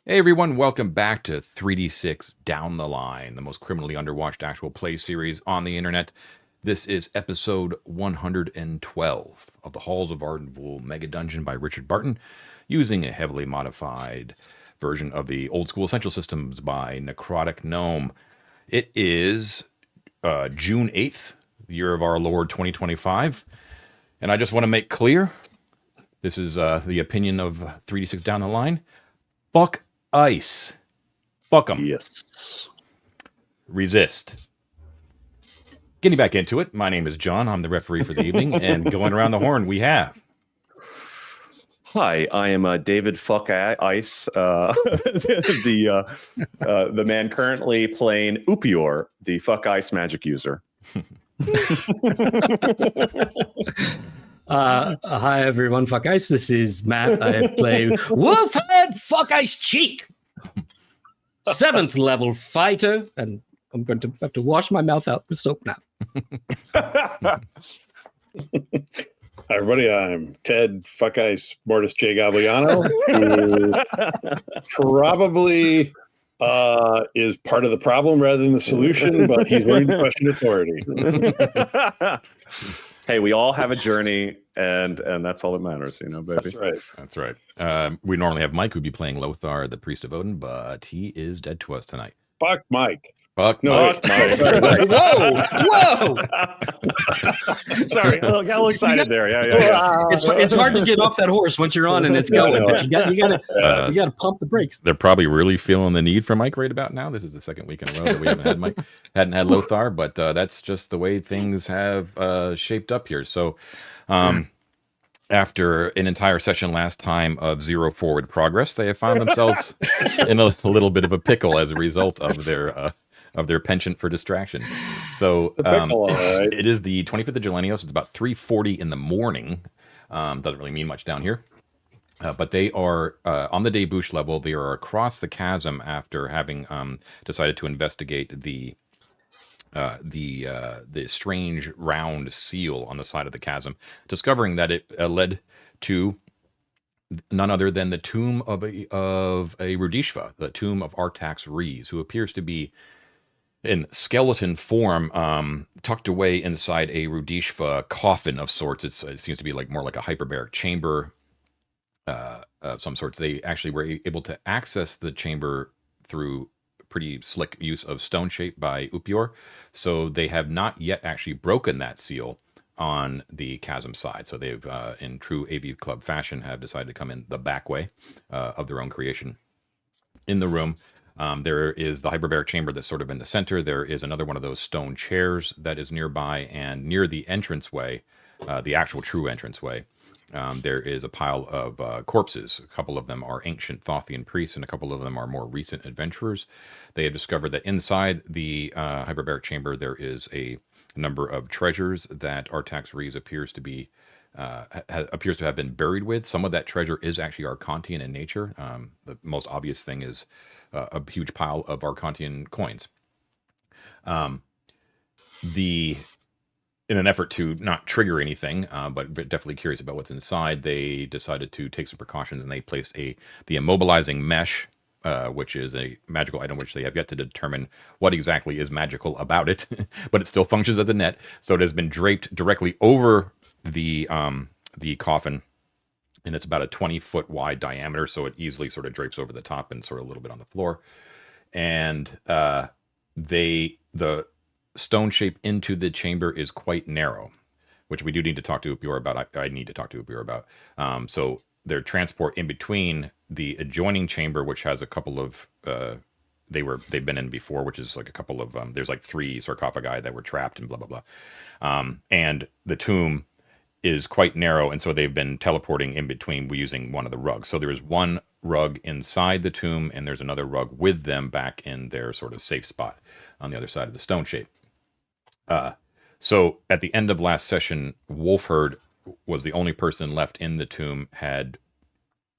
Hey everyone, welcome back to 3D6 Down the Line, the most criminally underwatched actual play series on the internet. This is episode 112 of the Halls of Arden Vul Megadungeon by Richard Barton, using a heavily modified version of the old school Essential Systems by Necrotic Gnome. It is June 8th, the year of our Lord 2025, and I just want to make clear, this is the opinion of 3D6 Down the Line. Fuck ice. Fuck them. Yes. Resist. Getting back into it, my name is John. I'm the referee for the evening, and going around the horn, we have. Hi, I am David Fuck Ice, the man currently playing Upior, the Fuck Ice magic user. Hi everyone, Fuck Ice. This is Matt. I play Wolfhead Fuck Ice Cheek, 7th level fighter, and I'm going to have to wash my mouth out with soap now. Hi everybody, I'm Ted Fuck Ice Mortis J. Gagliano, who probably is part of the problem rather than the solution, but he's learned to question authority. Hey, we all have a journey, and that's all that matters, you know, baby. That's right. We normally have Mike, who'd be playing Lothar, the Priest of Odin, but he is dead to us tonight. Fuck Mike. Fuck No, Mike. Mike. Whoa! Sorry, I got a little excited there. Yeah. It's hard to get off that horse once you're on and it's going. But you gotta pump the brakes. They're probably really feeling the need for Mike right about now. This is the second week in a row that we haven't had Mike, hadn't had Lothar, but that's just the way things have shaped up here. So, after an entire session last time of zero forward progress, they have found themselves in a little bit of a pickle as a result of their penchant for distraction. So Right. it is the 25th of July, so it's about 3:40 in the morning. Doesn't really mean much down here. But they are on the debouche level. They are across the chasm after having decided to investigate the strange round seal on the side of the chasm, discovering that it led to none other than the tomb of a rudishva, the tomb of Artax Rees, who appears to be in skeleton form, tucked away inside a rudishva coffin of sorts. It seems to be more like a hyperbaric chamber of some sorts. They actually were able to access the chamber through pretty slick use of stone shape by Upior, so they have not yet actually broken that seal on the chasm side. So they've, in true AV Club fashion, have decided to come in the back way of their own creation. In the room, there is the hyperbaric chamber that's sort of in the center. There is another one of those stone chairs that is nearby, and near the entranceway, the actual true entranceway, there is a pile of corpses. A couple of them are ancient Thothian priests, and a couple of them are more recent adventurers. They have discovered that inside the hyperbaric chamber there is a number of treasures that Artax Rees appears to have been buried with. Some of that treasure is actually Arcontian in nature. The most obvious thing is a huge pile of Arcontian coins. In an effort to not trigger anything, but definitely curious about what's inside, they decided to take some precautions, and they placed the immobilizing mesh, which is a magical item which they have yet to determine what exactly is magical about it, but it still functions as a net. So it has been draped directly over the coffin, and it's about a 20-foot wide diameter, so it easily sort of drapes over the top and sort of a little bit on the floor. And the stone shape into the chamber is quite narrow, which we do need to talk to Upior about. I need to talk to Upior about. So their transport in between the adjoining chamber, which has a couple of they've been in before, which is like a couple of there's like 3 sarcophagi that were trapped and blah blah blah. And the tomb is quite narrow, and so they've been teleporting in between using one of the rugs. So there is one rug inside the tomb, and there's another rug with them back in their sort of safe spot on the other side of the stone shape. So at the end of last session, Wolfherd was the only person left in the tomb, had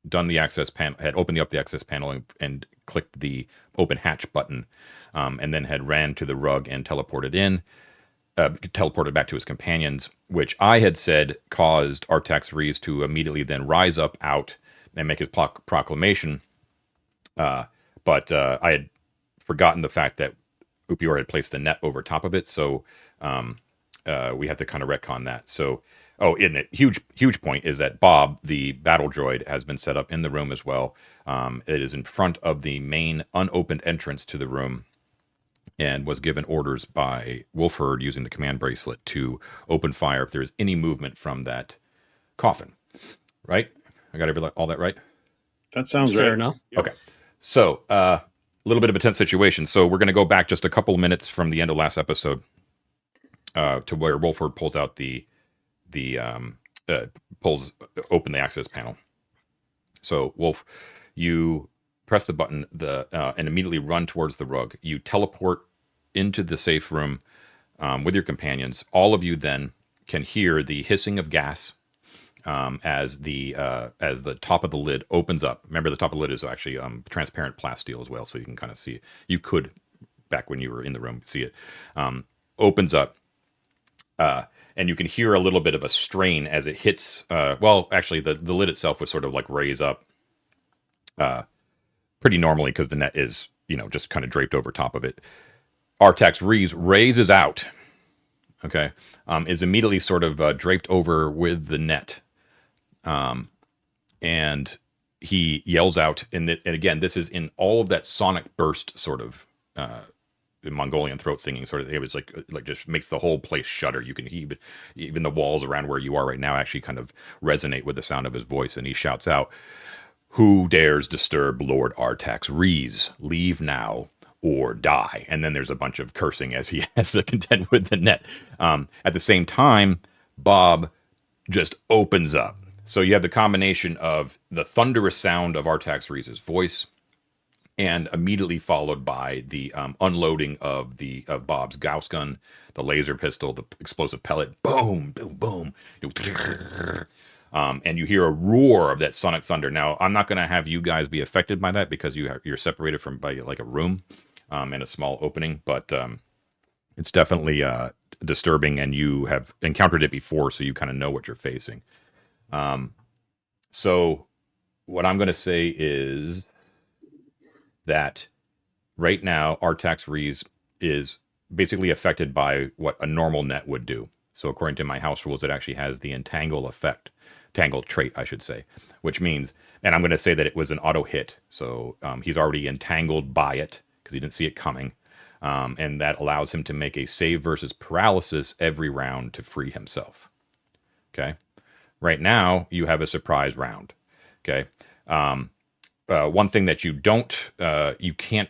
done the access panel, had opened up the access panel and clicked the open hatch button, and then had ran to the rug and teleported back to his companions, which I had said caused Artax Rees to immediately then rise up out and make his proclamation But I had forgotten the fact that Upior had placed the net over top of it, so we had to kind of retcon that. So, and the huge point is that Bob, the battle droid, has been set up in the room as well. It is in front of the main unopened entrance to the room, and was given orders by Wolfherd using the command bracelet to open fire if there is any movement from that coffin. Right? I got all that right? That sounds Fair right. enough. Okay. So, a little bit of a tense situation. So, we're going to go back just a couple of minutes from the end of last episode to where Wolford pulls out pulls open the access panel. So, Wolf, you press the button and immediately run towards the rug. You teleport into the safe room with your companions. All of you then can hear the hissing of gas as the top of the lid opens up. Remember, the top of the lid is actually transparent plasteel as well, so you can kind of see it. You could, back when you were in the room, see it. Opens up, and you can hear a little bit of a strain as it hits. Actually, the lid itself would sort of like raise up pretty normally because the net is, just kind of draped over top of it. Artax Rees raises out, okay, is immediately sort of draped over with the net. And he yells out, and again, this is in all of that sonic burst sort of Mongolian throat singing sort of. It was like just makes the whole place shudder. You can even the walls around where you are right now actually kind of resonate with the sound of his voice, and he shouts out, "Who dares disturb Lord Artax Rees? Leave now or die." And then there's a bunch of cursing as he has to contend with the net. At the same time, Bob just opens up. So you have the combination of the thunderous sound of Artax Rees' voice, and immediately followed by the unloading of Bob's Gauss gun, the laser pistol, the explosive pellet, boom, boom, boom. And you hear a roar of that sonic thunder. Now, I'm not going to have you guys be affected by that because you're separated by like a room and a small opening, but it's definitely disturbing, and you have encountered it before, so you kind of know what you're facing. So what I'm going to say is that right now, Artax Rees is basically affected by what a normal net would do. So according to my house rules, it actually has the entangle trait, I should say, which means, and I'm going to say that it was an auto hit. So he's already entangled by it because he didn't see it coming. And that allows him to make a save versus paralysis every round to free himself. Okay. Right now, you have a surprise round. Okay. One thing that you can't.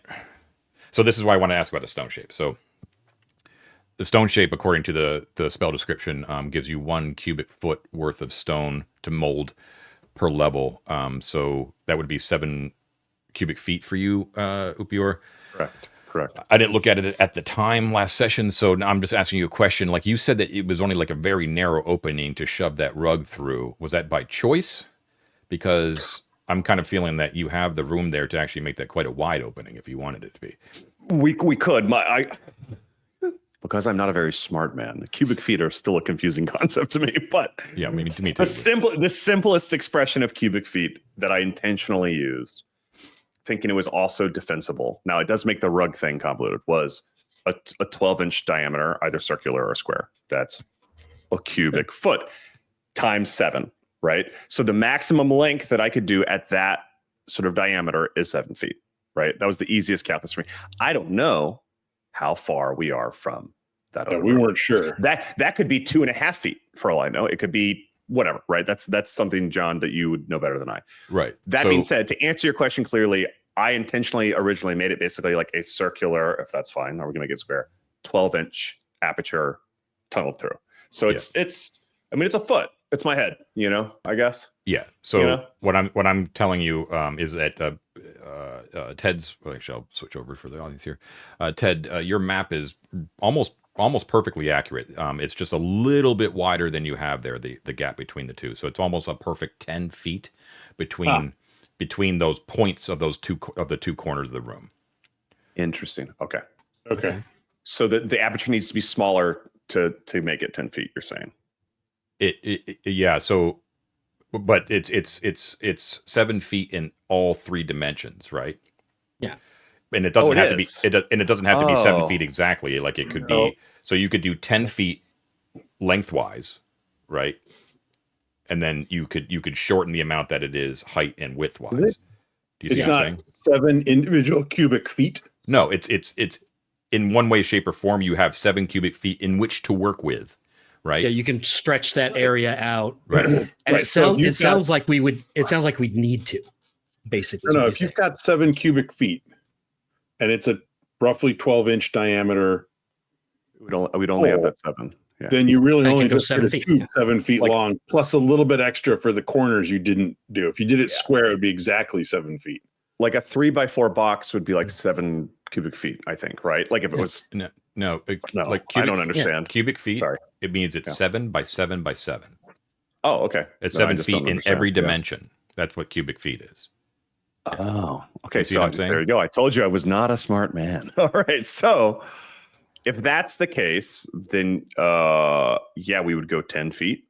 So this is why I want to ask about the stone shape. So the stone shape, according to the spell description, gives you 1 cubic foot worth of stone to mold per level. So that would be 7 cubic feet for you, Upior. Correct. I didn't look at it at the time last session, so now I'm just asking you a question. Like you said that it was only like a very narrow opening to shove that rug through. Was that by choice? Because I'm kind of feeling that you have the room there to actually make that quite a wide opening if you wanted it to be. We could. Because I'm not a very smart man, cubic feet are still a confusing concept to me. But yeah, maybe to me too. The simplest expression of cubic feet that I intentionally used, thinking it was also defensible. Now, it does make the rug thing convoluted. Was a 12-inch diameter, either circular or square. That's a cubic foot times 7, right? So the maximum length that I could do at that sort of diameter is 7 feet, right? That was the easiest calculus for me. I don't know how far we are from that. We weren't sure. That could be 2.5 feet for all I know. It could be whatever, right? That's something, John, that you would know better than I. Right. That being said, to answer your question clearly, I intentionally originally made it basically like a circular, if that's fine, or we're gonna make it square, 12-inch aperture tunneled through. So it's a foot. It's my head, I guess. Yeah. So what I'm telling you is that Ted's. Well, actually, I'll switch over for the audience here. Ted, your map is almost perfectly accurate. It's just a little bit wider than you have there, the gap between the two. So it's almost a perfect 10 feet between those points of the two corners of the room. Interesting. Okay. Okay. So the aperture needs to be smaller to make it 10 feet. You're saying? Yeah. So, but it's 7 feet in all 3 dimensions, right? Yeah. And it doesn't have to be is. and it doesn't have to be 7 Oh. feet exactly. Like it could Oh. be, so you could do 10 feet lengthwise, right? And then you could shorten the amount that it is height and width wise. Is it? Do you see It's what I'm not saying? 7 individual cubic feet. No, it's in one way, shape, or form. You have 7 cubic feet in which to work with, right? Yeah, you can stretch that area out. Right. And Right, it so sounds you've it sounds like we would it sounds like we'd need to, basically. No, if you've got 7 cubic feet and it's a roughly 12-inch diameter, We'd only have that 7. Yeah. then you really I only can go just 7 get a feet, tube yeah. 7 feet Like- long, plus a little bit extra for the corners you didn't do. If you did it square, it would be exactly 7 feet. Like a 3x4 box would be like 7 cubic feet, I think, right? Like if it was No, no, like I don't understand. Cubic feet. Sorry. It means it's Yeah. 7 by 7 by 7. Oh, okay. It's Then I 7 just feet don't in understand. every Yeah. dimension. That's what cubic feet is. Oh, okay. You see So what I'm saying? there you go. I told you I was not a smart man. All right. So if that's the case, then yeah, we would go 10 feet.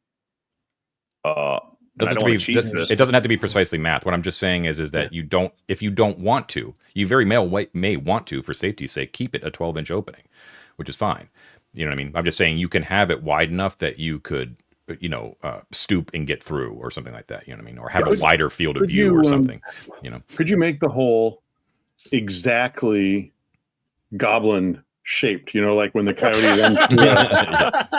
I don't want to cheese this. It doesn't have to be precisely math. What I'm just saying is that you don't, if you don't want to, you very may want to, for safety's sake, keep it a 12-inch opening, which is fine. You know what I mean? I'm just saying you can have it wide enough that you could, stoop and get through or something like that. You know what I mean? Or have a wider field of could view you, or something. Could you make the hole exactly goblin shaped? Like when the coyote runs through it,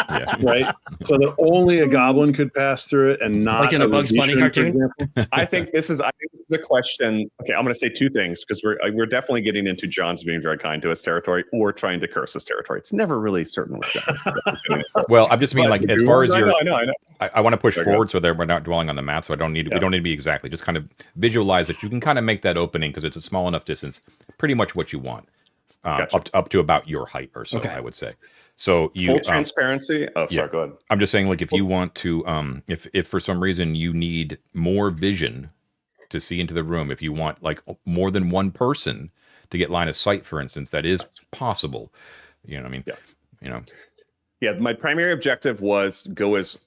Yeah. right? So that only a goblin could pass through it and not Like in a Bugs Bunny Rudishva, for cartoon? example? I think this is the question. Okay, I'm going to say 2 things because we're definitely getting into John's being very kind to his territory or trying to curse his territory. It's never really certain with John. Well, I'm just mean like as far as I your, know. I want to push Very good. forward so that we're not dwelling on the math. So we don't need to be exactly. Just kind of visualize that you can kind of make that opening because it's a small enough distance, pretty much what you want. Gotcha. Up to about your height or so, Okay. I would say. So you Full transparency. Oh, sorry. yeah. Go ahead. I'm just saying, like, if you want to, if for some reason you need more vision to see into the room, if you want like more than one person to get line of sight, for instance, that is possible. You know what I mean? Yeah. Yeah. My primary objective was go as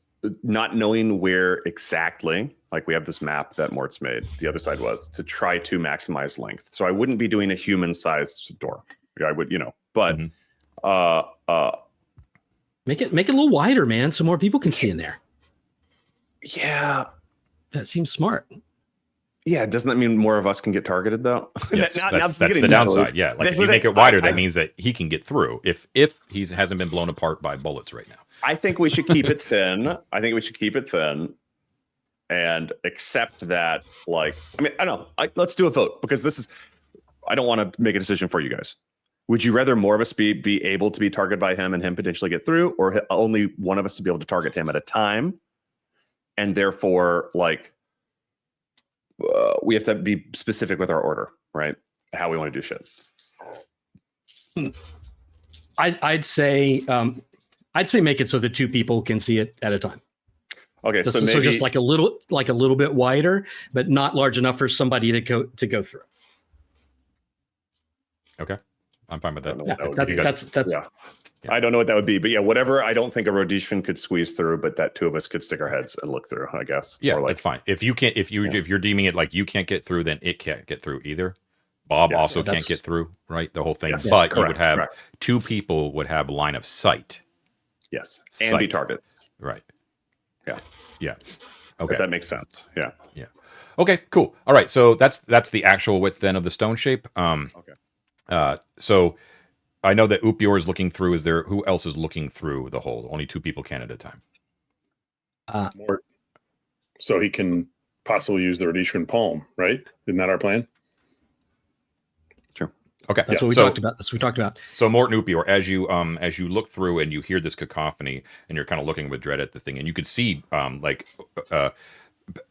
not knowing where exactly. Like we have this map that Mort's made. The other side was to try to maximize length. So I wouldn't be doing a human-sized door. Yeah, I would, but Make it a little wider, man, so more people can see in there. yeah. That seems smart. Yeah, doesn't that mean more of us can get targeted though? Yes, Now that's this is getting the nuts. downside. Yeah, like That's if you the make thing. it wider, I- that means that he can get through. If he hasn't been blown apart by bullets right now. I think we should keep it thin. And accept that, like, I mean, I don't know. Let's do a vote because I don't want to make a decision for you guys. Would you rather more of us be able to be targeted by him and him potentially get through, or only one of us to be able to target him at a time? And therefore, like, we have to be specific with our order, right? How we want to do shit. I'd say make it so that 2 people can see it at a time. Okay, So, so maybe just like a little bit wider, but not large enough for somebody to go through. Okay, I'm fine with that. I don't know Yeah, what that would be. that's Yeah. I don't know what that would be, but yeah, whatever. I don't think a Rhodesian could squeeze through, but that 2 of us could stick our heads and look through, I guess. Yeah, Or like, that's fine. If you can't, if you're deeming it like you can't get through, then it can't get through either. Bob Yes, also yeah, can't that's- get through, right? The whole thing. Yes, But you correct, would have correct. 2 people would have line of sight, yes, and be Sight. targets. right? Yeah. Yeah. If Okay. that makes sense. Yeah. Okay. Cool. All right. So that's the actual width then of the stone shape. Okay. So I know that Upior is looking through. Is there who else is looking through the hole? Only 2 people can at a time. Mort. So he can possibly use the Rhodesian palm, right? Isn't that our plan? Okay. what we so, talked about. That's what we talked about. So Mort and Upior, as you look through and you hear this cacophony and you're kind of looking with dread at the thing, and you could see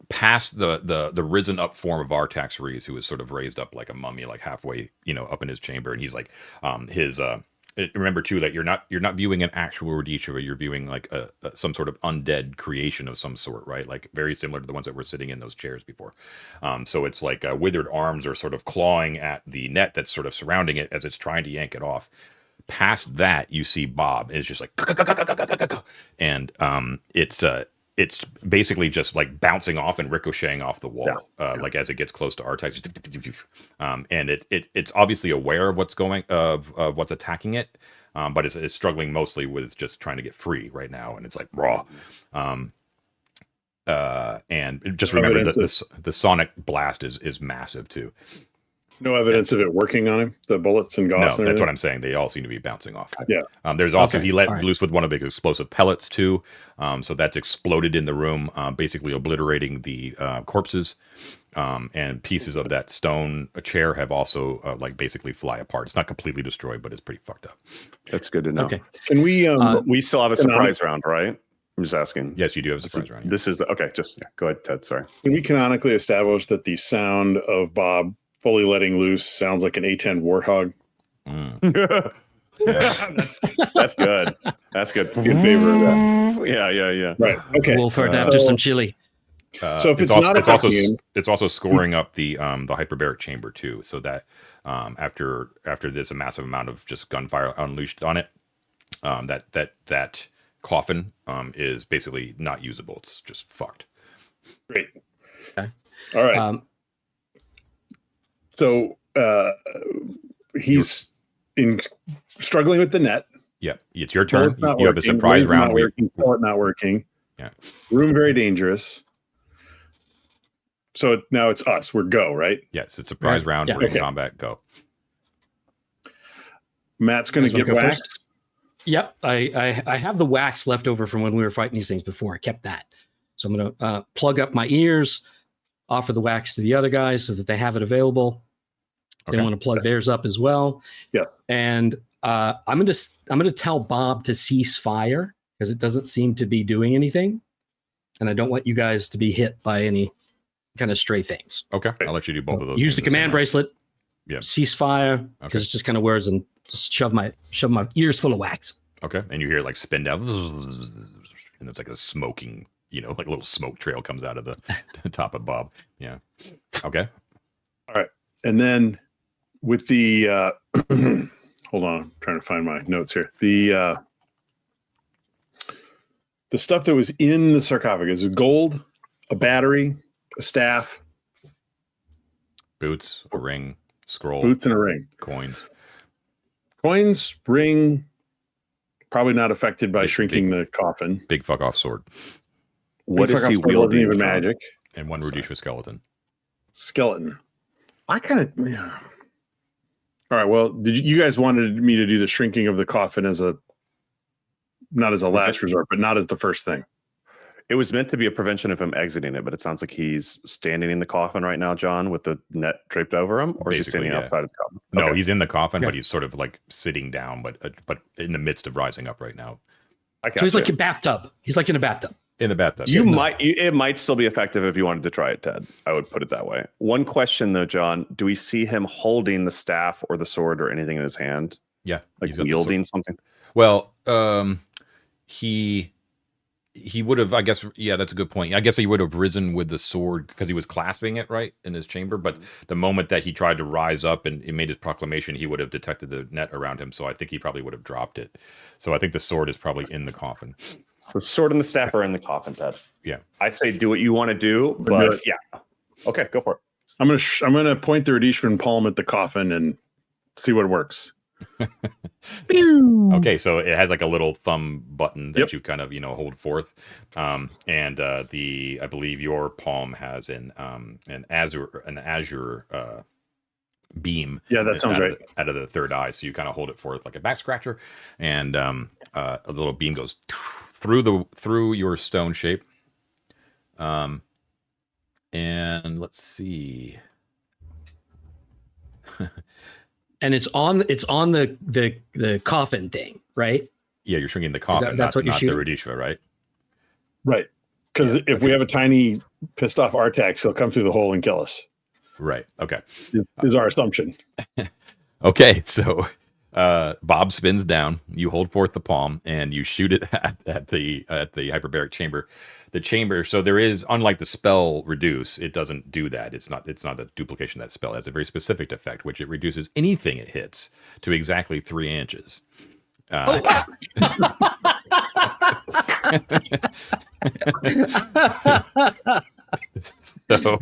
past the risen up form of Artax Rees, who is sort of raised up like a mummy, like halfway, up in his chamber, and he's like remember too that you're not viewing an actual rudishva, you're viewing like some sort of undead creation of some sort, right? Like very similar to the ones that were sitting in those chairs before. So it's like withered arms are sort of clawing at the net that's sort of surrounding it as it's trying to yank it off. Past that, you see Bob. It's just like, and it's basically just like bouncing off and ricocheting off the wall, like as it gets close to Artax. And it's obviously aware of what's what's attacking it, but it's struggling mostly with just trying to get free right now, and it's like raw. And just remember that the sonic blast is massive too. No evidence of it working on him. The bullets and gauze. No, that's what I'm saying. They all seem to be bouncing off. Yeah. There's also he let loose with one of the explosive pellets too. So that's exploded in the room, basically obliterating the corpses. And pieces of that stone chair have also like basically fly apart. It's not completely destroyed, but it's pretty fucked up. That's good to know. Okay. Can we? We still have a surprise round, right? I'm just asking. Yes, you do have a surprise round. This is go ahead, Ted. Sorry. Can we canonically establish that the sound of Bob fully letting loose sounds like an A10 warthog? That's good. That's good. In favor of that. Yeah. Right. Okay. Wolford after some chili. So if it's also scoring up the hyperbaric chamber too, so that after there's a massive amount of just gunfire unleashed on it, that coffin is basically not usable. It's just fucked. Great. Okay. All right. So he's struggling with the net. Yeah, it's your turn. You working, have a surprise round. Not working. Yeah. Room very dangerous. So now it's us. We're go, right? Yes, it's a surprise round. Yeah. We're in combat. Go. Matt's going to get waxed. First? Yep. I have the wax left over from when we were fighting these things before. I kept that. So I'm going to plug up my ears, offer the wax to the other guys so that they have it available. Okay. They want to plug theirs up as well. Yes. And I'm going to tell Bob to cease fire because it doesn't seem to be doing anything. And I don't want you guys to be hit by any kind of stray things. Okay, I'll let you do both of those. Use the command bracelet. Yeah. Cease fire because it's just kind of words and just shove my ears full of wax. Okay, and you hear like spin down, and it's like a smoking, like a little smoke trail comes out of the top of Bob. Yeah. Okay. All right, and then with the hold on, I'm trying to find my notes here. The stuff that was in the sarcophagus is gold, a battery, a staff, boots, a ring, scroll, boots, and a ring. Coins, ring, probably not affected by shrinking the coffin. Big fuck off sword. What is he wielding? Even magic. And one rudishva skeleton. I kind of. Yeah. All right. Well, you guys wanted me to do the shrinking of the coffin not as a last resort, but not as the first thing. It was meant to be a prevention of him exiting it, but it sounds like he's standing in the coffin right now, John, with the net draped over him, or is he standing outside of the coffin? No, he's in the coffin, but he's sort of like sitting down, but in the midst of rising up right now. So he's like a bathtub. He's like in a bathtub. In the bathtub. It might still be effective if you wanted to try it, Ted. I would put it that way. One question though, John, do we see him holding the staff or the sword or anything in his hand? Yeah. Like wielding something? Well, he would have, I guess, yeah, that's a good point. I guess he would have risen with the sword because he was clasping it, right, in his chamber. But the moment that he tried to rise up and he made his proclamation, he would have detected the net around him. So I think he probably would have dropped it. So I think the sword is probably in the coffin. So the sword and the staff are in the coffin, Ted. Yeah. I'd say do what you want to do, but yeah. Okay, go for it. I'm gonna point the rudishva palm at the coffin and see what works. Okay, so it has like a little thumb button that you kind of hold forth, and I believe your palm has an azure beam. Yeah, that sounds right. Out of the third eye, so you kind of hold it forth like a back scratcher, and a little beam goes through your stone shape. And let's see. And it's on the coffin thing, right? Yeah, you're shrinking the coffin, that's what you're not the rudishva, right? Right. Because if we have a tiny pissed off Artax, he'll come through the hole and kill us. Right. Okay. Is our assumption. Okay. So Bob spins down. You hold forth the palm and you shoot it at the hyperbaric chamber. The chamber. So there is, unlike the spell reduce, it doesn't do that. It's not a duplication of that spell. It has a very specific effect, which it reduces anything it hits to exactly 3 inches. So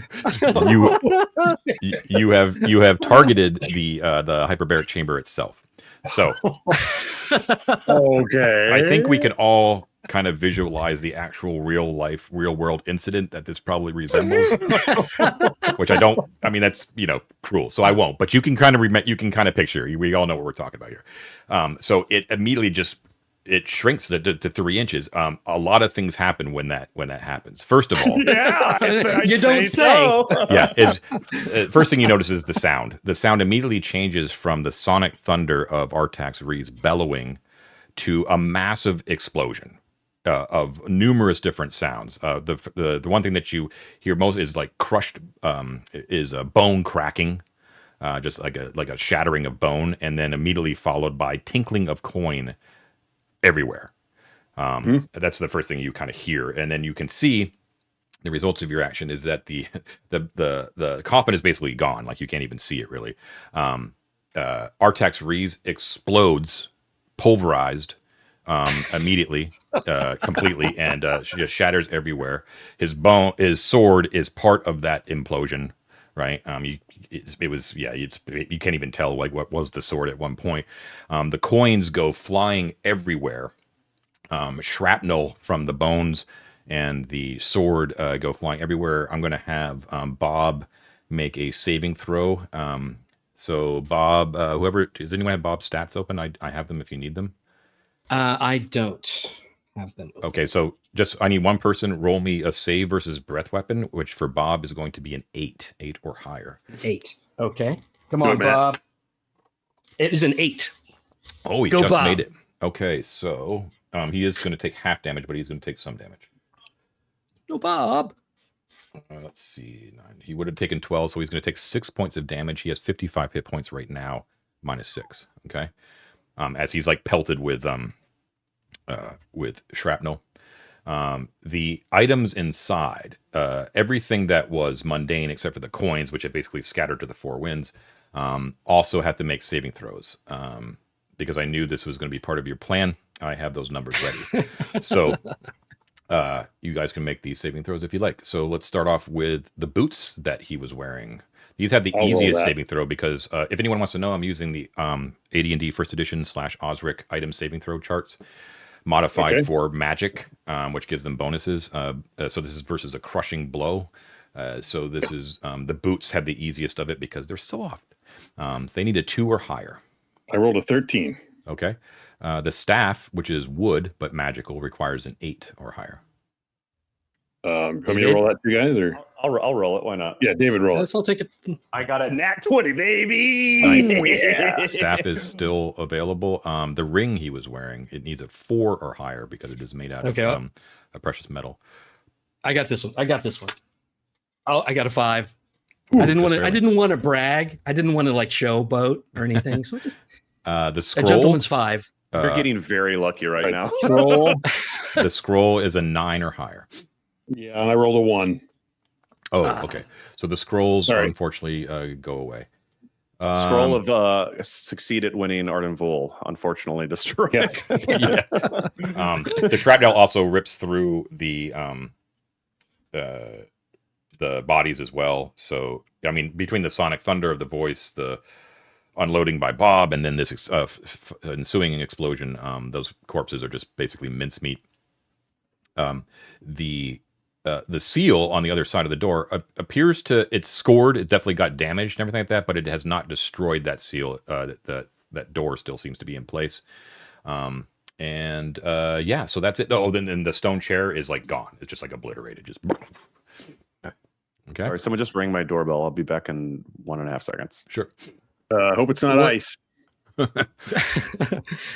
you have targeted the hyperbaric chamber itself. So Okay. I think we can all kind of visualize the actual real world incident that this probably resembles, which I mean, that's, cruel. So I won't, but you can kind of picture, we all know what we're talking about here. So it immediately it shrinks to 3 inches. A lot of things happen when that happens. First of all, You don't say. yeah, first thing you notice is the sound. The sound immediately changes from the sonic thunder of Artax Rees bellowing to a massive explosion of numerous different sounds. The one thing that you hear most is like crushed, is a bone cracking, just like a shattering of bone, and then immediately followed by tinkling of coin everywhere. That's the first thing you kind of hear, and then you can see the results of your action is that the coffin is basically gone. Like, you can't even see it really. Artax Rees explodes, pulverized immediately, completely, and just shatters everywhere. His sword is part of that implosion, right? You can't even tell like what was the sword at one point. The coins go flying everywhere. Shrapnel from the bones and the sword go flying everywhere. I'm going to have Bob make a saving throw. So Bob, does anyone have Bob's stats open? I have them if you need them. I don't have them open. Okay, so I need one person roll me a save versus breath weapon, which for Bob is going to be an 8 or higher. 8. Okay. Come on, Bob. It is an 8. Oh, he just made it. Okay, so he is going to take half damage, but he's going to take some damage. Go, Bob. Let's see. 9. He would have taken 12, so he's going to take 6 points of damage. He has 55 hit points right now, minus 6. Okay, as he's like pelted with shrapnel. The items inside, everything that was mundane except for the coins, which have basically scattered to the 4 winds, also have to make saving throws. Because I knew this was going to be part of your plan, I have those numbers ready. So you guys can make these saving throws if you like. So let's start off with the boots that he was wearing. These have the easiest saving throw because if anyone wants to know, I'm using the AD&D First Edition / Osric item saving throw charts modified for magic, which gives them bonuses. So this is versus a crushing blow. So this is the boots have the easiest of it because they're soft. So they need a 2 or higher. I rolled a 13. Okay. The staff, which is wood but magical, requires an 8 or higher. Want me to roll that to you guys, or I'll roll it. Why not? yeah, David, roll it. I'll take it. I got a nat 20, baby. Nice. Yeah. Staff is still available. The ring he was wearing, it needs a 4 or higher because it is made out of a precious metal. I got this one. I got a 5. Ooh, I didn't want to brag. I didn't want to like showboat or anything. So just the scroll. A gentleman's 5. You're getting very lucky right now. Scroll. The scroll is a 9 or higher. Yeah, and I rolled a 1. Oh, okay. So the scrolls unfortunately go away. Scroll of succeed at winning Arden Vul, unfortunately destroyed. Yeah. The shrapnel also rips through the bodies as well. So I mean, between the sonic thunder of the voice, the unloading by Bob, and then this ensuing explosion, those corpses are just basically mincemeat. The seal on the other side of the door appears it's scored. It definitely got damaged and everything like that, but it has not destroyed that seal. That door still seems to be in place. So that's it. Oh, then the stone chair is like gone. It's just like obliterated. Just okay. Sorry, someone just rang my doorbell. I'll be back in 1.5 seconds. Sure. Hope it's not ice.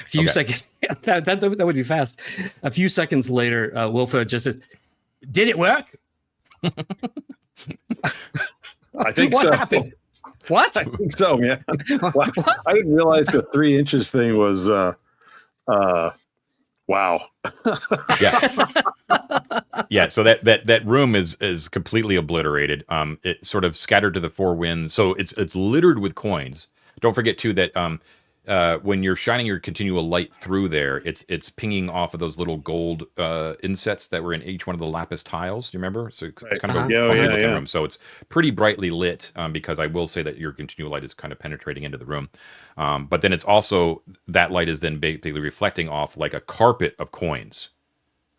Few seconds. That would be fast. A few seconds later, Wilford just says, "Did it work?" I think what so. happened? What? I think so, man. Wow. I didn't realize the 3 inches thing was wow. Yeah. So that room is completely obliterated. It sort of scattered to the 4 winds. So it's littered with coins. Don't forget too that when you're shining your continual light through there, it's pinging off of those little gold insets that were in each one of the lapis tiles. Do you remember? So it's kind of a Yeah, funny yeah, looking yeah. room. So it's pretty brightly lit because I will say that your continual light is kind of penetrating into the room. But then it's also that light is then basically reflecting off like a carpet of coins,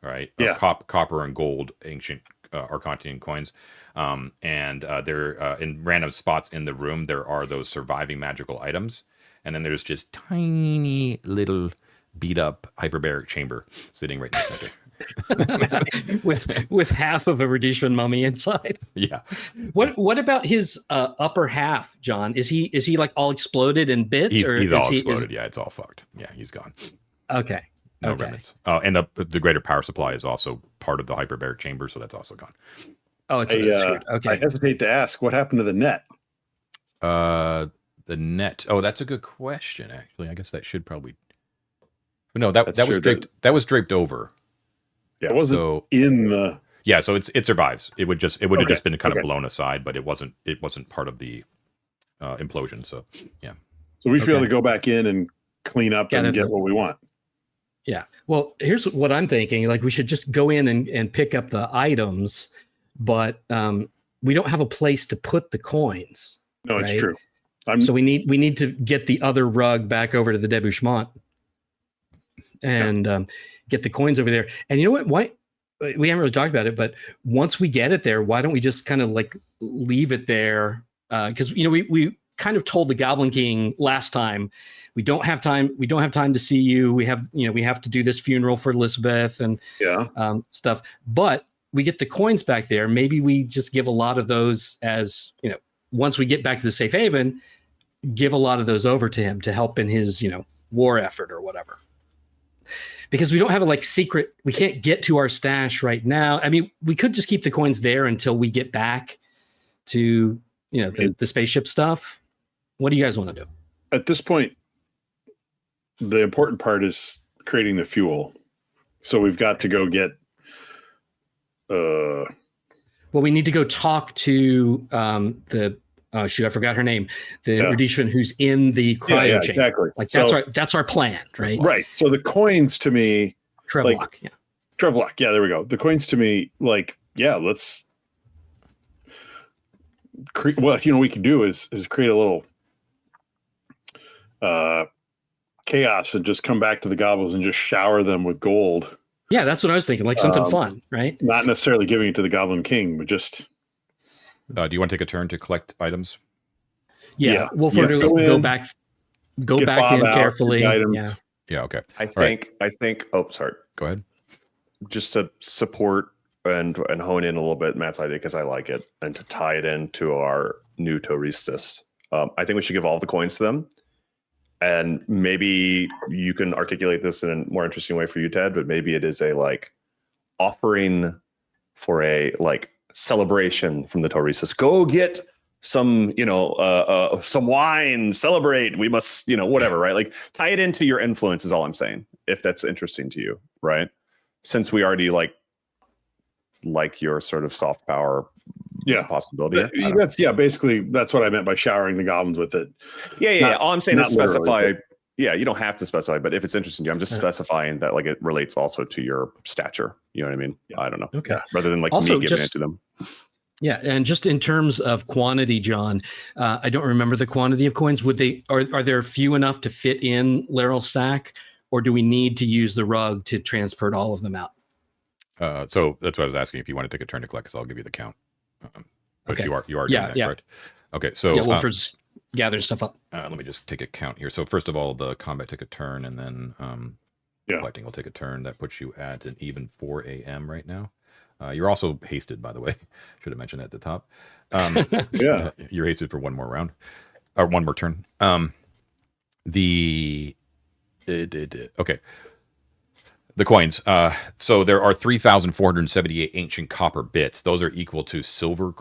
right? Yeah. Copper and gold, ancient Arcantian coins. And they're in random spots in the room. There are those surviving magical items. And then there's just tiny little beat up hyperbaric chamber sitting right in the center. with half of a Rudishvan mummy inside. Yeah. What about his upper half, John? Is he like all exploded in bits? He's all exploded. Yeah, it's all fucked. Yeah, he's gone. Okay. No Okay. remnants. And the greater power supply is also part of the hyperbaric chamber, so that's also gone. Oh, it's screwed. Okay. I hesitate to ask what happened to the net. The net. Oh, that's a good question. Actually, I guess that should probably. No, that was true. draped. That was draped over. Yeah, it wasn't So in the. yeah, so it survives. It would have just been kind of Okay. blown aside, but it wasn't part of the implosion. So yeah. So we should be able Okay. to go back in and clean up Gather and get the- what we want. Yeah. Well, here's what I'm thinking. Like we should just go in and pick up the items, but we don't have a place to put the coins. No, it's Right. true. So we need to get the other rug back over to the debouchement and get the coins over there. And you know what? Why we haven't really talked about it, but once we get it there, why don't we just kind of like leave it there? Because we kind of told the Goblin King last time we don't have time to see you. We have to do this funeral for Elizabeth and stuff. But we get the coins back there. Maybe we just give a lot of those as once we get back to the safe haven, give a lot of those over to him to help in his war effort or whatever. Because we don't have we can't get to our stash right now. I mean, we could just keep the coins there until we get back to the spaceship stuff. What do you guys want to do? At this point, the important part is creating the fuel. So we've got to go get. Well, we need to go talk to the. Oh shoot! I forgot her name. The Rudishvan who's in the cryo chamber. Exactly. Like So- that's our plan, right? Right. So the coins to me, Trevlock. Yeah. Trevlock. Yeah, there we go. The coins to me, let's. What we can do is create a little chaos and just come back to the goblins and just shower them with gold. Yeah, that's what I was thinking. Like something fun, right? Not necessarily giving it to the Goblin King, but just. Do you want to take a turn to collect items? Yeah. We'll Yes. go back Get back Bob in out, carefully. get the items. Yeah. Yeah. Okay. I right. think. Oh, sorry. Go ahead. Just to support and hone in a little bit Matt's idea because I like it, and to tie it into our new Touristas. I think we should give all the coins to them, and maybe you can articulate this in a more interesting way for you, Ted. But maybe it is a offering for a celebration from the Touristas. Go get some some wine, celebrate. We must whatever, right? Tie it into your influence is all I'm saying, if that's interesting to you, right? Since we already like your sort of soft power possibility. Basically that's what I meant by showering the goblins with it. Yeah. All I'm saying is not specify. literally, You don't have to specify, but if it's interesting to you, I'm just specifying that it relates also to your stature. You know what I mean? Yeah. I don't know. Okay. Rather than Also, me giving it to them. Yeah, and just in terms of quantity, John, I don't remember the quantity of coins. Are there few enough to fit in Laryl's stack, or do we need to use the rug to transport all of them out? So that's what I was asking. If you want to take a turn to collect, because I'll give you the count. But Okay. you are doing that, correct? Okay. So Wolford's gathering stuff up. let me just take a count here. So first of all, the combat took a turn, and then collecting will take a turn. That puts you at an even 4 a.m. right now. You're also hasted, by the way. Should have mentioned that at the top. You're hasted for one more round, or one more turn. Okay. The coins. So there are 3,478 ancient copper bits. Those are equal to silver,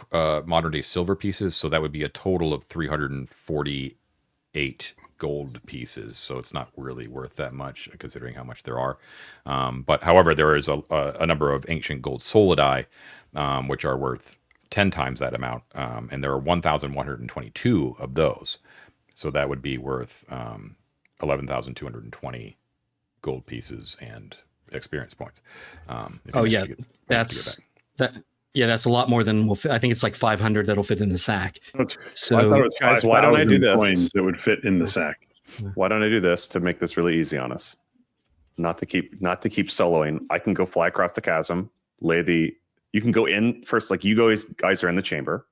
modern day silver pieces. So that would be a total of 348 gold pieces. So it's not really worth that much considering how much there are. But however, there is a number of ancient gold solidi, which are worth 10 times that amount. And there are 1,122 of those. So that would be worth 11,220 gold pieces and experience points. Oh yeah, that's a lot more than I think it's like 500 that'll fit in the sack. So I thought it was guys, why don't I do this? Coins that would fit in the sack. Why don't I do this to make this really easy on us? Not to keep soloing. I can go fly across the chasm. You can go in first, like you guys are in the chamber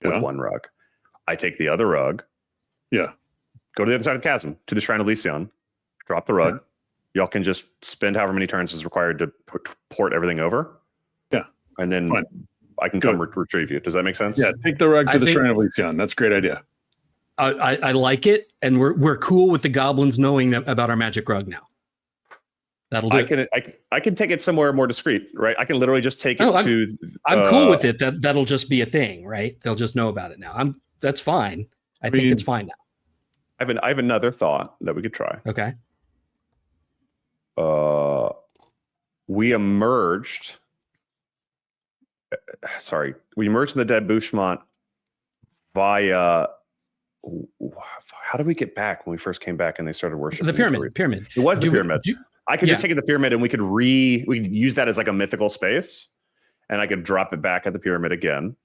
with one rug. I take the other rug. Yeah. Go to the other side of the chasm to the Shrine of Lysion. Drop the rug. Yeah. Y'all can just spend however many turns is required to port everything over. Yeah. And then I can come retrieve you. Does that make sense? Yeah. Take the rug to the Shrine of Lysion. That's a great idea. I like it, and we're cool with the goblins knowing about our magic rug now. That'll do. I can take it somewhere more discreet, right? I can literally just take it to. I'm cool with it. That'll just be a thing, right? They'll just know about it now. That's fine. I think it's fine now. I have another thought that we could try. Okay. We emerged. We emerged in the dead Bushmont via. How did we get back when we first came back and they started worshiping the pyramid? It was the pyramid. I could just take the pyramid and we could use that as like a mythical space, and I could drop it back at the pyramid again,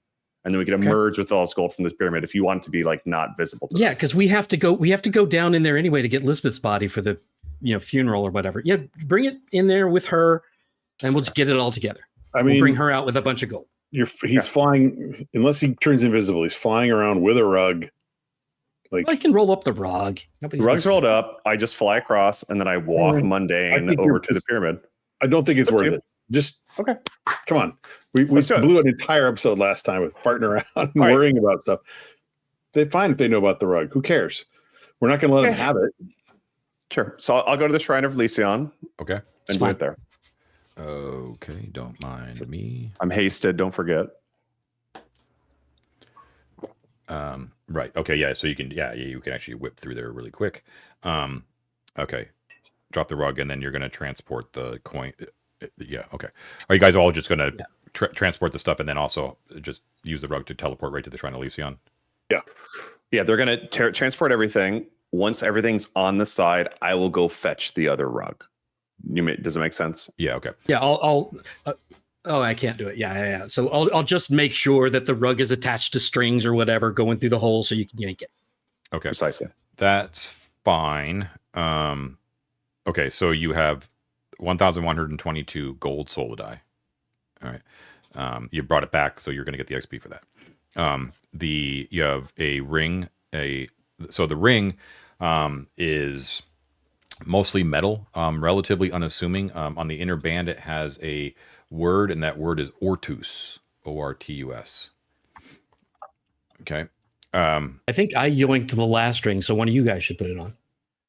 and then we could emerge with all this gold from this pyramid if you want it to be like not visible to them. Because we have to go down in there anyway to get Lisbeth's body for the funeral or whatever. Yeah, bring it in there with her, and we'll just get it all together. We'll bring her out with a bunch of gold. He's flying, unless he turns invisible. He's flying around with a rug. I can roll up the rug. The rug's rolled up. I just fly across, and then I walk mundane over to the pyramid. I don't think it's worth it. Just come on. We blew an entire episode last time with farting around and worrying about stuff. They're fine if they know about the rug. Who cares? We're not going to let them have it. Sure. So I'll go to the Shrine of Lysion. Okay. And do it there. Okay. Don't mind me. I'm hasted. Don't forget. Right. Okay. Yeah. So you can actually whip through there really quick. Okay. Drop the rug, and then you're going to transport the coin. Yeah. Okay. Are you guys all just going to transport the stuff and then also just use the rug to teleport right to the Shrine of Lysion? Yeah. Yeah. They're going to transport everything. Once everything's on the side, I will go fetch the other rug. Does it make sense? Yeah. Okay. Yeah. I can't do it. Yeah. So I'll just make sure that the rug is attached to strings or whatever going through the hole so you can yank it. Okay. Precisely. That's fine. Okay. So you have 1,122 gold solidi. All right. You brought it back, so you're going to get the XP for that. You have a ring. So the ring is mostly metal, relatively unassuming. On the inner band, it has a word, and that word is Ortus, Ortus. Okay. I think I yoinked the last ring, so one of you guys should put it on.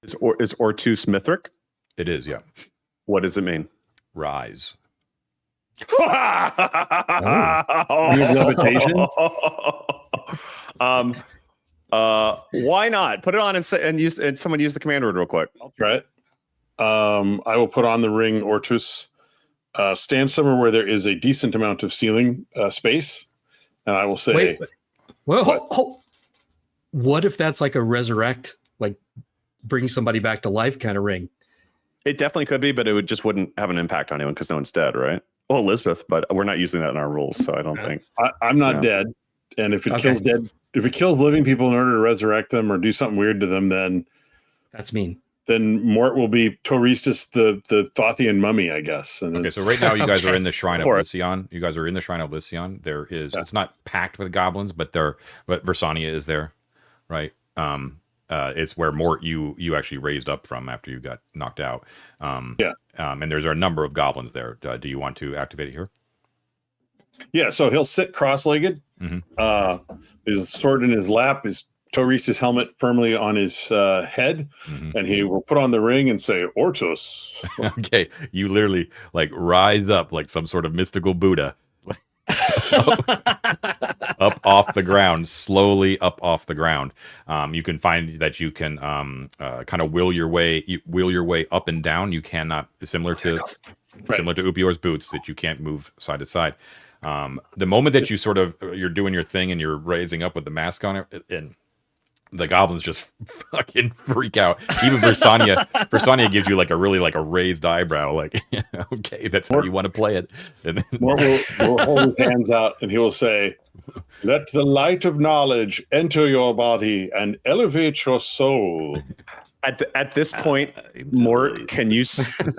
Is Ortus Mithric? It is, yeah. What does it mean? Rise. Levitation? Why not? Put it on and someone use the command word real quick. I'll try it. I will put on the ring Ortus. Stand somewhere where there is a decent amount of ceiling space, and I will say, what if that's like a resurrect, like bring somebody back to life kind of ring? It definitely could be, but it wouldn't have an impact on anyone because no one's dead, right? Well, Elizabeth, but we're not using that in our rules, so I don't think. I'm not dead, and if it kills dead, if it kills living people in order to resurrect them or do something weird to them, then that's mean. Then Mort will be Toristus, the Thothian mummy, I guess. And okay, so right now you guys are in the Shrine of Lysion. You guys are in the Shrine of Lysion. There is, it's not packed with goblins, but Versania is there, right? It's where Mort you actually raised up from after you got knocked out. And there's a number of goblins there. Do you want to activate it here? Yeah, so he'll sit cross-legged. Mm-hmm. His sword in his lap, his Toris's helmet firmly on his head, and he will put on the ring and say, Ortus. Okay, you literally like rise up like some sort of mystical Buddha. up off the ground, slowly up off the ground. You can find that you can kind of wheel your way up and down. You cannot, similar to Upior's boots, that you can't move side to side. The moment that you're doing your thing and you're raising up with the mask on it, and the goblins just fucking freak out. Even Versania gives you like a really like a raised eyebrow, like okay, that's how you want to play it. And then, Mort will hold his hands out and he will say, "Let the light of knowledge enter your body and elevate your soul." At this point, Mort, can you?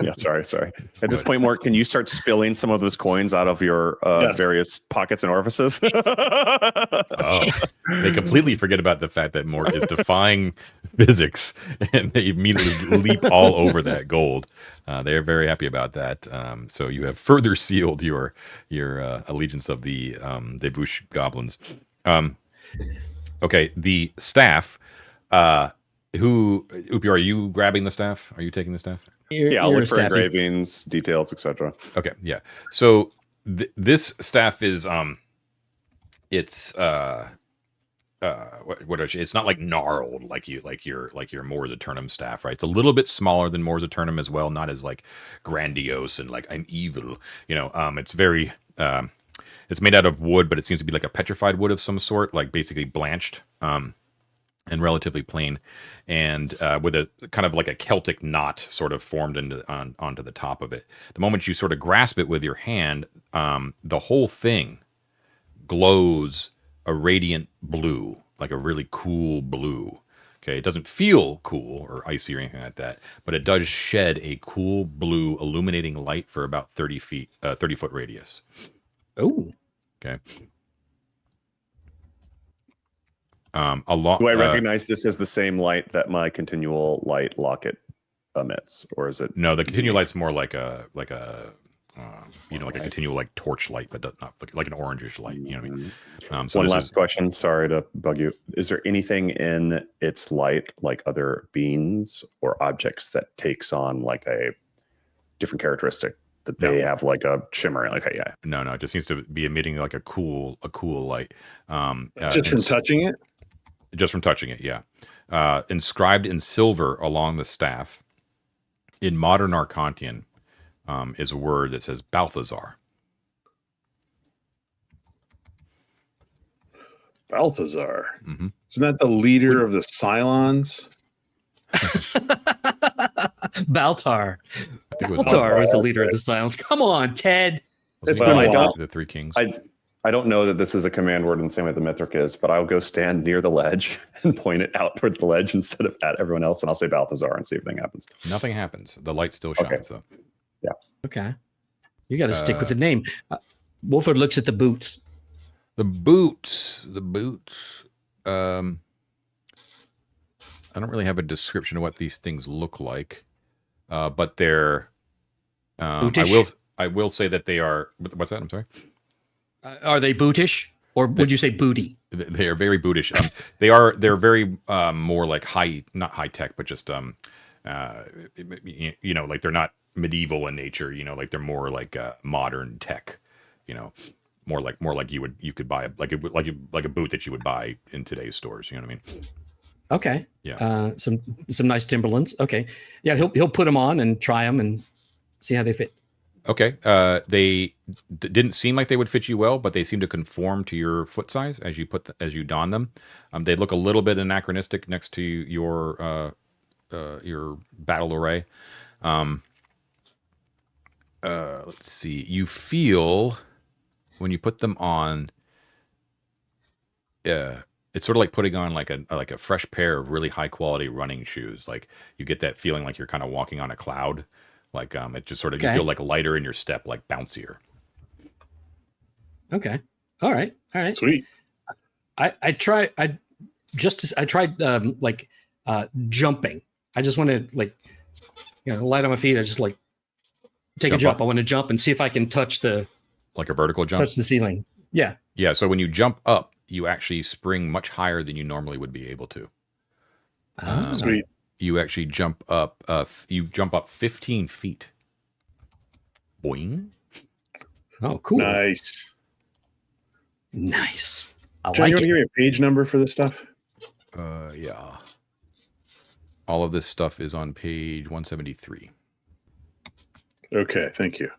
Yeah, sorry. At this point, Mort, can you start spilling some of those coins out of your various pockets and orifices? oh, they completely forget about the fact that Mort is defying physics, and they immediately leap all over that gold. They are very happy about that. So you have further sealed your allegiance of the Debush goblins. Okay, the staff. Upi, are you grabbing the staff? Are you taking the staff? I'll look for engravings, details, etc. Okay, yeah. So this staff is it's it's not like gnarled like your Moors Eternum staff, right? It's a little bit smaller than Moors Eternum as well, not as like grandiose and like I'm evil. It's very it's made out of wood, but it seems to be like a petrified wood of some sort, like basically blanched. And relatively plain, and with a kind of like a Celtic knot sort of formed onto the top of it. The moment you sort of grasp it with your hand, the whole thing glows a radiant blue, like a really cool blue. Okay, it doesn't feel cool or icy or anything like that, but it does shed a cool blue illuminating light for about 30 foot radius. Oh, okay. Do I recognize this as the same light that my continual light locket emits, or is it? No, the continual light's more like a continual like torch light, but not like an orangish light. You know what I mean? One last question. Sorry to bug you. Is there anything in its light, like other beings or objects, that takes on like a different characteristic? That they have like a shimmer, like No, it just seems to be emitting like a cool light. Just from touching it. Just from touching it, yeah. Inscribed in silver along the staff, in modern Arcantian, is a word that says Balthazar. Balthazar. Mm-hmm. Isn't that the leader of the Cylons? Baltar. Baltar was the leader of the Silence. Come on, Ted. It's been a while. The Three Kings. I don't know that this is a command word in the same way the Mithril is, but I'll go stand near the ledge and point it out towards the ledge instead of at everyone else, and I'll say Balthazar and see if anything happens. Nothing happens. The light still shines, though. Yeah. Okay. You got to stick with the name. Wolford looks at the boots. The boots. I don't really have a description of what these things look like, but they're. I will say that they are. What's that? I'm sorry. Are they bootish, or would you say booty? They are very bootish. They're very more like not high tech, but just like they're not medieval in nature. Like they're more like modern tech. More like you could buy like a boot that you would buy in today's stores. You know what I mean? Okay. Yeah. Some nice Timberlands. Okay. Yeah, he'll put them on and try them and see how they fit. Okay. They didn't seem like they would fit you well, but they seem to conform to your foot size as you don them. They look a little bit anachronistic next to your battle array. Let's see. You feel when you put them on. It's sort of like putting on like a fresh pair of really high quality running shoes. Like you get that feeling like you're kind of walking on a cloud. Like it just sort of you feel like lighter in your step, like bouncier. Okay. All right. Sweet. I tried jumping. I just want to light on my feet. I just take a jump. I want to jump and see if I can touch like a vertical jump. Touch the ceiling. Yeah. Yeah. So when you jump up, you actually spring much higher than you normally would be able to. Sweet. You actually jump up. You jump up 15 feet. Boing. Oh, cool. Nice. John, you want to give me a page number for this stuff? Yeah. All of this stuff is on page 173. Okay, thank you.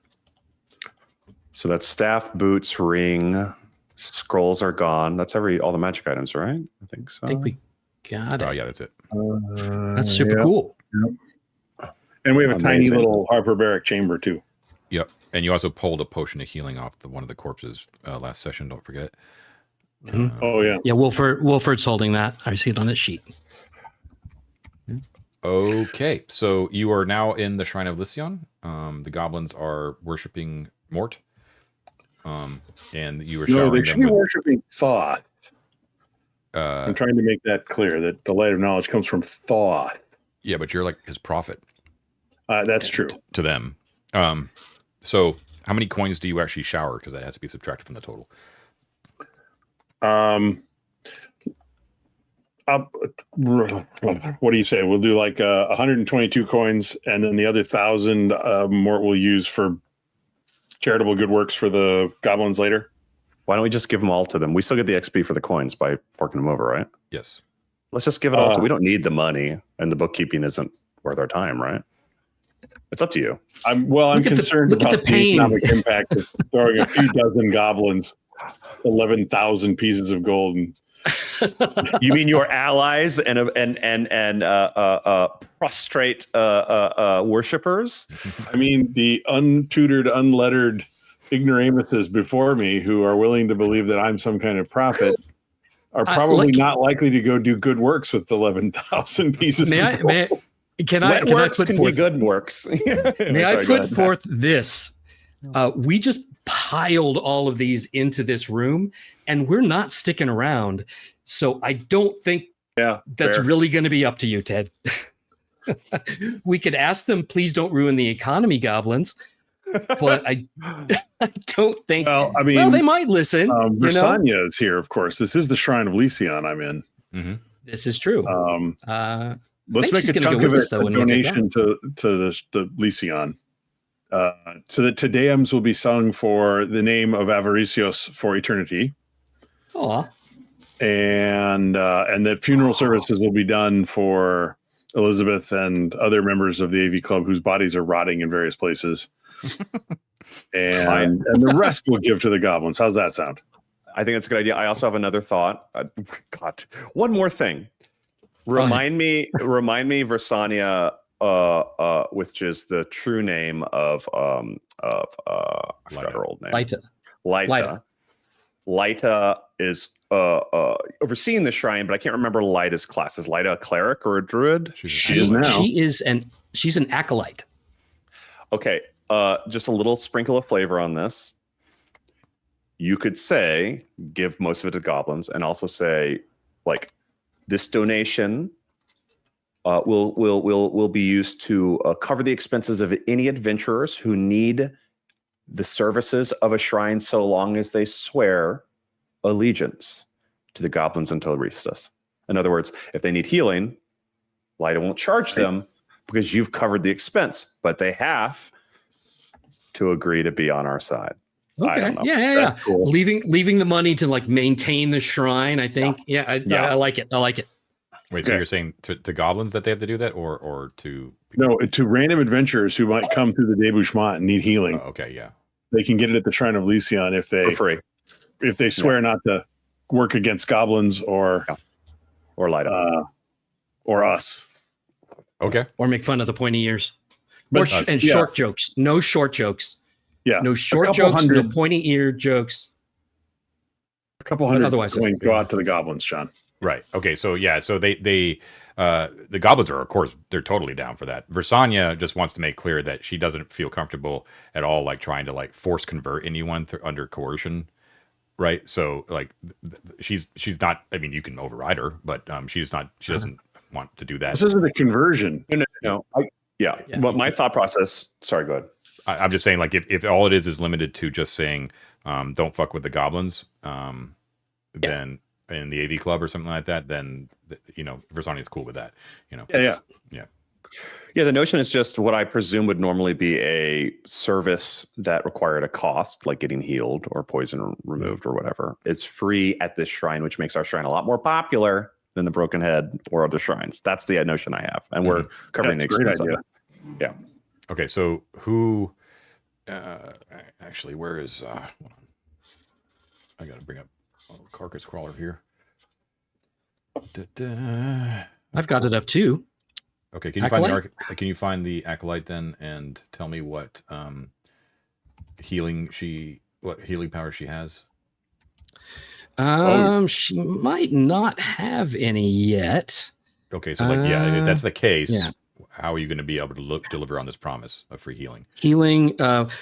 So that's staff, boots, ring, scrolls are gone. That's all the magic items, right? I think so. I think we Got it. Oh yeah, that's it. That's super cool. And we have a tiny Amazing. little hyperbaric chamber too. Yep. And you also pulled a potion of healing off one of the corpses last session. Don't forget. Mhm. Oh yeah. Yeah, Wolford's holding that. I see it on his sheet. Okay, so you are now in the Shrine of Lycion. The goblins are worshiping Mort. And you were No, showering they should them be with, worshiping thought. I'm trying to make that clear that the light of knowledge comes from thought. yeah, but you're like his prophet That's true. to them. So how many coins do you actually shower? Because that has to be subtracted from the total. What do you say? We'll do like 122 coins, and then the other 1,000 Mort will use for charitable good works for the goblins later. Why don't we just give them all to them? We still get the XP for the coins by forking them over, right? Yes. Let's just give it all to. We don't need the money, and the bookkeeping isn't worth our time, right? It's up to you. I'm Look at concerned look at about the pain. economic impact of throwing a few dozen goblins 11,000 pieces of gold. And You mean your allies and prostrate worshippers? I mean, the untutored, unlettered ignoramuses before me who are willing to believe that I'm some kind of prophet are probably not likely to go do good works with 11,000 pieces of gold. Can I works put can forth be good works. May I put forth this? We just piled all of these into this room, and we're not sticking around. So I don't think that's fair. really going to be up to you, Ted. We could ask them, please don't ruin the economy, goblins. But I don't think. Well, I mean, they might listen. Versania is here, of course. This is the Shrine of Lycion I'm in. Mm-hmm. This is true. Let's make a chunk of it a donation to the Lycion. So that Te Deums will be sung for the name of Avaricios for eternity. Aw. And that funeral services will be done for Elizabeth and other members of the AV Club whose bodies are rotting in various places. and the rest we'll give to the goblins. How's that sound? I think that's a good idea. I also have another thought. God, one more thing. Remind me, Versania, which is the true name of I forgot her old name. Lyta is overseeing the shrine, but I can't remember Lyta's class. Is Lyta a cleric or a druid? She's an acolyte. Okay, just a little sprinkle of flavor on this. You could say, give most of it to goblins, and also say, like, this donation will be used to cover the expenses of any adventurers who need the services of a shrine, so long as they swear allegiance to the goblins and Toristas. In other words, if they need healing, Lyta won't charge them because you've covered the expense, but they have to agree to be on our side. Okay. Yeah. Cool. Leaving the money to like maintain the shrine. I think. Yeah. I like it. Wait, so you're saying to goblins that they have to do that, or to no, to random adventurers who might come through the débouchement and need healing? Okay, yeah, they can get it at the Shrine of Lycion if they for free, if they swear not to work against goblins or Lyta or us. Okay, or make fun of the pointy ears, short jokes. No short jokes. Yeah, no short jokes. No pointy ear jokes. A couple hundred otherwise go out to the goblins, John. Right. Okay. So yeah. So they the goblins are, of course, they're totally down for that. Versania just wants to make clear that she doesn't feel comfortable at all, like trying to like force convert anyone under coercion. Right. So like she's not. I mean, you can override her, but she's not. She doesn't want to do that. This isn't a conversion. No. But my thought process. Sorry. Go ahead. I'm just saying, like, if all it is limited to just saying, "Don't fuck with the goblins," then. In the AV Club or something like that, then Versania is cool with that. Yeah. The notion is just what I presume would normally be a service that required a cost, like getting healed or poison removed or whatever. It's free at this shrine, which makes our shrine a lot more popular than the Broken Head or other shrines. That's the notion I have, and we're covering the expense of it. Yeah. Okay, so who? Actually, where is? Hold on. I got to bring up. Carcass crawler here. I've got it up too. Okay, can you can you find the acolyte then, and tell me what healing power she has? She might not have any yet. Okay, so if that's the case, yeah. how are you going to be able to deliver on this promise of free healing? Healing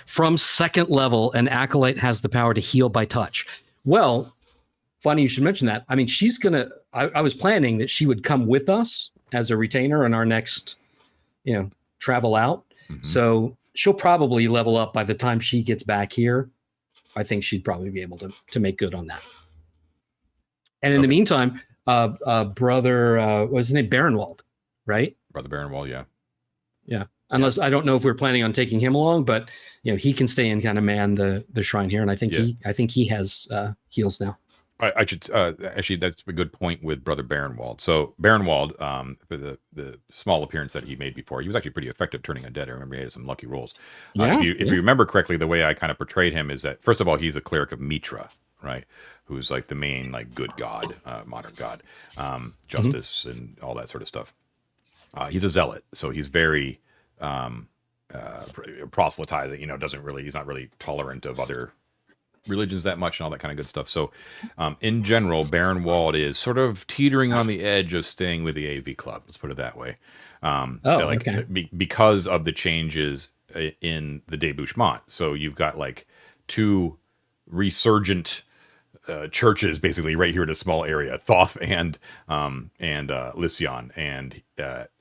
from second level, an acolyte has the power to heal by touch. Well, funny you should mention that. I mean, she's gonna. I was planning that she would come with us as a retainer on our next, travel out. Mm-hmm. So she'll probably level up by the time she gets back here. I think she'd probably be able to make good on that. And in the meantime, brother, what's his name? Baronwald, right? Brother Baronwald, yeah. Yeah. Unless I don't know if we're planning on taking him along, but he can stay and kind of man the shrine here, and I think he has heals now. I should actually, that's a good point with Brother Baronwald. So Baronwald, for the small appearance that he made before, he was actually pretty effective turning undead. I remember he had some lucky rolls. If you remember correctly, the way I kind of portrayed him is that, first of all, he's a cleric of Mitra, right? Who's like the main good god, modern god, justice and all that sort of stuff. He's a zealot, so he's very proselytizing. He's not really tolerant of other religions that much and all that kind of good stuff. So in general, Baronwald is sort of teetering on the edge of staying with the AV club. Let's put it that way. Because of the changes in the debouchement. So you've got two resurgent churches basically right here in a small area, Thoth and Lysion. And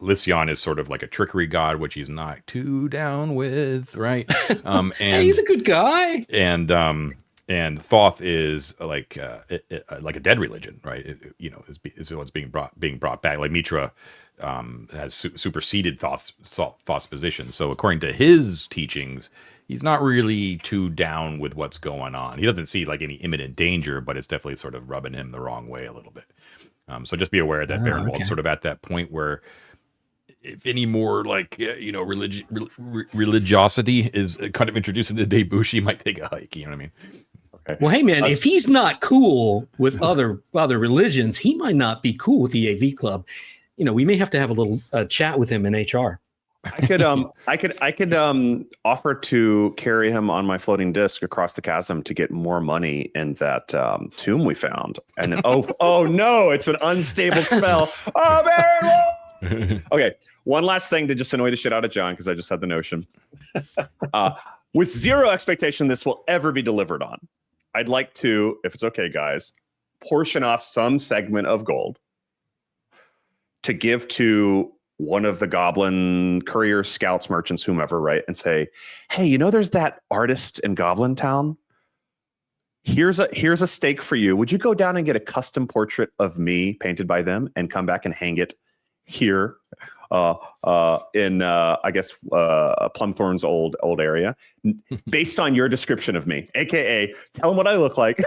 Lysion is sort of like a trickery god, which he's not too down with, right? And he's a good guy. And Thoth is like a dead religion, right? Is what's being brought back. Like Mitra has superseded Thoth's position. So according to his teachings, he's not really too down with what's going on. He doesn't see any imminent danger, but it's definitely sort of rubbing him the wrong way a little bit. So just be aware that Baronwald's sort of at that point where, if any more religiosity is kind of introduced into the debouche, he might take a hike. You know what I mean? Okay. Well, hey man, if he's not cool with other religions, he might not be cool with the AV club. We may have to have a little chat with him in HR. I could offer to carry him on my floating disc across the chasm to get more money in that tomb we found. And then, oh no, it's an unstable spell. Oh man! Okay, one last thing to just annoy the shit out of John, because I just had the notion. With zero expectation this will ever be delivered on, I'd like to, if it's okay, guys, portion off some segment of gold to give to one of the goblin couriers, scouts, merchants, whomever, right? And say, hey, there's that artist in Goblin Town. Here's a stake for you. Would you go down and get a custom portrait of me painted by them and come back and hang it here in Plumthorn's old area, based on your description of me, aka tell him what I look like.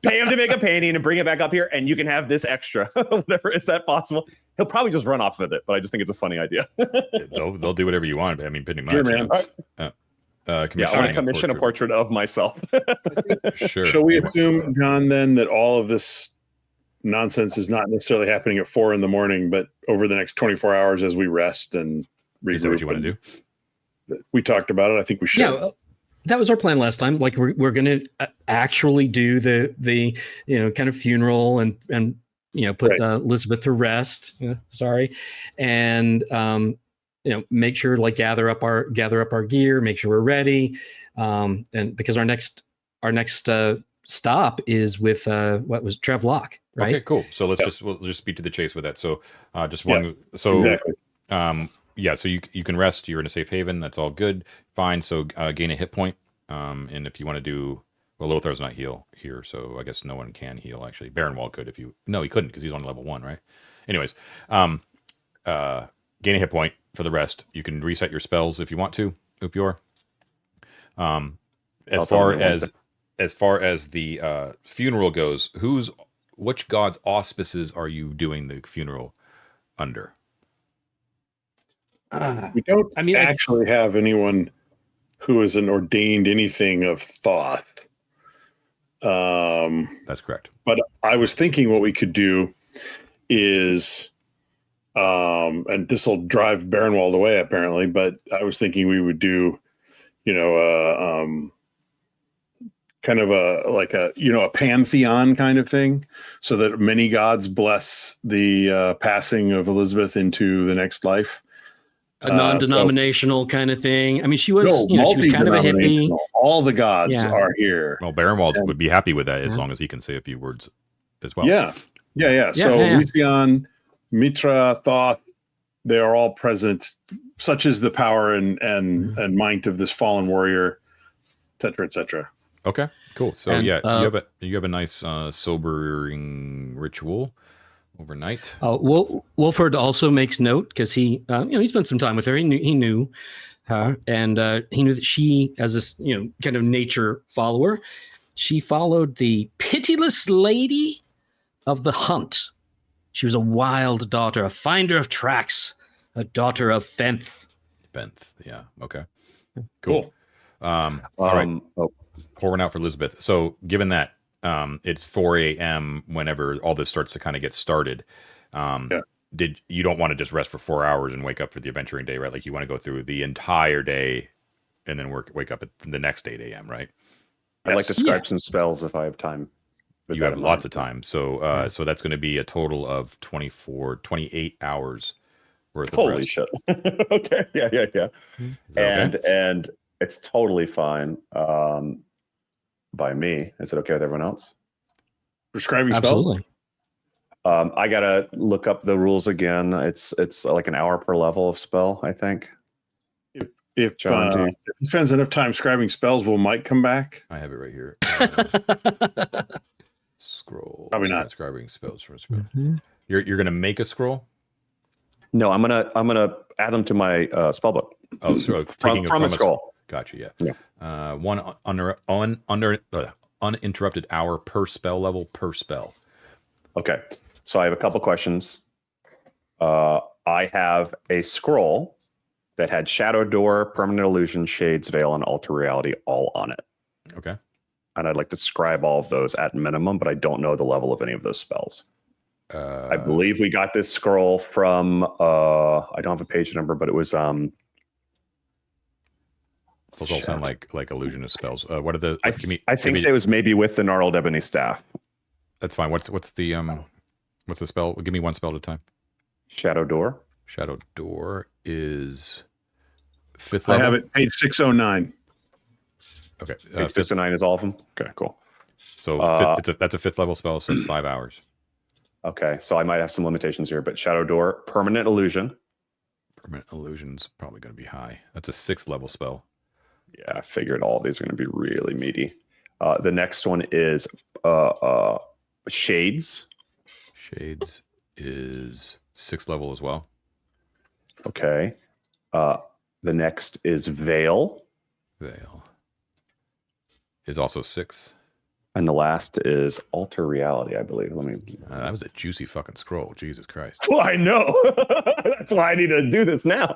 Pay him to make a painting and bring it back up here, and you can have this extra. Whatever, is that possible? He'll probably just run off with it, but I just think it's a funny idea. They'll do whatever you want. I mean, pretty much. Sure, man. I want to commission a portrait of myself. Sure. Shall we assume, John, then, that all of this nonsense is not necessarily happening at 4 a.m, but over the next 24 hours as we rest and regroup? Is that what you want to do? We talked about it. I think we should. Yeah, that was our plan last time. We're going to actually do the kind of funeral and put Elizabeth to rest. And make sure gather up our gear, make sure we're ready, and because our next stop is with Trev Locke, right? Okay, cool. So we'll just speed to the chase with that. So just one. Yeah, so exactly. So you can rest. You're in a safe haven. That's all good. Fine. So gain a hit point. And if you want to do, Lothar's not heal here, so I guess no one can heal actually. Baronwald could he couldn't because he's on level 1, right? Anyways, gain a hit point for the rest. You can reset your spells if you want to, Upior. As far as the funeral goes, which god's auspices are you doing the funeral under? We don't actually have anyone who is an ordained anything of Thoth. That's correct. But I was thinking what we could do is, and this will drive Baronwald away apparently, but I was thinking we would do, kind of a pantheon kind of thing, so that many gods bless the passing of Elizabeth into the next life. A non-denominational kind of thing. I mean, she was, she was kind of a hippie. multi-denominational. All the gods are here. Well, Baronwald would be happy with that as long as he can say a few words as well. Yeah. So Lysion, Mitra, Thoth, they are all present. Such is the power and might of this fallen warrior, et cetera. Okay, cool. So you have a nice sobering ritual overnight. Wolford also makes note because he spent some time with her. He knew her, and he knew that she, as this kind of nature follower, she followed the pitiless lady of the hunt. She was a wild daughter, a finder of tracks, a daughter of Fenth. Yeah. Okay. Cool. All right. Pouring out for Elizabeth. So given that it's 4 a.m. whenever all this starts to kind of get started, you don't want to just rest for 4 hours and wake up for the adventuring day, right? Like you want to go through the entire day and then wake up at the next 8 a.m., right? I'd like to scribe some spells if I have time. You have lots of time. So so that's going to be a total of 28 hours worth of Holy rest. shit. Okay. Yeah. And it's totally fine by me. Is it okay with everyone else? Prescribing spells? Absolutely. I gotta look up the rules again. It's like an hour per level of spell, I think. If he spends enough time scribing spells, will Mike come back? I have it right here. Scroll. Probably not. Scribing spells for a scroll. You're gonna make a scroll? No, I'm gonna add them to my spell book. Oh, so from a scroll. Gotcha. Yeah. One uninterrupted hour per spell level per spell. Okay. So I have a couple questions. I have a scroll that had Shadow Door, Permanent Illusion, Shades, Veil, and Alter Reality all on it. Okay. And I'd like to scribe all of those at minimum, but I don't know the level of any of those spells. I believe we got this scroll from, I don't have a page number, but it was... Those all sound like illusionist spells. What are the... I think it was maybe with the Gnarled Ebony Staff. That's fine. What's the spell? Give me one spell at a time. Shadow Door. Shadow Door is 5th level. I have it, page 609. Okay. Page 609 is all of them? Okay, cool. So that's a 5th level spell, so it's 5 hours. Okay, so I might have some limitations here, but Shadow Door, Permanent Illusion. Permanent Illusion's probably going to be high. That's a 6th level spell. Yeah, I figured all these are going to be really meaty. The next one is Shades. Shades is 6th level as well. Okay. The next is Veil. Veil is also 6. And the last is Alter Reality, I believe. That was a juicy fucking scroll. Jesus Christ. Well, I know. That's why I need to do this now.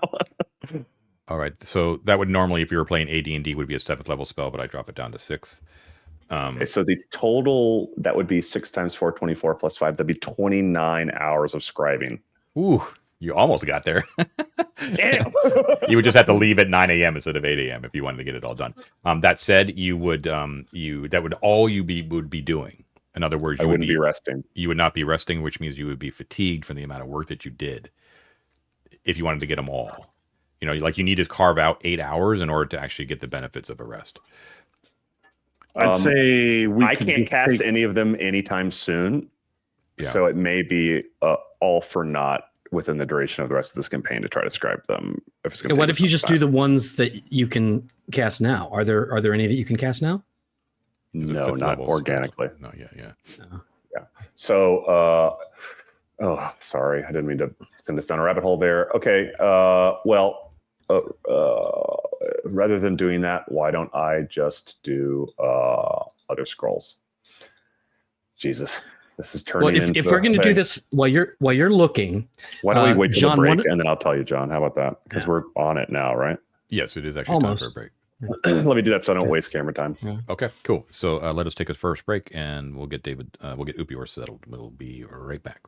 All right. So that would normally, if you were playing AD&D, would be a 7th level spell, but I drop it down to 6. Okay, so the total, that would be 6 times 4, 24 plus 5. That'd be 29 hours of scribing. Ooh, you almost got there. Damn. You would just have to leave at 9 a.m. instead of 8 a.m. if you wanted to get it all done. That said, you would that would all you would be doing. In other words, I wouldn't be resting. You would not be resting, which means you would be fatigued from the amount of work that you did. If you wanted to get them all, you need to carve out 8 hours in order to actually get the benefits of a rest. I'd say I can't cast any of them anytime soon, so it may be all for naught within the duration of the rest of this campaign to try to scribe them. What if you just do the ones that you can cast now? Are there any that you can cast now? No, not organically. No, yeah. So, sorry, I didn't mean to send us down a rabbit hole there. Okay, rather than doing that, why don't I just do other scrolls? Jesus, this is turning into... If we're going to do this while you're looking... Why don't we wait till the break, and then I'll tell you, John. How about that? Because we're on it now, right? Yes, it is actually time for a break. Let me do that so I don't waste camera time. Okay, cool. So let us take a first break, and we'll get we'll get Upior settled. We'll be right back.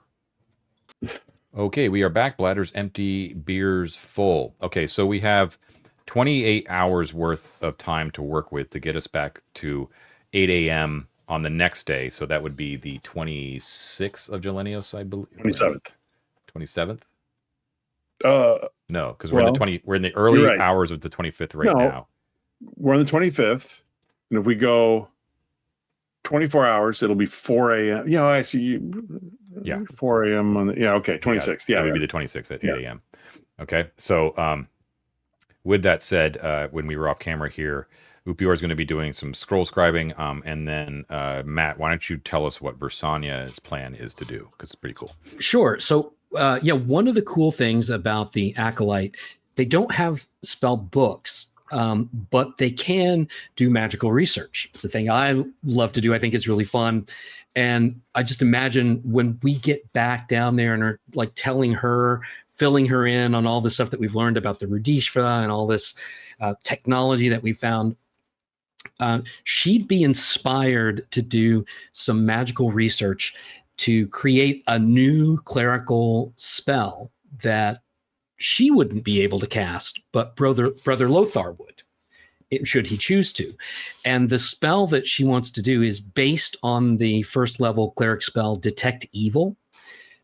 Okay, we are back. Bladders empty, beers full. Okay, so we have 28 hours worth of time to work with to get us back to 8 a.m. on the next day. So that would be the 26th of Gelenius, I believe. 27th. 27th? No, because well, we're in the early right. hours of the 25th right now. We're on the 25th, and if we go 24 hours, it'll be 4 a.m. Yeah, I see you. Yeah. 4 a.m. on the, okay, 26th. Yeah, it would be the 26th at 8 a.m. Okay, so with that said, when we were off camera here, Upior is going to be doing some scroll scribing, and then Matt, why don't you tell us what Versania's plan is to do, because it's pretty cool. Sure. So one of the cool things about the Acolyte, they don't have spell books, but they can do magical research. It's a thing I love to do. I think it's really fun. And I just imagine when we get back down there and are like filling her in on all the stuff that we've learned about the rudishva and all this technology that we found, she'd be inspired to do some magical research to create a new clerical spell that she wouldn't be able to cast, but brother Lothar would, should he choose to. And the spell that she wants to do is based on the first level cleric spell Detect Evil,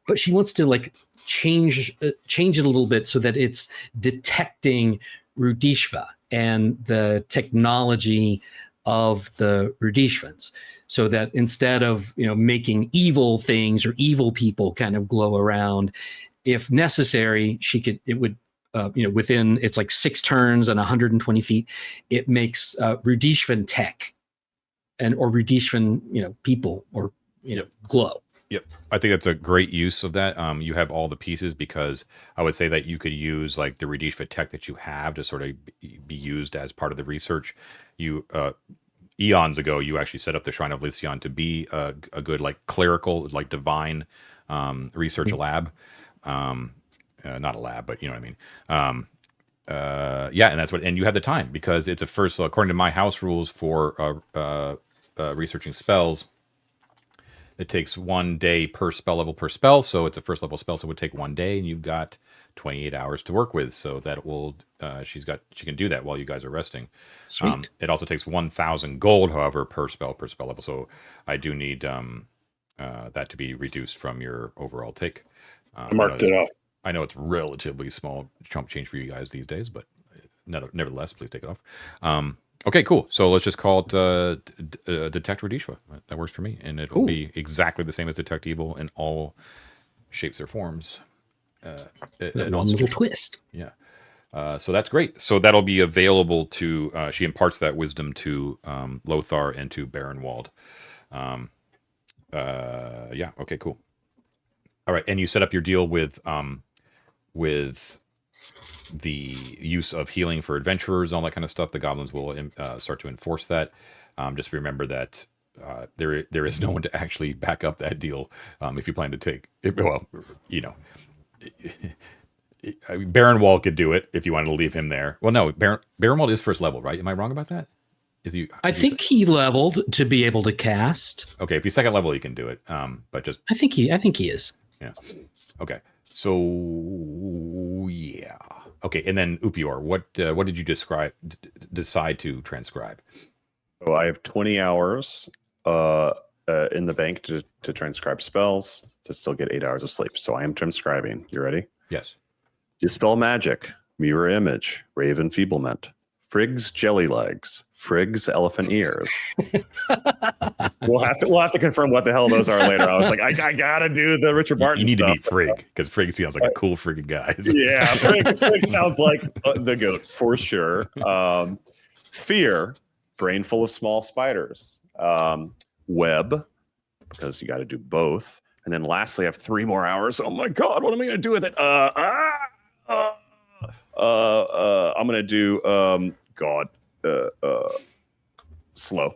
but she wants to like change it a little bit so that it's detecting rudishva and the technology of the rudishvans, so that instead of making evil things or evil people kind of glow around, if necessary, it would within, it's like 6 turns and 120 feet, it makes rudishvan tech or rudishvan people or glow. Yep. I think that's a great use of that. You have all the pieces, because I would say that you could use like the rudishva tech that you have to sort of be used as part of the research. You eons ago, you actually set up the Shrine of Lycion to be a good like clerical, like divine research lab. Not a lab, but you know what I mean. And that's and you have the time, because it's a first, according to my house rules for researching spells, it takes 1 day per spell level per spell. So it's a first level spell, so it would take 1 day, and you've got 28 hours to work with. So that will she can do that while you guys are resting. Sweet. It also takes 1,000 gold, however, per spell level. So I do need that to be reduced from your overall take. I marked it off. I know it's relatively small chump change for you guys these days, but nevertheless, please take it off. Okay, cool. So let's just call it Detect Rudishva. That works for me, and it will be exactly the same as Detect Evil in all shapes or forms. One little twist. Yeah. So that's great. So that'll be available to. She imparts that wisdom to Lothar and to Baronwald. Yeah. Okay. Cool. All right, and you set up your deal with the use of healing for adventurers, all that kind of stuff. The goblins will start to enforce that. Just remember that there is no one to actually back up that deal if you plan to take it. Well, Baronwald could do it if you wanted to leave him there. Well, no, Baronwald is first level, right? Am I wrong about that? I think he leveled to be able to cast. Okay, if he's second level, he can do it. But just I think he is. Yeah. Okay. So yeah. Okay, and then Upior, what did you decide to transcribe? So I have 20 hours in the bank to transcribe spells to still get 8 hours of sleep. So I am transcribing. You ready? Yes. Dispel magic, mirror image, rave enfeeblement, Frigg's jelly legs, Frigg's elephant ears. We'll have to confirm what the hell those are later. I was like, I gotta do the Richard Barton. You need stuff. to meet Frigg, because Frigg sounds like a cool friggin' guy. Yeah, Frigg sounds like the goat for sure. Fear, brain full of small spiders. Web, because you got to do both. And then lastly, I have 3 more hours. Oh my god, what am I gonna do with it? I'm gonna do slow.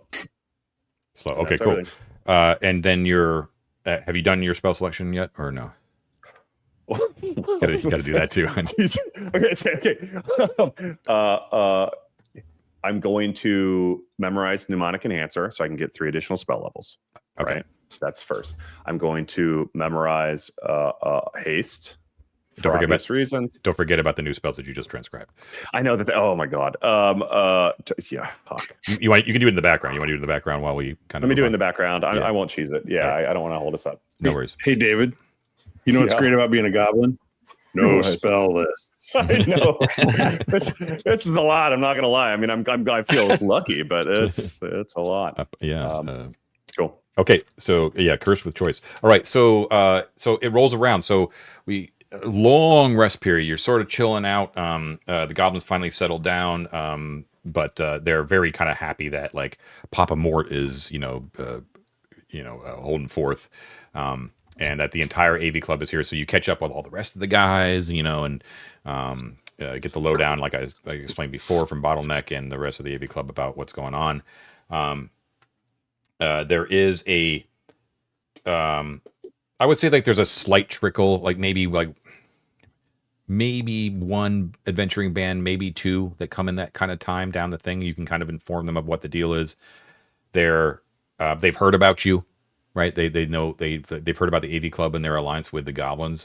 Okay, That's cool. everything. And then have you done your spell selection yet, or no? Gotta do that too. Okay. I'm going to memorize Mnemonic Enhancer so I can get 3 additional spell levels. Okay. Right? That's first. I'm going to memorize Haste. Don't forget obvious reasons. Don't forget about the new spells that you just transcribed. I know that. Oh my god. Yeah. Fuck. You can do it in the background. You want to do it in the background while we kind of. Let me do it in the background. Yeah. I won't cheese it. Yeah. I don't want to hold us up. No worries. Hey, David. You know what's great about being a goblin? No What? spell lists. I know. This is a lot. I'm not gonna lie. I mean, I feel lucky, but it's a lot. Cool. Okay, so yeah, curse with choice. All right, so it rolls around. So we long rest period. You're sort of chilling out. The goblins finally settled down, but they're very kind of happy that like Papa Mort is holding forth, and that the entire AV club is here. So you catch up with all the rest of the guys, and get the lowdown, like I explained before, from Bottleneck and the rest of the AV club about what's going on. There is I would say like there's a slight trickle, like maybe one adventuring band, maybe 2 that come in that kind of time down the thing. You can kind of inform them of what the deal is. They've heard about you, right? They know they've heard about the AV club and their alliance with the goblins,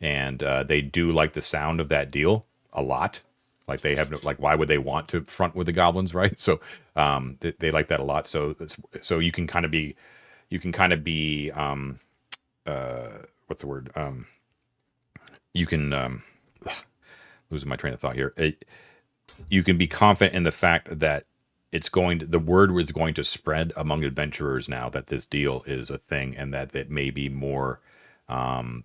and they do like the sound of that deal a lot. Like they have why would they want to front with the goblins, right? So they like that a lot. So you can kind of be what's the word? You can losing my train of thought here. You can be confident in the fact that the word is going to spread among adventurers now that this deal is a thing, and that it may be more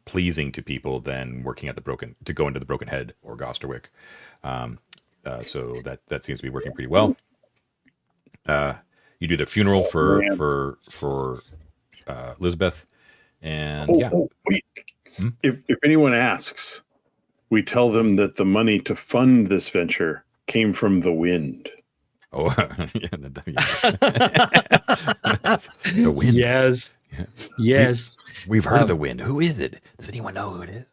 pleasing to people than working at to go into the Broken Head or Gosterwick. So that seems to be working pretty well. You do the funeral for Elizabeth, and wait. If anyone asks, we tell them that the money to fund this venture came from the wind. Oh, yeah, the wind. Yes. Yeah. Yes. We've heard of the wind. Who is it? Does anyone know who it is?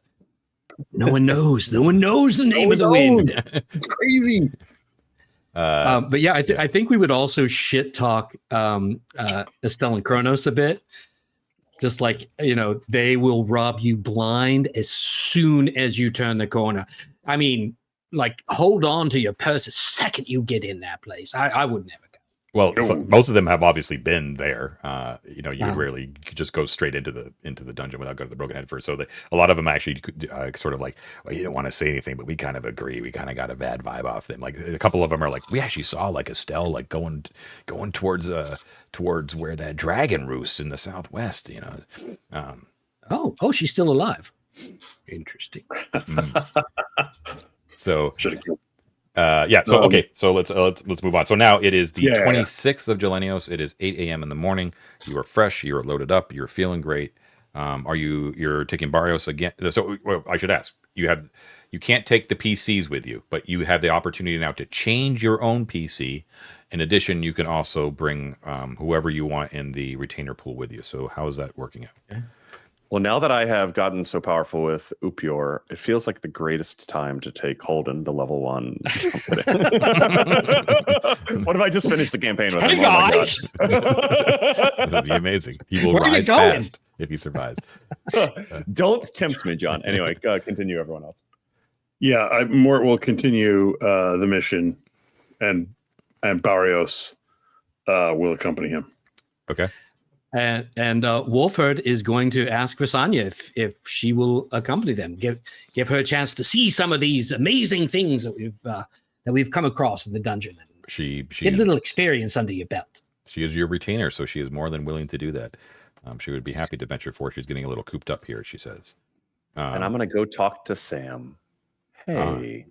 No one knows. No one knows the name of the wind. It's crazy. But yeah, I think we would also shit talk Estelle and Kronos a bit. Just like, they will rob you blind as soon as you turn the corner. I mean, like, hold on to your purse the second you get in that place. I would never go. Well, most of them have obviously been there. You would rarely just go straight into the dungeon without going to the Broken Head first. So a lot of them actually sort of like, well, you don't want to say anything, but we kind of agree. We kind of got a bad vibe off them. Like a couple of them are like, we actually saw like Estelle like going towards where that dragon roosts in the southwest. Oh, she's still alive. Interesting. So. Okay. So let's move on. So now it is the 26th of Gelenios. It is 8 a.m. in the morning. You are fresh. You are loaded up. You're feeling great. You're taking Barrios again? So I should ask. You can't take the PCs with you, but you have the opportunity now to change your own PC. In addition, you can also bring whoever you want in the retainer pool with you. So how is that working out? Okay. Well, now that I have gotten so powerful with Upior, it feels like the greatest time to take Holden to level 1. What if I just finished the campaign with him? Hey, guys! That'd be amazing. He will rise fast if he survives. Don't tempt me, John. Anyway, continue, everyone else. Yeah, Mort will continue the mission, and Barrios will accompany him. Okay. And Wolford is going to ask Visanya if she will accompany them. Give her a chance to see some of these amazing things that we've come across in the dungeon. She get a little experience under your belt. She is your retainer, so she is more than willing to do that. She would be happy to venture forth. She's getting a little cooped up here, she says. And I'm going to go talk to Sam. Hey.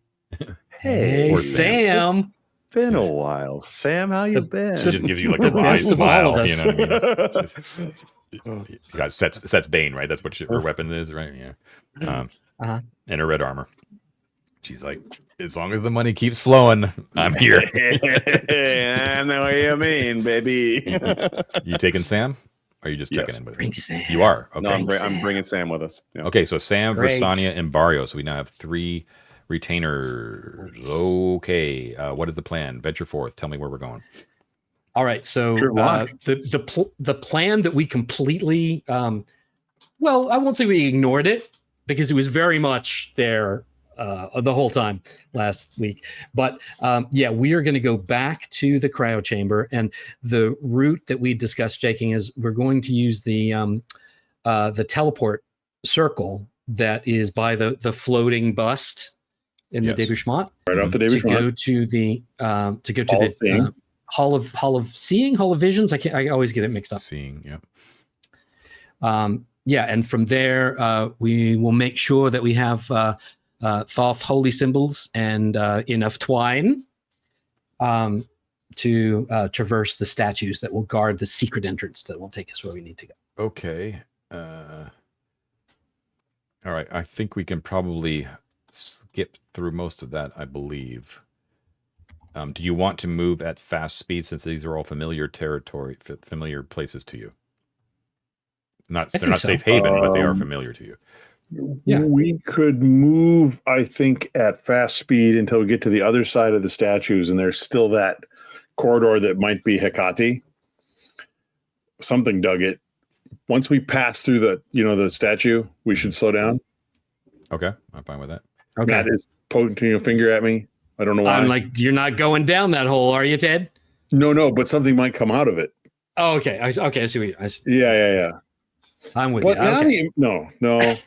Hey, Sam. Been a while. Sam, how you been? She just gives you like a wry smile, you know what I mean? You got sets Bane, right? That's what her weapon is, right? Yeah. And her red armor. She's like, as long as the money keeps flowing, I'm here. I know what you mean, baby. You taking Sam? Or are you just checking in with Bring Sam. You are? Okay. No, I'm bringing Sam with us. Yeah. Okay, so Sam, Visanya, and Barrios. We now have 3 Retainers. Okay. What is the plan? Venture forth. Tell me where we're going. All right. So Sure, lock. the plan that we completely, well, I won't say we ignored it because it was very much there the whole time last week. But yeah, we are going to go back to the cryo chamber, and the route that we discussed taking is we're going to use the teleport circle that is by the floating bust in Yes. the débouchement Right off the to débouchement. go to the Hall of Seeing. Hall of Seeing, Hall of Visions. I always get it mixed up. Seeing, yeah. Yeah, and from there we will make sure that we have Thoth holy symbols and enough twine to traverse the statues that will guard the secret entrance that will take us where we need to go. Okay. All right. I think we can probably skip through most of that, I believe. Do you want to move at fast speed since these are all familiar territory, familiar places to you? They're not so. safe haven, but they are familiar to you. Yeah. We could move, I think, at fast speed until we get to the other side of the statues, and there's still that corridor that might be Hecate. Something dug it. Once we pass through the statue, we should slow down. Okay, I'm fine with that. Okay. Matt is pointing a finger at me. I don't know why. I'm like, you're not going down that hole, are you, Ted? No, but something might come out of it. Oh, okay. I see what you. Yeah. I'm with But you. now Okay.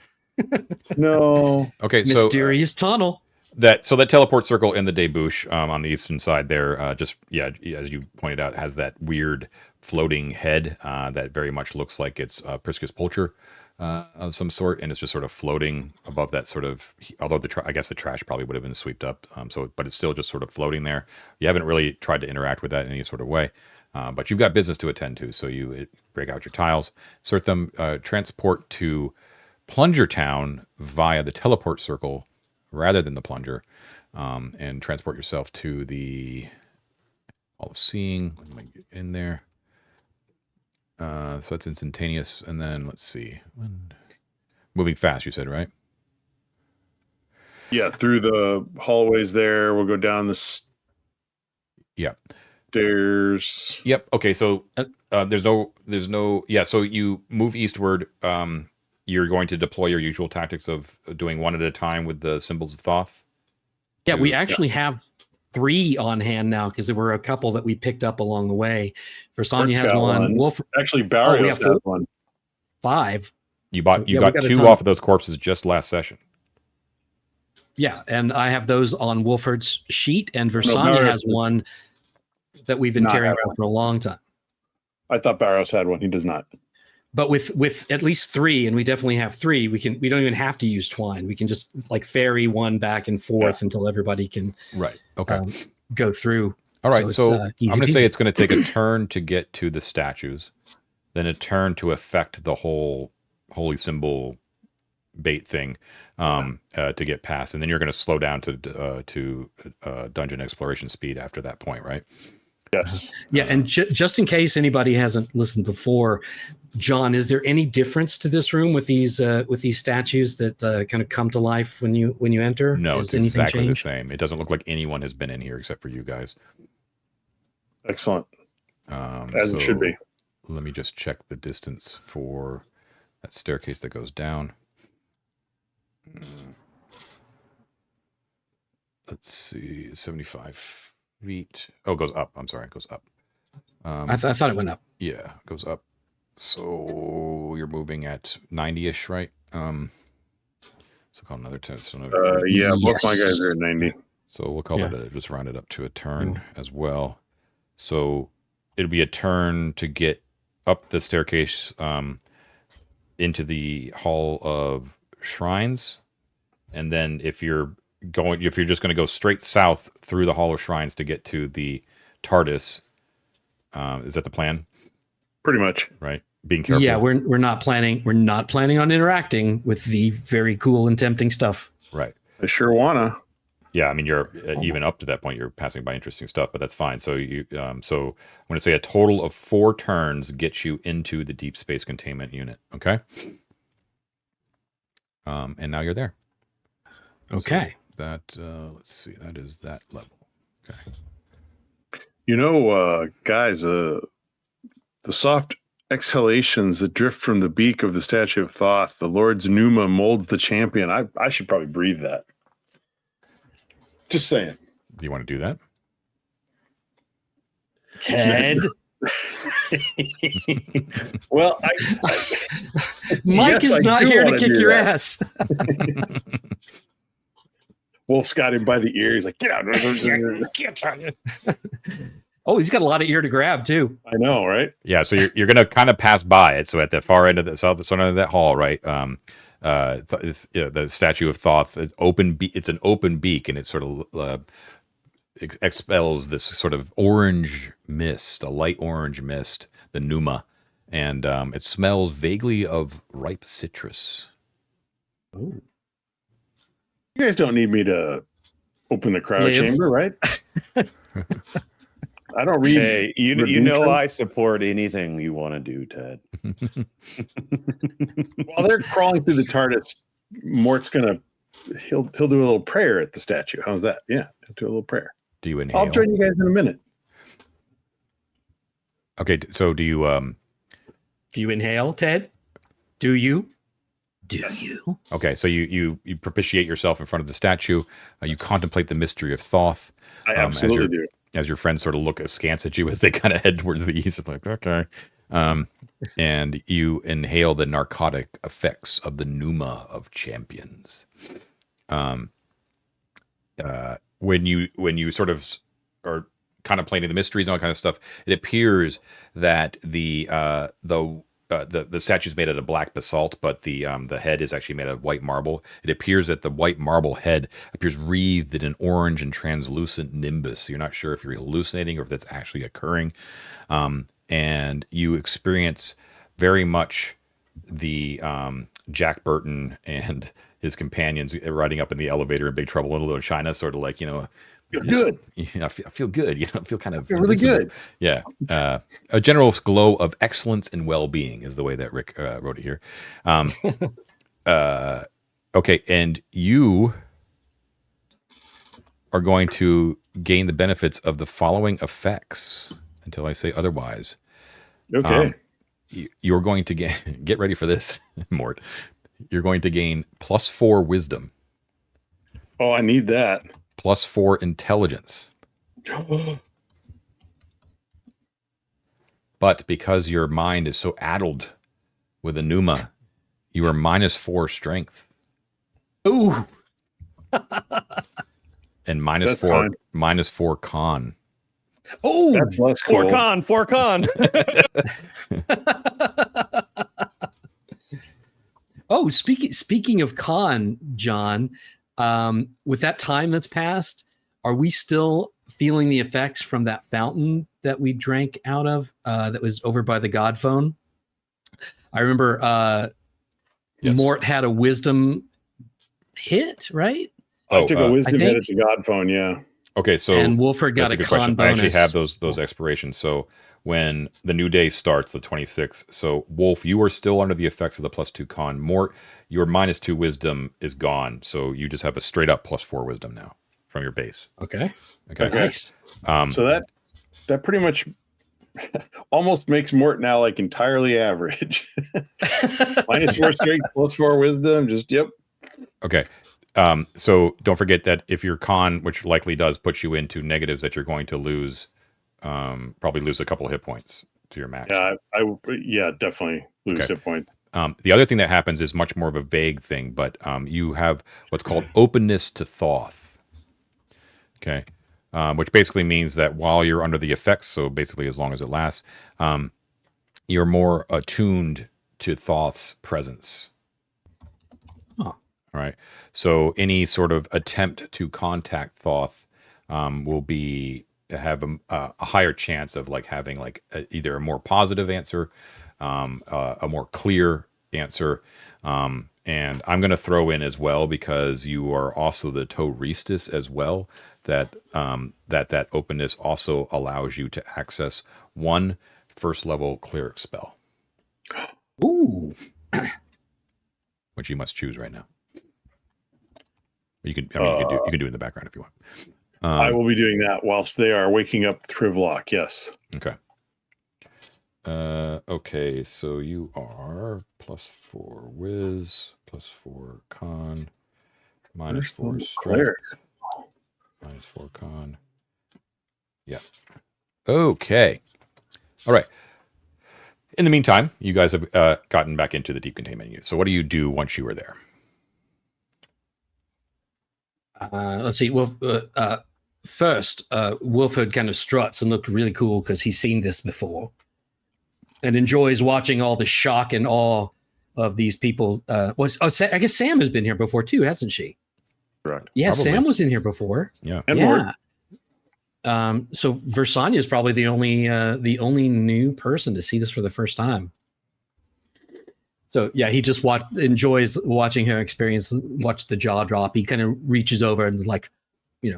No. Okay, so Mysterious tunnel. that teleport circle in the débouche on the eastern side there, as you pointed out, has that weird floating head that very much looks like it's Priscus Pulcher of some sort, and it's just sort of floating above that sort of. Although I guess the trash probably would have been swept up, but it's still just sort of floating there. You haven't really tried to interact with that in any sort of way, but you've got business to attend to, so you break out your tiles, insert them, transport to Plunger Town via the teleport circle rather than the plunger, and transport yourself to the Hall of Seeing. Let me get in there. So that's instantaneous, and then let's see. Moving fast, you said, right? Yeah, through the hallways there. We'll go down the Yeah. stairs. Yep. Okay. So there's no. Yeah. So you move eastward. You're going to deploy your usual tactics of doing one at a time with the symbols of Thoth. Yeah, we actually have 3 on hand now because there were a couple that we picked up along the way. Versania has got one. one. Wolf Actually, Barrios have has 4? one. 5. You got we got a 2 ton. off of those corpses just last session. Yeah, and I have those on Wolford's sheet, and Versania Barrios has does. one that we've been Not carrying have around for a long time. I thought Barrios had one. He does not. But with at least 3, and we definitely have 3, we don't even have to use twine. We can just like ferry one back and forth until everybody can Right. Okay. Go through. All right. So it's, I'm going to easy say peasy. it's going to take a turn to get to the statues, then a turn to affect the whole holy symbol bait thing to get past, and then you're going to slow down to dungeon exploration speed after that point, right? Yes. Yeah, and just in case anybody hasn't listened before, John, is there any difference to this room with these statues that kind of come to life when you enter? No, Has it's anything exactly changed? the same. It doesn't look like anyone has been in here except for you guys. Excellent. As it should be. Let me just check the distance for that staircase that goes down. Let's see, 75 feet. Oh, it goes up. I'm sorry, it goes up. I thought it went up. Yeah, it goes up. So you're moving at 90-ish, right? So call another 10. So another Yeah, both Yes. my guys are at 90. So we'll call it just round it up to a turn as well. So it'll be a turn to get up the staircase into the Hall of Shrines, and then if you're just going to go straight south through the Hall of Shrines to get to the TARDIS, is that the plan? Pretty much. Right. Being careful. Yeah, we're not planning on interacting with the very cool and tempting stuff. Right. I sure wanna. Yeah, I mean, you're even up to that point, you're passing by interesting stuff, but that's fine. So so I'm going to say a total of 4 turns gets you into the deep space containment unit. Okay. And now you're there. Okay. So that. Let's see. That is that level. Okay. Guys, the soft exhalations that drift from the beak of the statue of Thoth, the Lord's pneuma molds the champion. I should probably breathe that. Just saying. Do you want to do that? Ted. Well, Mike yes, is I not do here to wanna kick do your that. ass. Wolf's got him by the ear. He's like, get out. Oh, he's got a lot of ear to grab too. I know, right? Yeah. So you're going to kind of pass by it. So at the far end of the south end of that hall, right? The statue of Thoth, it's an open beak, and it sort of expels this sort of orange mist, a light orange mist, the pneuma, and it smells vaguely of ripe citrus. Oh. You guys don't need me to open the cryo Live. chamber, right? I don't read. Hey, you review know trends. I support anything you want to do, Ted. While they're crawling through the TARDIS, Mort's he'll do a little prayer at the statue. How's that? Yeah, he'll do a little prayer. Do you inhale? I'll join you guys in a minute. Okay. So do you? Do you inhale, Ted? Do you? Do you? Okay. So you propitiate yourself in front of the statue. You contemplate the mystery of Thoth. I absolutely do. As your friends sort of look askance at you as they kind of head towards the east, it's like, okay. And you inhale the narcotic effects of the pneuma of champions. When you sort of are contemplating the mysteries and all that kind of stuff, it appears that the statue is made out of black basalt, but the head is actually made out of white marble. It appears that the white marble head appears wreathed in an orange and translucent nimbus. You're not sure if you're hallucinating or if that's actually occurring. And you experience very much the Jack Burton and his companions riding up in the elevator in Big Trouble in Little China, sort of like, feel good. I feel good. I feel kind of really good. Yeah. A general glow of excellence and well-being is the way that Rick wrote it here. Okay. And you are going to gain the benefits of the following effects until I say otherwise. Okay. You're going to get ready for this, Mort. You're going to gain +4 wisdom, Oh, I need that. +4 intelligence. But because your mind is so addled with a pneuma, you are -4 strength Ooh. and That's -4 con. Oh. That's less cool. For con. Oh, speaking of con, John, with that time that's passed, are we still feeling the effects from that fountain that we drank out of that was over by the God phone? I remember Yes. Mort had a wisdom hit, right? I took a wisdom I hit think- at the God phone, yeah. Okay, so And Wolford got that's a a good con question. bonus. I actually have those expirations. So when the new day starts, the 26th. So Wolf, you are still under the effects of the +2 con. Mort, your -2 wisdom is gone. So you just have a straight up +4 wisdom now from your base. Okay. Okay. Nice. So that pretty much almost makes Mort now like entirely average. -4 strength, +4 wisdom. Just yep. Okay. So don't forget that if your con, which likely does put you into negatives, that you're going to lose, probably lose a couple hit points to your max. Yeah, I definitely lose Okay. hit points. The other thing that happens is much more of a vague thing, but you have what's called openness to Thoth. Okay. Which basically means that while you're under the effects, so basically as long as it lasts, you're more attuned to Thoth's presence. Oh. All right. So any sort of attempt to contact Thoth will have a higher chance of like having like either a more positive answer, a more clear answer. And I'm going to throw in as well, because you are also the Toristus as well, that openness also allows you to access 1 first level cleric spell, Ooh. which you must choose right now. You can. I mean, you can do it in the background if you want. I will be doing that whilst they are waking up Trivlock. Yes. Okay. Okay, so you are +4 whiz, +4 con, -4 strength, -4 con. Yeah. Okay. All right. In the meantime, you guys have gotten back into the deep containment unit. So what do you do once you were there? Let's see. Well, first, Wolford kind of struts and looked really cool because he's seen this before and enjoys watching all the shock and awe of these people. I guess Sam has been here before too, hasn't she? Correct. Yeah, Probably. Sam was in here before. Yeah. And Mort. So Versanya is probably the only new person to see this for the first time. So yeah, he just enjoys watching her experience, watch the jaw drop. He kind of reaches over and Yeah,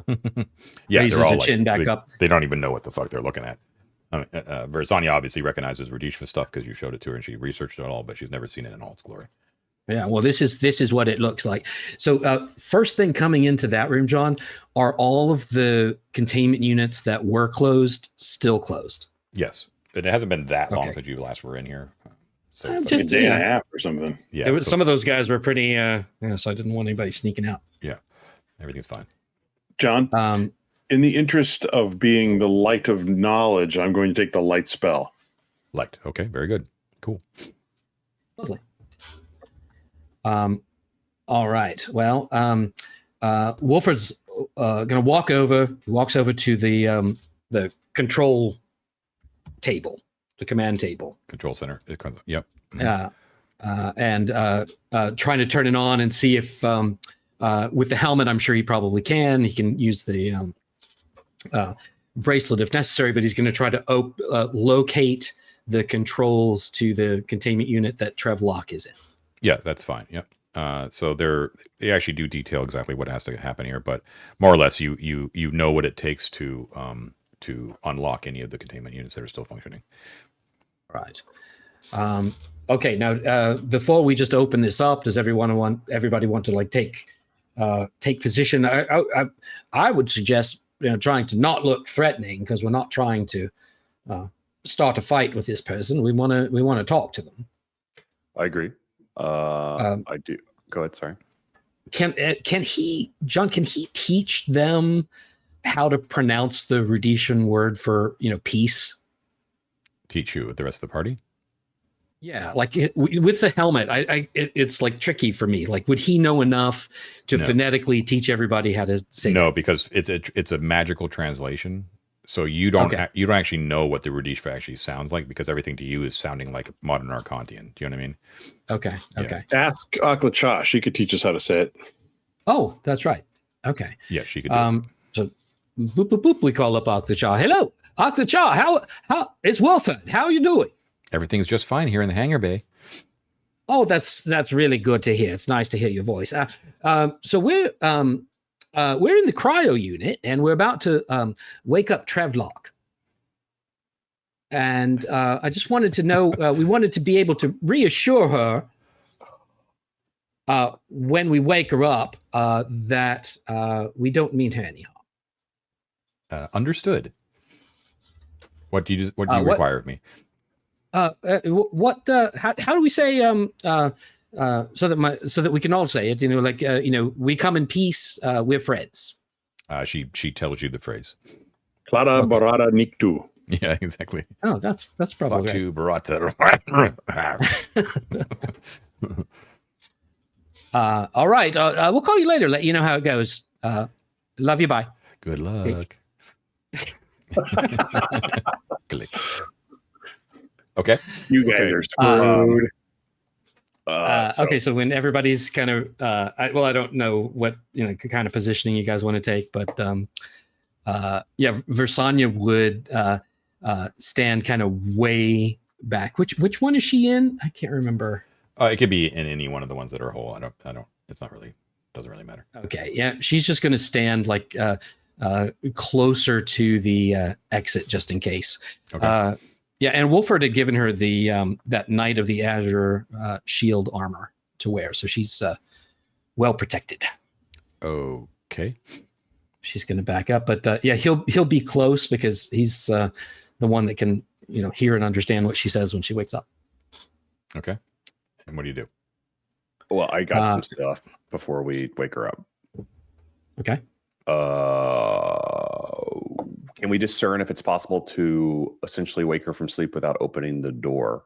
raises they're all her chin back up. They don't even know what the fuck they're looking at. Versanya obviously recognizes rudishva stuff because you showed it to her and she researched it all, but she's never seen it in all its glory. Yeah, well, this is what it looks like. So first thing coming into that room, John, are all of the containment units that were closed still closed. Yes, it hasn't been that long Okay. since you last were in here. So I'm but- just- A day and a Yeah. half or something. yeah, There was, so some of those guys were pretty, so I didn't want anybody sneaking out. everything's fine. John, Um, in the interest of being the light of knowledge, I'm going to take the light spell. Light. Okay, very good. Cool. Lovely. All right. Well, Wolford's going to walk over. He walks over to the control table, the command table, Control center. Yep. and trying to turn it on and see if with the helmet, I'm sure he probably can. He can use the bracelet if necessary, but he's going to try to locate the controls to the containment unit that Trevlock is in. Yeah, that's fine. Yep. So they actually do detail exactly what has to happen here, but more or less, you know what it takes to unlock any of the containment units that are still functioning. Right. Okay. Now, before we just open this up, does everybody want to take position? I would suggest trying to not look threatening because we're not trying to start a fight with this person. We want to talk to them. I agree. I do. Go ahead. Sorry. Can he teach them how to pronounce the Rudishan word for peace? Teach you with the rest of the party? Yeah, with the helmet, it's tricky for me. Would he know enough to No. phonetically teach everybody how to say? No, because it's a magical translation. So you don't you don't actually know what the rudishva actually sounds like because everything to you is sounding like modern Arcontian. Do you know what I mean? Okay. Yeah. Okay. Ask Aklacha. She could teach us how to say it. Oh, that's right. Okay. Yeah, she could do it. So boop boop boop. We call up Aklacha. Hello, Aklacha. How it's Wolford. How are you doing? Everything's just fine here in the hangar bay. Oh, that's really good to hear. It's nice to hear your voice. So we're in the cryo unit, and we're about to wake up Trevlock. And I just wanted to know, we wanted to be able to reassure her when we wake her up that we don't mean her any harm. Understood. What do you What- require of me? How do we say so that we can all say it? We come in peace. We're friends. She tells you the phrase. Clara Okay. Barada Niktu. Yeah, exactly. Oh, that's probably right. Fatu barata. All right. We'll call you later. Let you know how it goes. Love you. Bye. Good luck. Click. Okay. You guys Okay. are screwed. Okay. So when everybody's kind of, I don't know what kind of positioning you guys want to take, but Versanya would stand kind of way back. Which one is she in? I can't remember. It could be in any one of the ones that are whole. I don't. It's not really. Doesn't really matter. Okay. Yeah. She's just going to stand closer to the exit just in case. Okay. And Wolford had given her the that Knight of the Azure shield armor to wear, so she's well protected. Okay. She's going to back up, but yeah, he'll be close because he's the one that can hear and understand what she says when she wakes up. Okay. And what do you do? Well, I got some stuff before we wake her up. Okay. Can we discern if it's possible to essentially wake her from sleep without opening the door,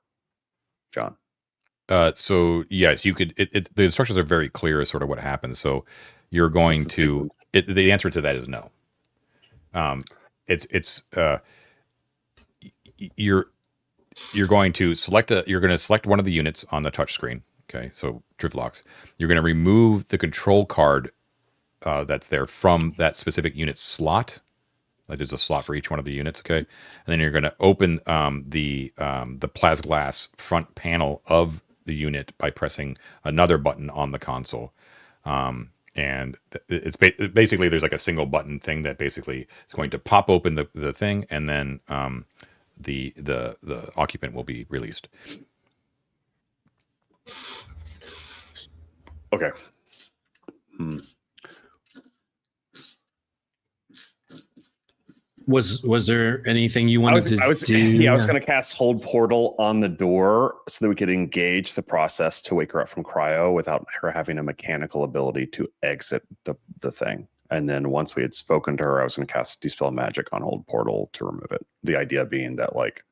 John? So yes, you could. The instructions are very clear as sort of what happens. So you're going to. The answer to that is no. You're going to select one of the units on the touch screen. Okay, so Trivlox. You're going to remove the control card that's there from that specific unit slot. Like there's a slot for each one of the units. Okay, and then you're going to open the plasglass front panel of the unit by pressing another button on the console. And it's basically there's like a single button thing that basically is going to pop open the thing, and then the occupant will be released. Okay. Was there anything you wanted to do? Yeah, I was going to cast Hold Portal on the door so that we could engage the process to wake her up from cryo without her having a mechanical ability to exit the thing. And then once we had spoken to her, I was going to cast Dispel Magic on Hold Portal to remove it. The idea being that, like,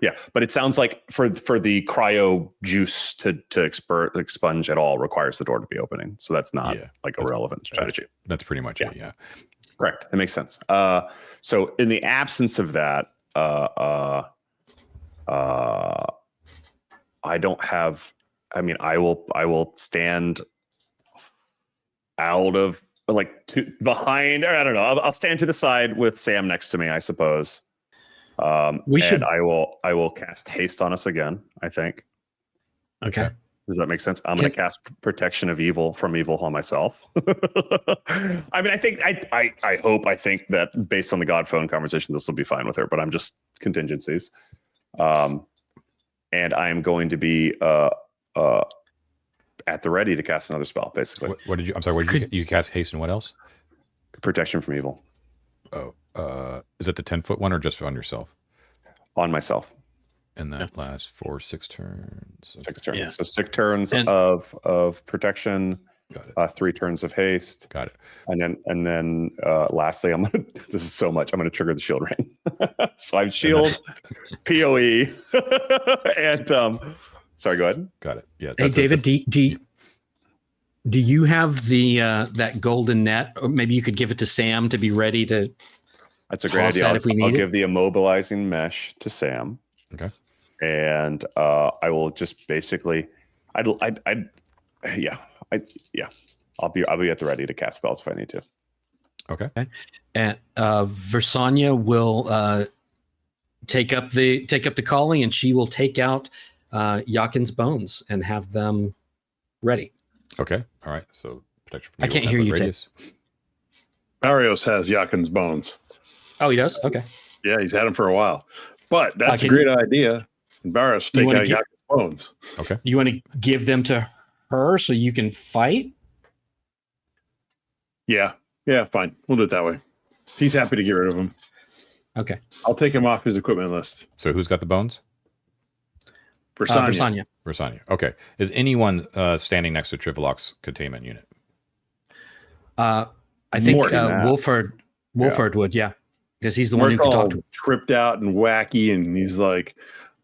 yeah, but it sounds like for the cryo juice to expunge at all requires the door to be opening. So that's not a relevant strategy. That's pretty much it. Yeah. Correct. That makes sense. So in the absence of that, I don't have. I mean, I will stand out of behind, or I don't know. I'll stand to the side with Sam next to me, I suppose. I will cast haste on us again, I think. Okay. Does that make sense? I'm going to cast protection of evil from evil on myself. I mean, I think I think that based on the God phone conversation, this will be fine with her, but I'm just contingencies. And I'm going to be at the ready to cast another spell, basically. What did you? I'm sorry. What did you cast haste and what else? Protection from evil. Oh, is it the 10-foot one or just on yourself? On myself. And that lasts for 6 turns. 6 turns. Yeah. So 6 turns of protection. Got it. 3 turns of haste. Got it. And then lastly, this is so much. I'm gonna trigger the shield ring. So I'm shield, PoE, and sorry, go ahead. Got it. Yeah. Hey, David, do you have the that golden net, or maybe you could give it to Sam to be ready to? That's a great idea. I'll give the immobilizing mesh to Sam. Okay. And I will just basically, I'll be at the ready to cast spells if I need to. Okay. And Versania will take up the calling, and she will take out Yakin's bones and have them ready. Okay. All right. So protection from I can't hear you, radius. Marios has Yakin's bones. Oh, he does? Okay. Yeah, he's had them for a while. But that's a great idea. Barrios take out Yakin's bones. Okay. You want to give them to her so you can fight? Yeah. Yeah, fine. We'll do it that way. He's happy to get rid of them. Okay. I'll take him off his equipment list. So who's got the bones? Versania. Versania. Okay. Is anyone standing next to Trivlock's containment unit? I think Mort, Wolford would, yeah. Because he's the one who can talk to him. Tripped out and wacky, and he's like,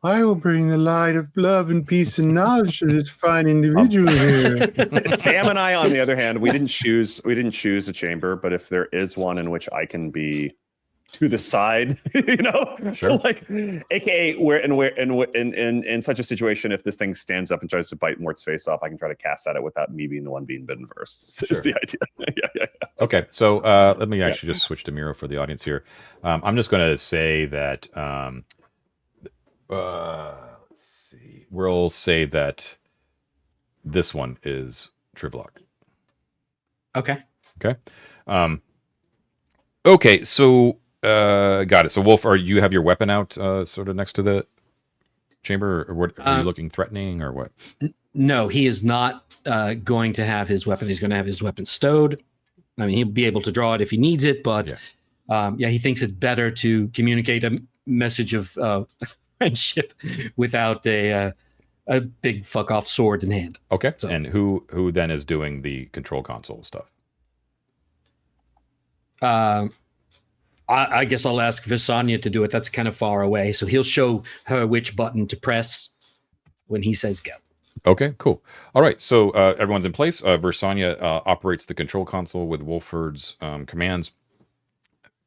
I will bring the light of love and peace and knowledge to this fine individual here. Sam and I, on the other hand, we didn't choose a chamber, but if there is one in which I can be to the side, sure. Like, AKA in such a situation, if this thing stands up and tries to bite Mort's face off, I can try to cast at it without me being the one being bitten first. Is the idea. Yeah. Okay, so let me actually just switch to Miro for the audience here. I'm just going to say that. Let's see. We'll say that this one is Trivlock. Okay. Okay. Okay. So got it. So Wolf, you have your weapon out, sort of next to the chamber, or what? Are you looking threatening, or what? No, he is not going to have his weapon. He's going to have his weapon stowed. I mean, he'll be able to draw it if he needs it, but he thinks it's better to communicate a message of friendship without a big fuck off sword in hand. Okay. So- And who then is doing the control console stuff? I guess I'll ask Visanya to do it. That's kind of far away, so he'll show her which button to press when he says go. Okay, cool. All right, so everyone's in place. Versanya operates the control console with Wolford's commands.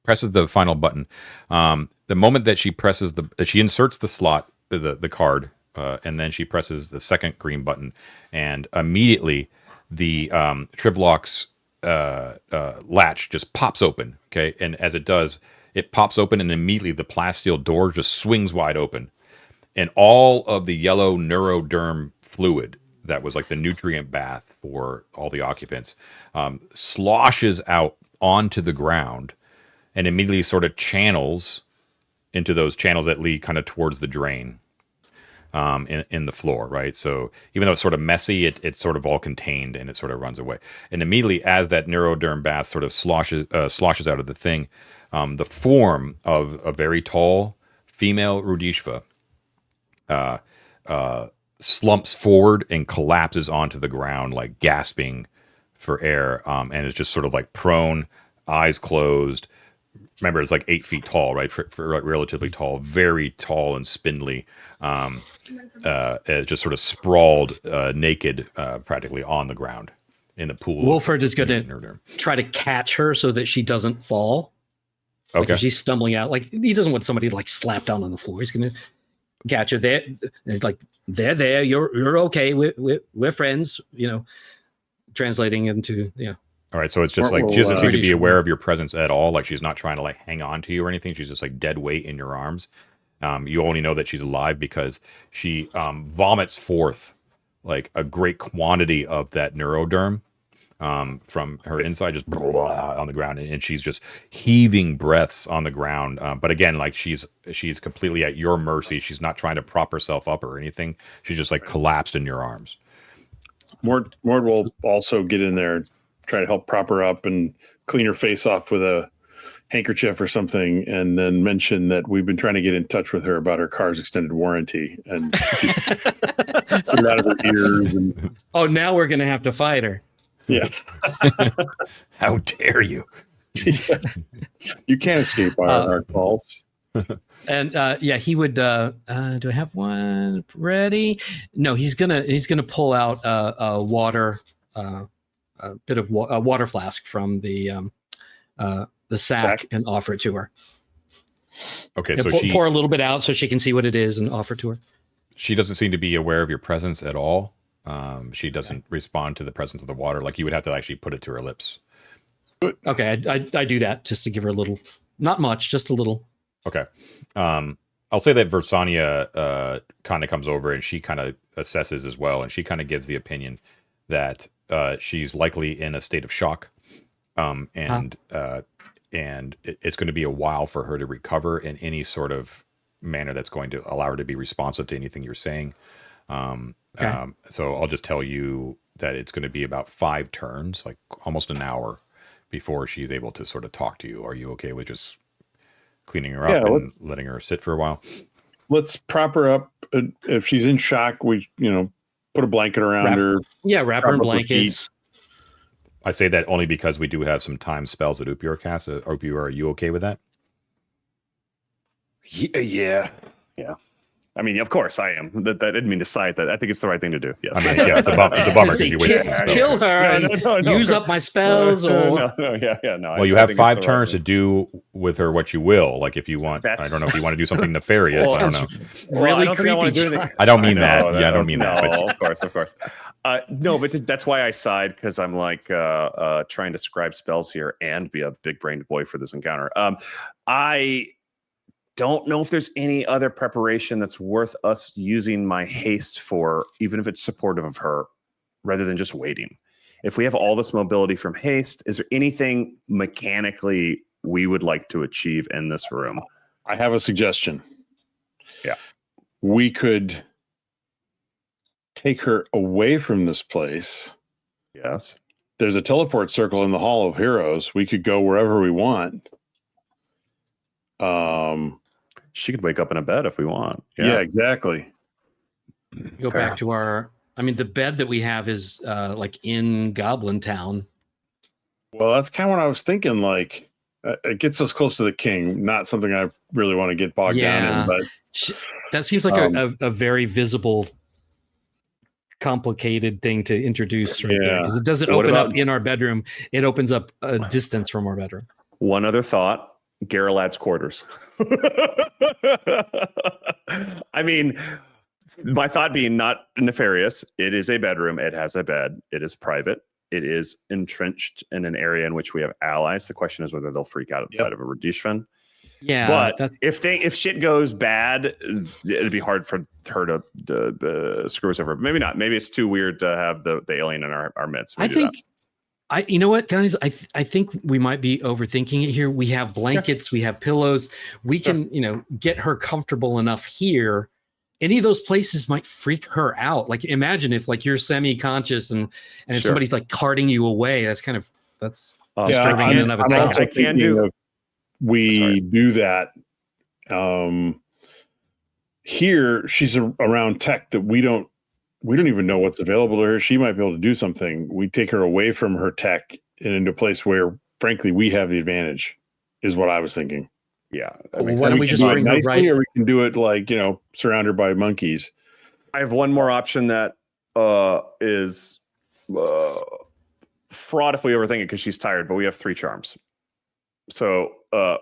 Presses the final button. The moment that she presses she inserts the slot, the card, and then she presses the second green button, and immediately the Trivlock's latch just pops open. Okay, and as it does, it pops open, and immediately the plasteel door just swings wide open, and all of the yellow neuroderm fluid that was like the nutrient bath for all the occupants sloshes out onto the ground and immediately sort of channels into those channels that lead kind of towards the drain in the floor, right? So even though it's sort of messy, it's sort of all contained and it sort of runs away. And immediately as that neuroderm bath sort of sloshes out of the thing, the form of a very tall female rudishva slumps forward and collapses onto the ground, like gasping for air, and it's just sort of like prone, eyes closed. Remember, it's like 8 feet tall, right? For relatively tall, very tall and spindly. Just sort of sprawled, naked, practically on the ground in the pool. Wolford is going to try to catch her so that she doesn't fall. Like Okay. if she's stumbling out, like he doesn't want somebody to like slap down on the floor. He's going to catch her there. It's like, they're there. You're okay. We're friends. Translating into All right, so it's just like she doesn't seem to be aware of your presence at all. Like she's not trying to like hang on to you or anything. She's just like dead weight in your arms. You only know that she's alive because she vomits forth like a great quantity of that neuroderm from her inside, just on the ground, and she's just heaving breaths on the ground. But again, like she's completely at your mercy. She's not trying to prop herself up or anything. She's just like collapsed in your arms. Mort will also get in there, try to help prop her up and clean her face off with a handkerchief or something, and then mention that we've been trying to get in touch with her about her car's extended warranty and get it out of her ears. And, oh, now we're going to have to fight her. yeah. How dare you? You can't escape our calls. And he would. Do I have one ready? No, he's gonna pull out a water, a bit of a water flask from the sack and offer it to her. Okay, so pour a little bit out so she can see what it is and offer it to her. She doesn't seem to be aware of your presence at all. She doesn't respond to the presence of the water. Like you would have to actually put it to her lips. Okay, I do that just to give her a little, not much, just a little. Okay. I'll say that Versanya kind of comes over and she kind of assesses as well, and she kind of gives the opinion that she's likely in a state of shock, and it's going to be a while for her to recover in any sort of manner that's going to allow her to be responsive to anything you're saying. So I'll just tell you that it's going to be about 5 turns, like almost an hour, before she's able to sort of talk to you. Are you okay with just cleaning her up and letting her sit for a while? Let's prop her up. If she's in shock, we put a blanket around her. Yeah, wrap her in blankets. I say that only because we do have some time spells that Upior casts. Upior, are you okay with that? Yeah. I mean, of course I am. That didn't mean to cite that. I think it's the right thing to do. Yes. I mean, yeah, it's a bummer because you wasted some spells. Kill her and use up my spells. No. Well, you have 5 turns to do with her what you will. Like if you want, I don't know if you want to do something nefarious. I don't know. Really I don't think I want to do anything. I don't mean that. Yeah, I don't mean that. No, of course. No, but that's why I sighed, because I'm like trying to scribe spells here and be a big-brained boy for this encounter. I don't know if there's any other preparation that's worth us using my haste for, even if it's supportive of her, rather than just waiting. If we have all this mobility from haste, is there anything mechanically we would like to achieve in this room? I have a suggestion. Yeah. We could take her away from this place. Yes. there's a teleport circle in the Hall of Heroes. We could go wherever we want. She could wake up in a bed if we want. Yeah, exactly. Go back to our. I mean, the bed that we have is like in Goblin Town. Well, that's kind of what I was thinking. Like, it gets us close to the king. Not something I really want to get bogged down in. But that seems like a very visible, complicated thing to introduce right there, because it doesn't open up in our bedroom. It opens up a distance from our bedroom. One other thought: Garalad's quarters. I mean, my thought being not nefarious. It is a bedroom. It has a bed. It is private. It is entrenched in an area in which we have allies. The question is whether they'll freak out outside of a rudishva. Yeah, but if shit goes bad, it'd be hard for her to screw us over. Maybe not. Maybe it's too weird to have the alien in our midst. You know what, guys? I think we might be overthinking it here. We have blankets, we have pillows. We can, get her comfortable enough here. Any of those places might freak her out. Like, imagine if you're semi-conscious and if somebody's like carting you away. That's disturbing in and of itself. I can do. We do that. Here, she's around tech that we don't even know what's available to her. She might be able to do something. We take her away from her tech and into a place where, frankly, we have the advantage. Is what I was thinking. Yeah. Why don't we just bring her right? Or we can do it like, surround her by monkeys. I have one more option that is fraught if we overthink it because she's tired, but we have 3 charms. So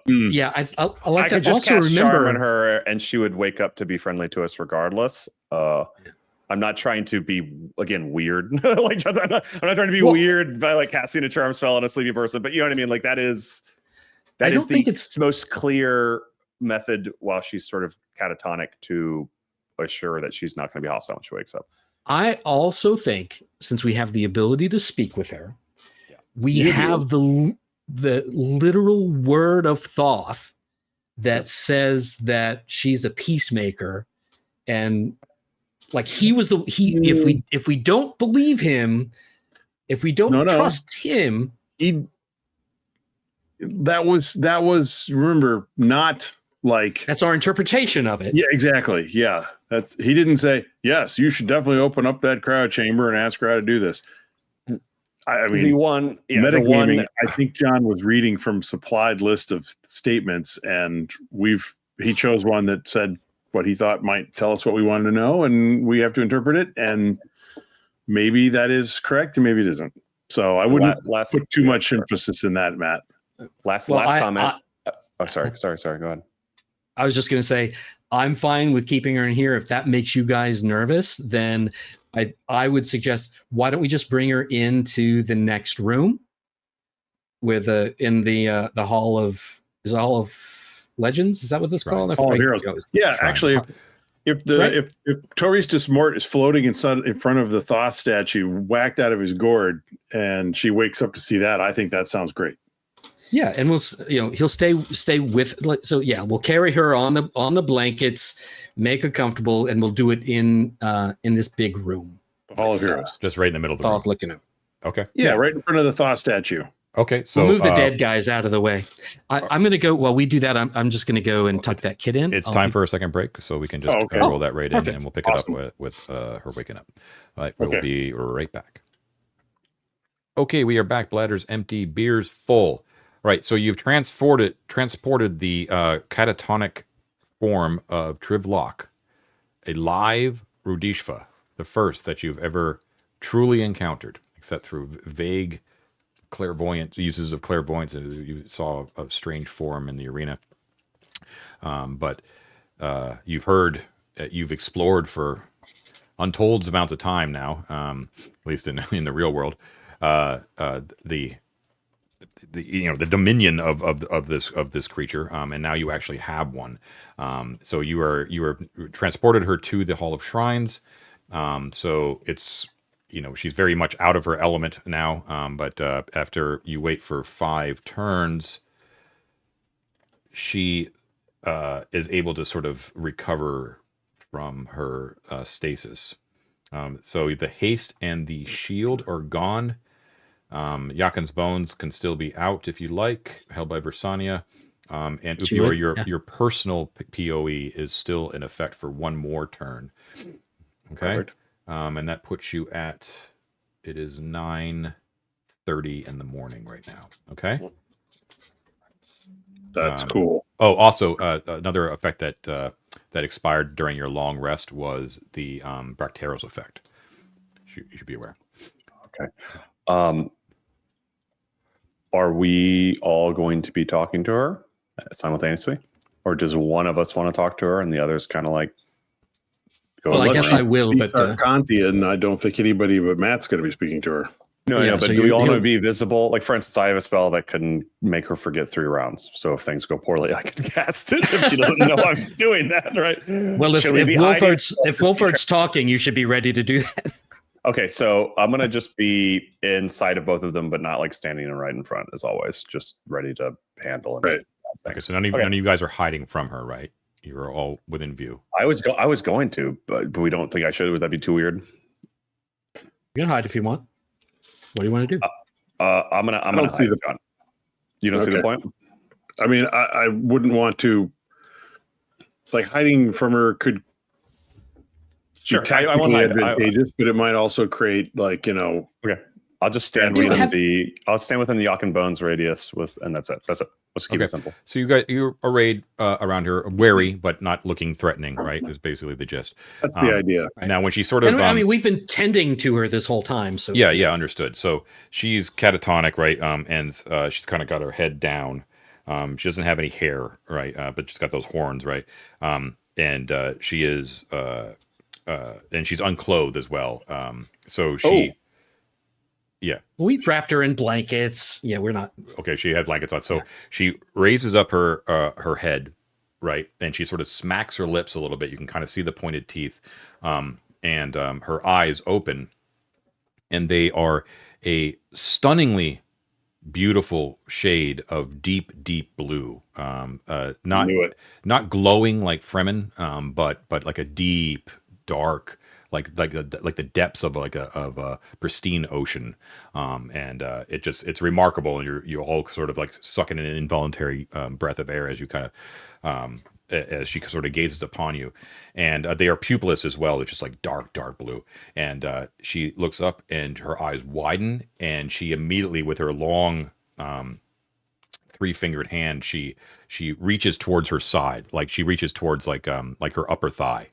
yeah, I like I that. could just also cast remember charm on her and she would wake up to be friendly to us regardless. I'm not trying to be, again, weird. I'm not trying to be weird by casting a charm spell on a sleepy person, but you know what I mean? That is the most clear method while she's sort of catatonic to assure that she's not going to be hostile when she wakes up. I also think, since we have the ability to speak with her, we have the literal word of Thoth that says that she's a peacemaker, and if we don't believe him, if we don't trust him, that was remember, not like that's our interpretation of it. Yeah, exactly. Yeah, he didn't say, yes, you should definitely open up that cryo chamber and ask her how to do this. I mean, metagaming, I think John was reading from supplied list of statements, and he chose one that said what he thought might tell us what we wanted to know, and we have to interpret it, and maybe that is correct and maybe it isn't. So I wouldn't put too much emphasis in that, Matt. Last comment. Sorry. Go ahead. I was just going to say, I'm fine with keeping her in here. If that makes you guys nervous, then I would suggest, why don't we just bring her into the next room in the Hall of Legends? Is that what this is called? Hall of Heroes. Yeah, actually, if Toristus Mort is floating in front of the Thoth statue, whacked out of his gourd, and she wakes up to see that, I think that sounds great. Yeah, and he'll stay with. So yeah, we'll carry her on the blankets, make her comfortable, and we'll do it in this big room. The Hall of Heroes, just right in the middle of the room. Looking at. Okay. Yeah, right in front of the Thoth statue. Okay, so we'll move the dead guys out of the way. I'm going to go. While we do that, I'm just going to go and tuck that kid in. It's time for a second break, so we can just roll that right in, and we'll pick it up with her waking up. All right, we'll be right back. Okay, we are back. Bladders empty, beers full. Right, so you've transported the catatonic form of Trivlock, a live rudishva, the first that you've ever truly encountered, except through vague uses of clairvoyance. You saw a strange form in the arena, but you've heard, you've explored for untold amounts of time now, at least in the real world, the dominion of this creature, and now you actually have one. So you are transported her to the Hall of Shrines. So it's, she's very much out of her element now. But after you wait for 5 turns, she is able to sort of recover from her stasis. So the haste and the shield are gone. Yakin's bones can still be out if you like, held by Versania. And She Upior, would, your personal PoE is still in effect for one more turn. Okay. Perfect. And that puts you at, it is 9:30 in the morning right now. Okay. That's cool. Oh, also another effect that that expired during your long rest was the Bracteros effect. You should be aware. Okay. Are we all going to be talking to her simultaneously, or does one of us want to talk to her and the others kind of like go? Well, I guess I will, but Kantian, I don't think anybody but Matt's going to be speaking to her. No, Yeah, but so do we all want to you'll- be visible? Like, for instance, I have a spell that can make her forget 3 rounds. So if things go poorly, I can cast it if she doesn't know I'm doing that, right? Well, if Should we be hiding? Wolford's talking, you should be ready to do that. Okay, so I'm gonna just be inside of both of them, but not like standing right in front, as always. Just ready to handle it. Right. Okay, so none of you guys are hiding from her, right? You're all within view. I was going to, but we don't think I should. Would that be too weird? You can hide if you want. What do you want to do? I'm gonna don't see hide, the- John. You don't see the Okay. point? I mean, I wouldn't want to, like, hiding from her could Sure, be I won't tactically hide. advantageous, but it might also create, like, I'll just stand Yeah, within I'll stand within the Yakin Bones radius and that's it. That's it. Let's keep Okay. it simple. So you're arrayed around her, wary but not looking threatening, right? Is basically the gist. that's the idea. Right. Now, when she sort of, And, I mean, we've been tending to her this whole time, so yeah, understood. So she's catatonic, right? And she's kind of got her head down. She doesn't have any hair, right? But she's got those horns, right? And she is, and she's unclothed as well. So she, yeah. we wrapped her in blankets. Yeah, we're not. Okay, she had blankets on. So she raises up her her head, right? And she sort of smacks her lips a little bit. You can kind of see the pointed teeth. And her eyes open. And they are a stunningly beautiful shade of deep, deep blue. Knew it. Not glowing like Fremen, but like a deep, dark, like the depths of a pristine ocean. And it's remarkable, and you're all sort of like sucking in an involuntary breath of air as you kind of as she sort of gazes upon you. And they are pupilless as well. It's just like dark blue. And she looks up and her eyes widen, and she immediately, with her long 3-fingered hand, she reaches towards her side, like she reaches towards like her upper thigh,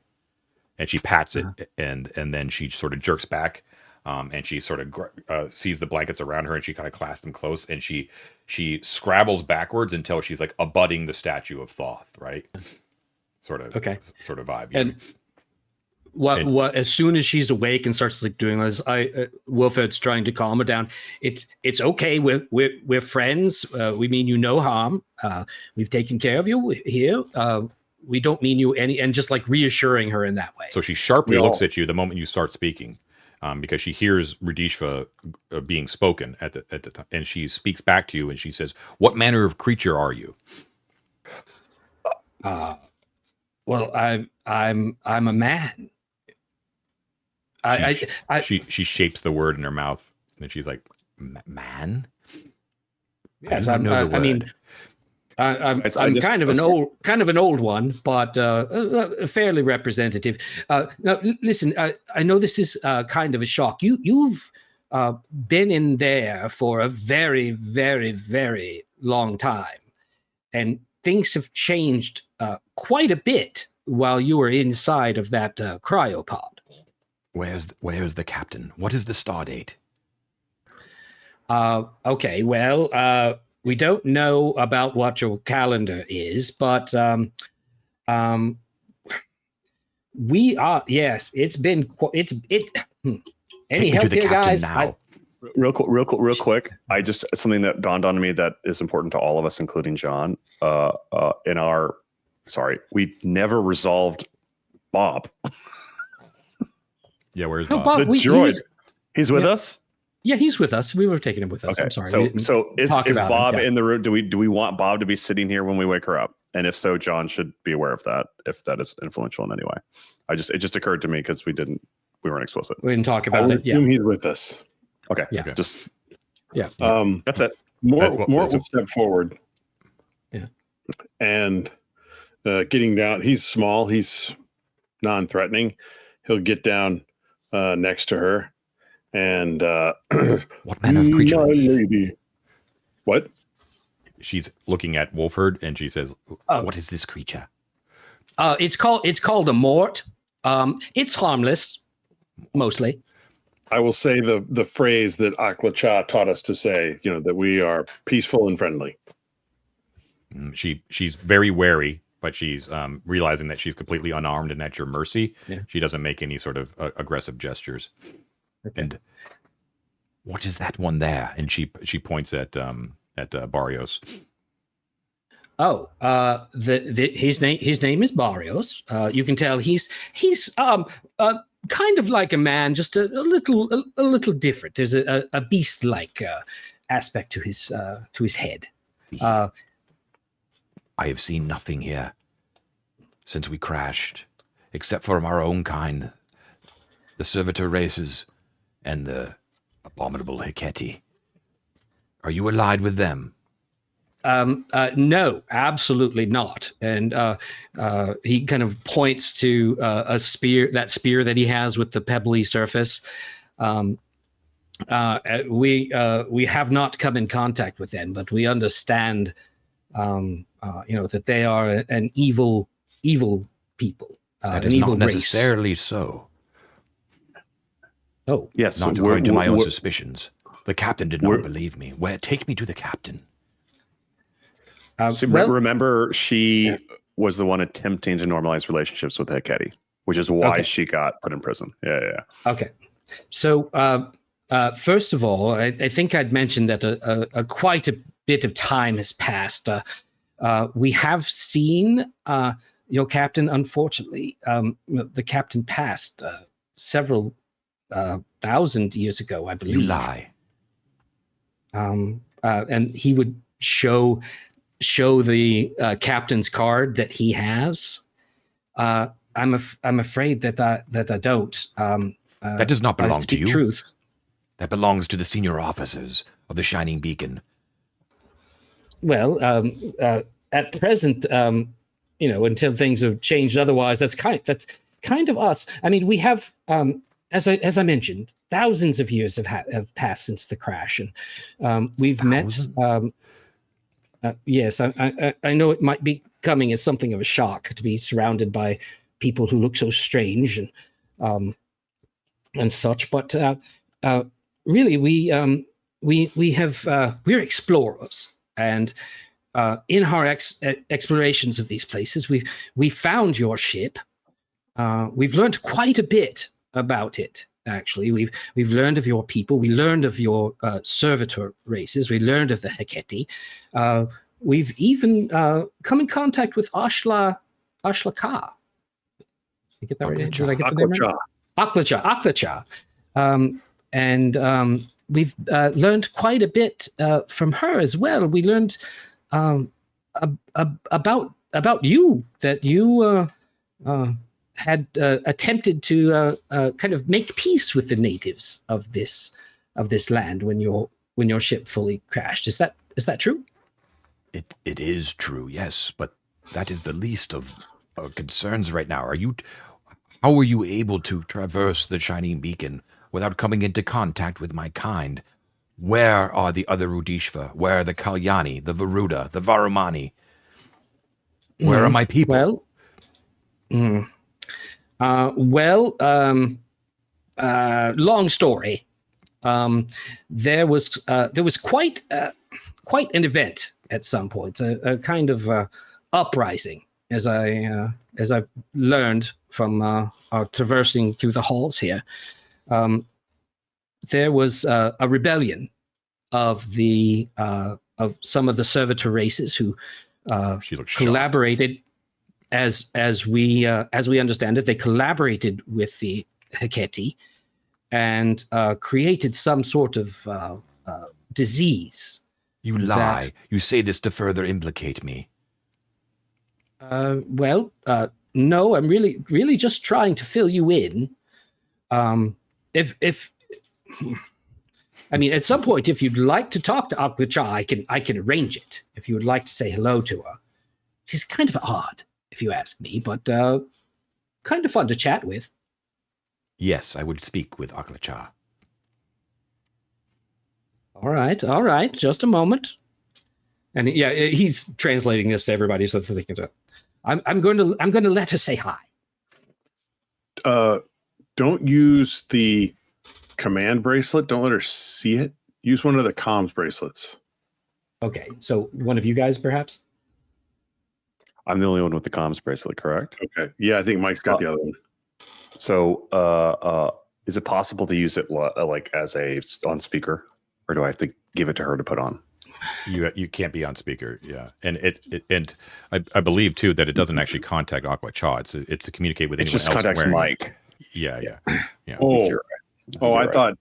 and she pats it, and then she sort of jerks back, and she sort of sees the blankets around her, and she kind of clasps them close, and she scrabbles backwards until she's like abutting the statue of Thoth, right? Sort of vibe. Yeah. And what as soon as she's awake and starts like doing this, Wolford's trying to calm her down. It's okay. We're friends. We mean you no harm. We've taken care of you here. We don't mean you any, and just like reassuring her in that way. So she sharply looks at you the moment you start speaking, because she hears rudishva being spoken at the time, and she speaks back to you, and she says, "What manner of creature are you?" Well, I'm a man. She shapes the word in her mouth, and she's like, "Man." Yes, I know the word. I mean, I'm just- kind of an old one, but fairly representative. Now, listen, I know this is kind of a shock. You've been in there for a very, very, very long time, and things have changed quite a bit while you were inside of that cryopod. Where's the captain? What is the star date? Okay, well, we don't know about what your calendar is, but we are. Yes, it's been. Any help here, guys? Real quick. I just something that dawned on me that is important to all of us, including John. We never resolved Bob. Yeah, where's No, Bob? Bob, The droid. He's with us. Yeah, he's with us. We were taking him with us. Okay. I'm sorry. So is talk about Bob him, yeah. in the room? Do we want Bob to be sitting here when we wake her up? And if so, John should be aware of that if that is influential in any way. It just occurred to me because we weren't explicit. We didn't talk I about would it. Yeah. assume he's with us. Okay. Yeah. Just Yeah. That's it. Mort That's will step forward. Yeah. And getting down, he's small, he's non-threatening. He'll get down next to her and What manner of creature my is this? lady. What? She's looking at Wolford and she says, Oh. "What is this creature?" It's called a Mort. It's harmless, mostly. I will say the phrase that Akla Cha taught us to say, that we are peaceful and friendly. She's very wary, but she's realizing that she's completely unarmed and at your mercy. Yeah. She doesn't make any sort of aggressive gestures. Okay. And what is that one there? And she points at Barrios. Oh, his name is Barrios. You can tell he's kind of like a man, just a little different. There's a beast-like aspect to his head. I have seen nothing here since we crashed, except for our own kind, the servitor races and the abominable Heketi. Are you allied with them? No, absolutely not. And he kind of points to a spear that he has with the pebbly surface. We have not come in contact with them, but we understand, that they are an evil people. That an is evil not race. necessarily so. Oh, Yes. Not we're- according to my own we're- suspicions. The captain did not believe me. Take me to the captain. So well, remember, she was the one attempting to normalize relationships with Heketi, which is why Okay. she got put in prison. Yeah. okay. So first of all, I think I'd mentioned that a quite a bit of time has passed. We have seen your captain. Unfortunately, the captain passed several thousand years ago, I believe. You lie. And he would show the captain's card that he has. I'm afraid that I don't. That does not I belong to speak you. truth. That belongs to the senior officers of the Shining Beacon. Well, at present, until things have changed otherwise, that's kind of us. I mean, we have, as I mentioned, thousands of years have passed since the crash, and we've Thousands? met. Yes, I know it might be coming as something of a shock to be surrounded by people who look so strange and such, but really, we're explorers, and in our explorations of these places, we found your ship. We've learned quite a bit about it. Actually, we've learned of your people. We learned of your servitor races. We learned of the Heketi. We've even come in contact with Ashla Ka. Did I get that right? Did I get the name right? Aklacha. And we've learned quite a bit from her as well. We learned about you, that you had attempted to kind of make peace with the natives of this land when your ship fully crashed. Is that true? It is true, yes, but that is the least of our concerns right now. How were you able to traverse the Shining Beacon without coming into contact with my kind? Where are the other Rudishva? Where are the Kalyani, the Varuda, the Varumani? Where are my people? Long story. There was quite an event at some point, a kind of uprising, as I've learned from our traversing through the halls here. There was a rebellion of some of the servitor races who She looks collaborated. As we understand it, they collaborated with the Heketi and created some sort of disease. You lie. You say this to further implicate me. No, I'm really just trying to fill you in. I mean, at some point, if you'd like to talk to Akbacha, I can arrange it. If you would like to say hello to her. She's kind of odd, if you ask me, but kind of fun to chat with. Yes, I would speak with Aklacha. All right. Just a moment. And yeah, he's translating this to everybody so that they can. I'm going to let her say hi. Don't use the command bracelet. Don't let her see it. Use one of the comms bracelets. Okay, so one of you guys, perhaps. I'm the only one with the comms bracelet, correct? Okay. Yeah, I think Mike's got the other one. So, is it possible to use it like as a on speaker, or do I have to give it to her to put on? You can't be on speaker, yeah, and and I believe too that it doesn't actually contact Aklacha. It's to communicate with It's anyone just else. contacts Mike. Yeah. Oh, You're I right. thought.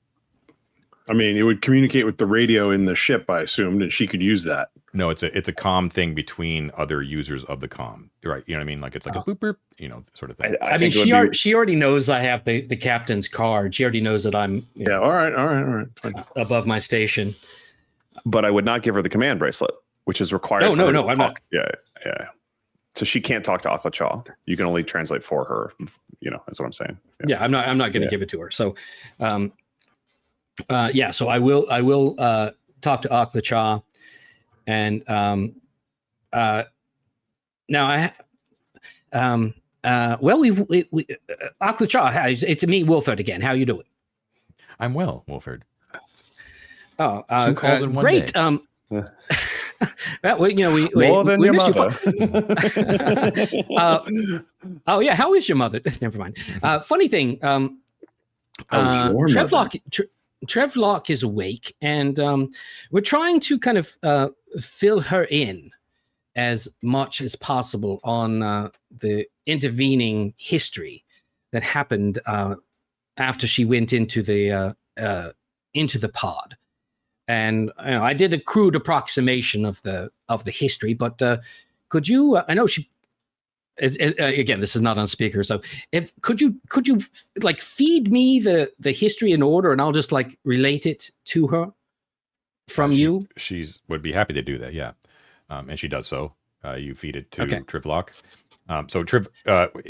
I mean, it would communicate with the radio in the ship, I assumed, and she could use that. No, it's a comm thing between other users of the comm, right? You know what I mean? Like it's like a boop boop, sort of thing. I mean, she already knows I have the captain's card. She already knows that I'm All right. Fine. above my station. But I would not give her the command bracelet, which is required. No, I'm not. Yeah. So she can't talk to Aklacha. You can only translate for her. That's what I'm saying. Yeah, I'm not going to give it to her. So, so I will talk to Aklacha, and now we Aklacha, it's me, Wolford again. How you doing? I'm well, Wolford. Oh, 2 calls in one great. day. More than we your missed mother. Oh yeah, how is your mother? Never mind. Funny thing, Trevlock is awake, and we're trying to kind of fill her in as much as possible on the intervening history that happened after she went into the pod. And I did a crude approximation of the history, but could you? I know she. Again, this is not on speaker, so could you like feed me the history in order, and I'll just like relate it to her from you. She's would be happy to do that, yeah, and she does so. You feed it to Trivlock. So Triv,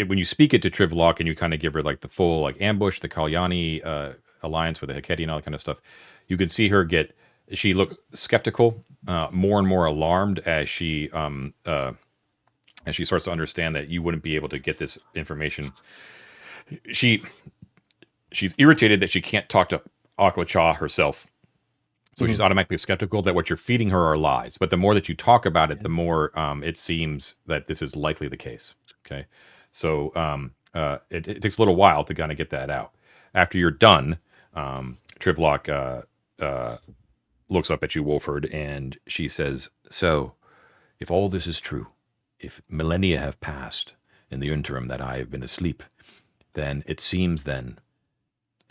when you speak it to Trivlock, and you kind of give her like the full like ambush, the Kalyani alliance with the Heketi and all that kind of stuff, you can see her get. She looks skeptical, more and more alarmed as she starts to understand that you wouldn't be able to get this information. She's irritated that she can't talk to Aklacha herself. So she's automatically skeptical that what you're feeding her are lies. But the more that you talk about it, the more it seems that this is likely the case. Okay. So it takes a little while to kind of get that out. After you're done, Trivlock looks up at you, Wolford, and she says, "So, if all this is true, if millennia have passed in the interim that I have been asleep, then it seems then,"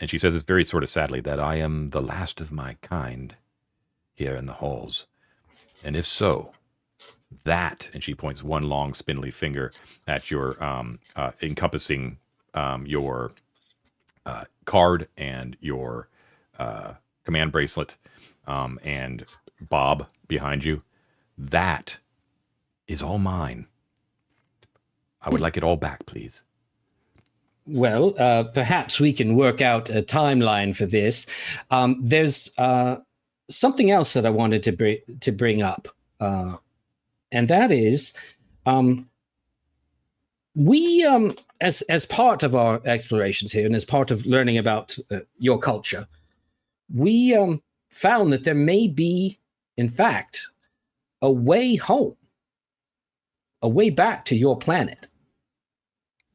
and she says this very sort of sadly, "that I am the last of my kind here in the halls. And if so, that," and she points one long spindly finger at your encompassing your card and your command bracelet, and Bob behind you, "that is all mine. I would like it all back, please." Well, perhaps we can work out a timeline for this. There's something else that I wanted to bring up, and that is, we as part of our explorations here, and as part of learning about your culture, we found that there may be, in fact, a way home, a way back to your planet.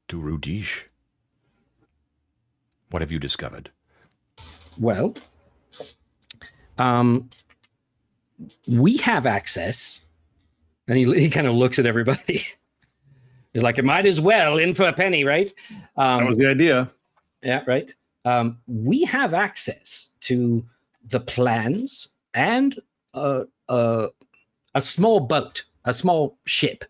To Rudish. What have you discovered? Well, we have access, and he kind of looks at everybody. He's like, "It might as well, in for a penny, right?" That was the idea. Yeah, right. We have access to the plans and a small boat, a small ship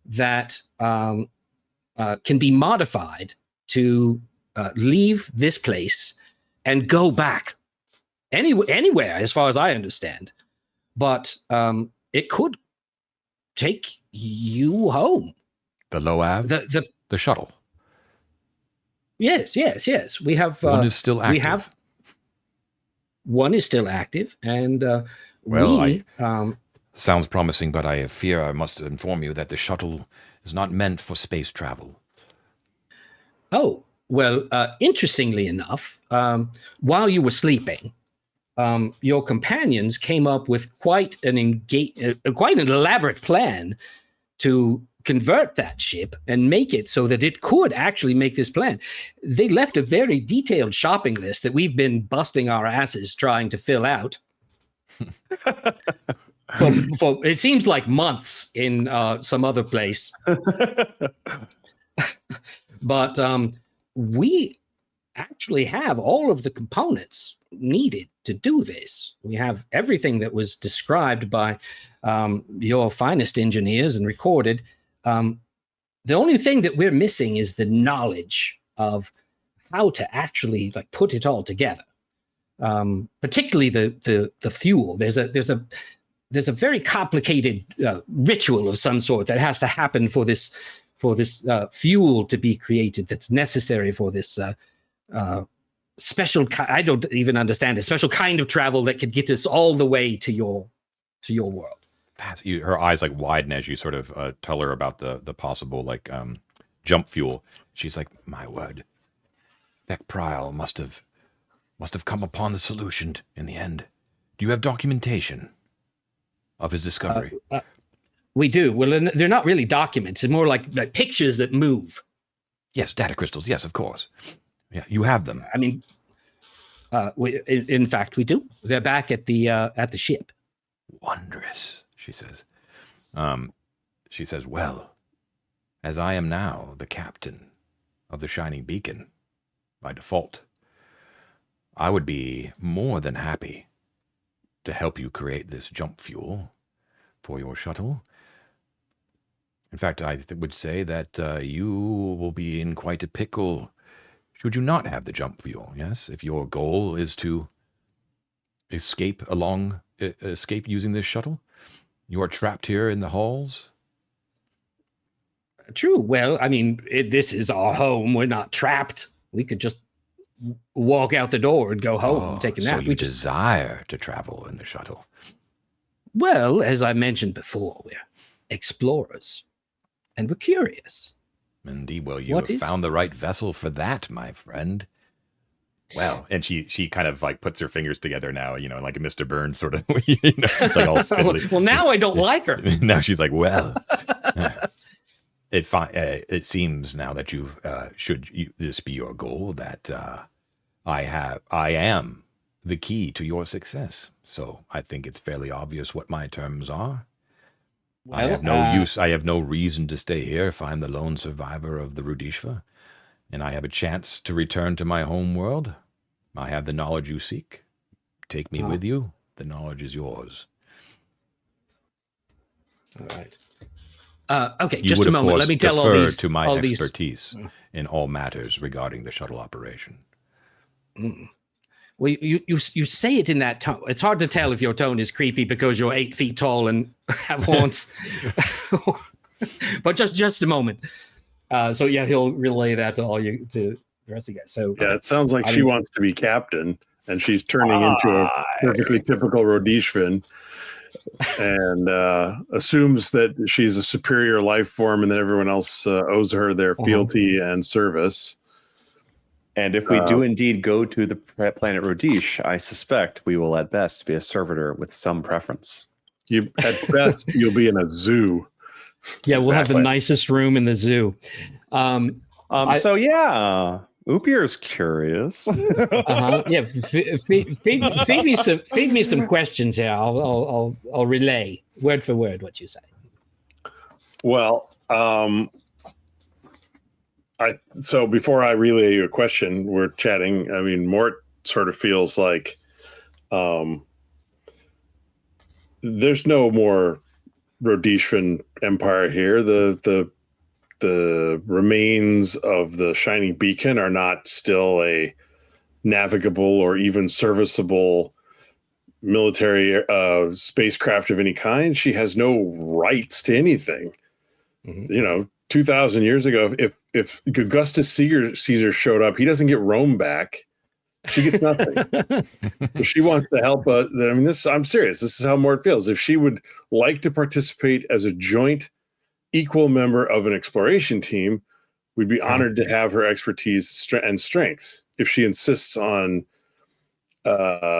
that can be modified to leave this place and go back anywhere, as far as I understand. But it could take you home. The Loav? The shuttle. Yes. We have one is still active. One is still active, and sounds promising, but I fear I must inform you that the shuttle is not meant for space travel. Oh, well, interestingly enough, while you were sleeping, your companions came up with quite an elaborate plan to convert that ship and make it so that it could actually make this plan. They left a very detailed shopping list that we've been busting our asses trying to fill out for it seems like months in some other place. But we actually have all of the components needed to do this. We have everything that was described by your finest engineers and recorded. The only thing that we're missing is the knowledge of how to actually like put it all together. Particularly the fuel. There's a very complicated ritual of some sort that has to happen for this fuel to be created. That's necessary for this special. I don't even understand a special kind of travel that could get us all the way to your world. Her eyes like widen as you sort of tell her about the possible like jump fuel. She's like, my word, Beck Pryal must have come upon the solution in the end. Do you have documentation of his discovery? We do. Well, they're not really documents. It's more like pictures that move. Yes, data crystals. Yes, of course. Yeah, you have them. I mean, in fact, we do. They're back at the ship. Wondrous, she says. She says, well, as I am now the captain of the Shining Beacon by default, I would be more than happy to help you create this jump fuel for your shuttle. In fact, I would say that you will be in quite a pickle should you not have the jump fuel, yes? If your goal is to escape using this shuttle, you are trapped here in the halls. True. Well, I mean, this is our home. We're not trapped. We could just walk out the door and go home and take a nap. So you desire to travel in the shuttle? Well, as I mentioned before, we're explorers, and we're curious. Indeed. Well, you have found the right vessel for that, my friend. Well, and she kind of like puts her fingers together now, like a Mr. Burns sort of, it's like all spiddly. Well, now I don't like her. Now she's like, well, it seems now that this be your goal, that I am the key to your success. So I think it's fairly obvious what my terms are. Well, I have no reason to stay here if I'm the lone survivor of the rudishva, and I have a chance to return to my home world. I have the knowledge you seek. Take me with you. The knowledge is yours. All right. Okay, just a moment. Let me tell all these to my expertise in all matters regarding the shuttle operation. Mm. Well, you say it in that tone. It's hard to tell if your tone is creepy because you're 8 feet tall and have horns. But just a moment. So yeah, he'll relay that to the rest of you guys. So yeah, it sounds like she wants to be captain, and she's turning into a perfectly typical Rhodesian, and assumes that she's a superior life form, and that everyone else owes her their fealty and service. And if we do indeed go to the planet Rodish, I suspect we will at best be a servitor with some preference. At best, you'll be in a zoo. Yeah, we'll have the nicest room in the zoo. So yeah, Upier's curious. Yeah, feed me some questions here. I'll relay word for word what you say. Well, so before I relay you a question, we're chatting. I mean, Mort sort of feels like there's no more Rhodesian Empire here. The remains of the Shining Beacon are not still a navigable or even serviceable military spacecraft of any kind. She has no rights to anything. 2,000 years ago, if Augustus Caesar showed up, he doesn't get Rome back. She gets nothing. If she wants to help us, I'm serious. This is how Mort feels. If she would like to participate as a joint equal member of an exploration team, we'd be honored to have her expertise and strengths. If she insists on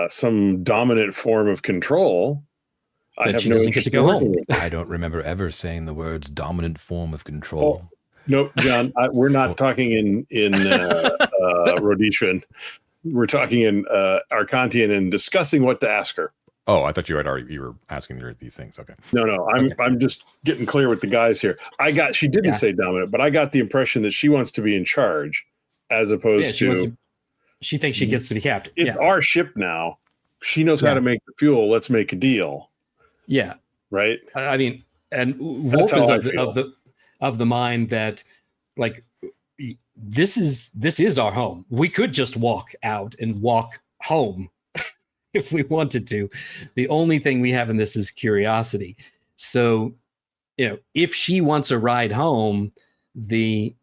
some dominant form of control, I have no interest to go home. I don't remember ever saying the words dominant form of control. Nope, John, we're not talking in Rhodesian. We're talking in Arcantian and discussing what to ask her. Oh, I thought you were asking her these things. Okay. No, I'm just getting clear with the guys here. She didn't say dominant, but I got the impression that she wants to be in charge as opposed to she thinks she gets to be captain. It's our ship now. She knows how to make the fuel. Let's make a deal. Yeah. Right. I mean, and Wolf is of the mind that, like, this is our home. We could just walk out and walk home if we wanted to. The only thing we have in this is curiosity. So, if she wants a ride home, the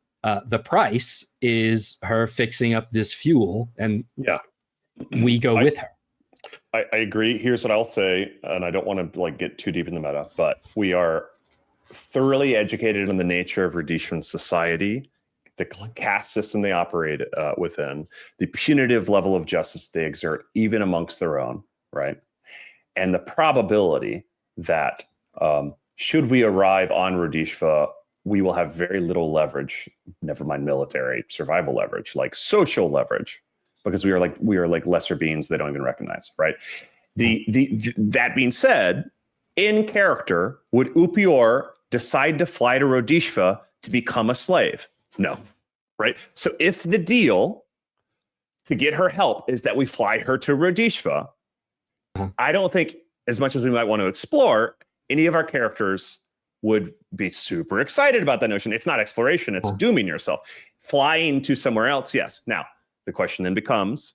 price is her fixing up this fuel, and we go with her. I agree. Here's what I'll say, and I don't want to get too deep in the meta, but we are thoroughly educated in the nature of Rhodesian society, the caste system they operate within, the punitive level of justice they exert, even amongst their own, right? And the probability that should we arrive on rudishva, we will have very little leverage, never mind military survival leverage, like social leverage, because we are like lesser beings they don't even recognize, right? That being said, in character, would Upior decide to fly to Rhodishva to become a slave? No, right? So if the deal to get her help is that we fly her to Rhodishva, I don't think, as much as we might want to explore, any of our characters would be super excited about that notion. It's not exploration, it's dooming yourself. Flying to somewhere else, yes. Now, the question then becomes,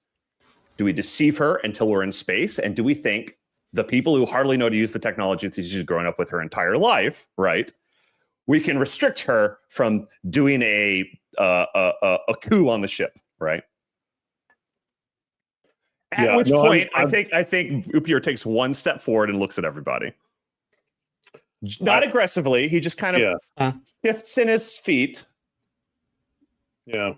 do we deceive her until we're in space? And do we think the people who hardly know to use the technology that she's growing up with her entire life, right? We can restrict her from doing a coup on the ship, right? At which point, I think Upior takes one step forward and looks at everybody. Not aggressively. He just kind of shifts in his feet. Yeah.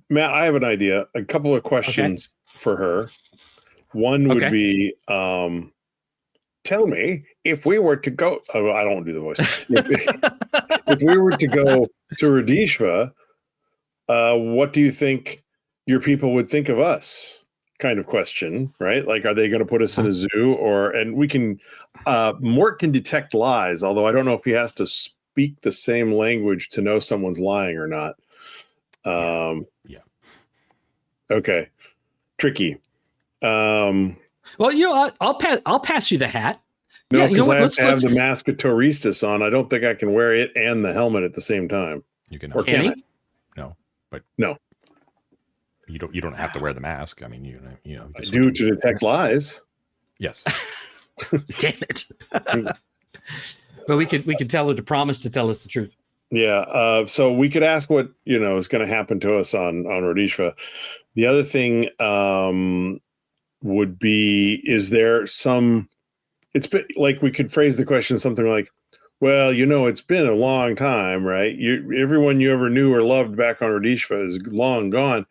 Matt, I have an idea. A couple of questions for her. One would be, tell me, if we were to go, I don't do the voice. If we were to go to Rudishva, what do you think your people would think of us? Kind of question, right? Like, are they going to put us in a zoo, and we can, Mort can detect lies, although I don't know if he has to speak the same language to know someone's lying or not. Okay. Tricky. Well, I'll pass you the hat. No, because I have to have the mask of Tauristus on. I don't think I can wear it and the helmet at the same time. You can. Or can I? No, but no. You don't have to wear the mask. I mean, you know. I do to detect lies. Yes. Damn it. But we could tell her to promise to tell us the truth. Yeah. So we could ask what is going to happen to us on Rudishva. The other thing would be: is there some? It's been like we could phrase the question something like, "Well, it's been a long time, right? Everyone you ever knew or loved back on Rudishva is long gone.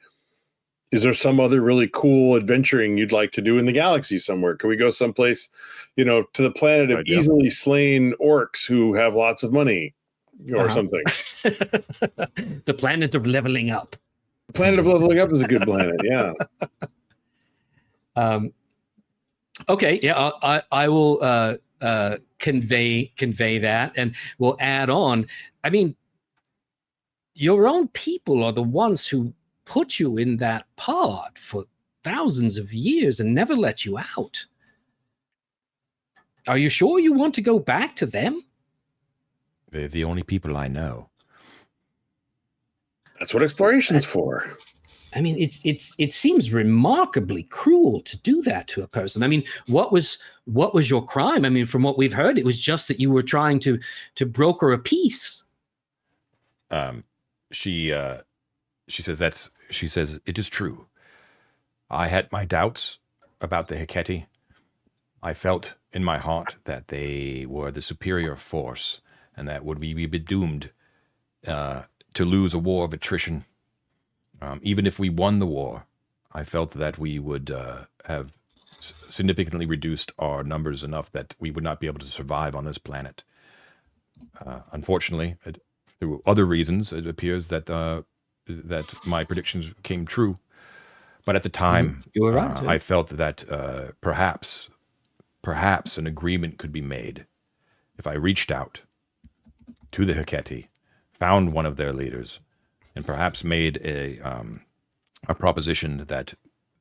Is there some other really cool adventuring you'd like to do in the galaxy somewhere? Can we go someplace, to the planet of easily slain orcs who have lots of money or something?" The planet of leveling up. The planet of leveling up is a good planet. Yeah. Okay. Yeah. I will convey that, and we'll add on. I mean, your own people are the ones who put you in that pod for thousands of years and never let you out. Are you sure you want to go back to them? They're the only people I know. That's what exploration's for. I mean, it seems remarkably cruel to do that to a person. I mean, what was your crime? I mean, from what we've heard, it was just that you were trying to broker a peace. She says it is true. I had my doubts about the Hecate. I felt in my heart that they were the superior force, and that would we be doomed to lose a war of attrition. Even if we won the war, I felt that we would have significantly reduced our numbers enough that we would not be able to survive on this planet. Unfortunately, through other reasons, it appears that that my predictions came true. But at the time, you were right. I felt that perhaps an agreement could be made if I reached out to the Hecate, found one of their leaders, and perhaps made a proposition that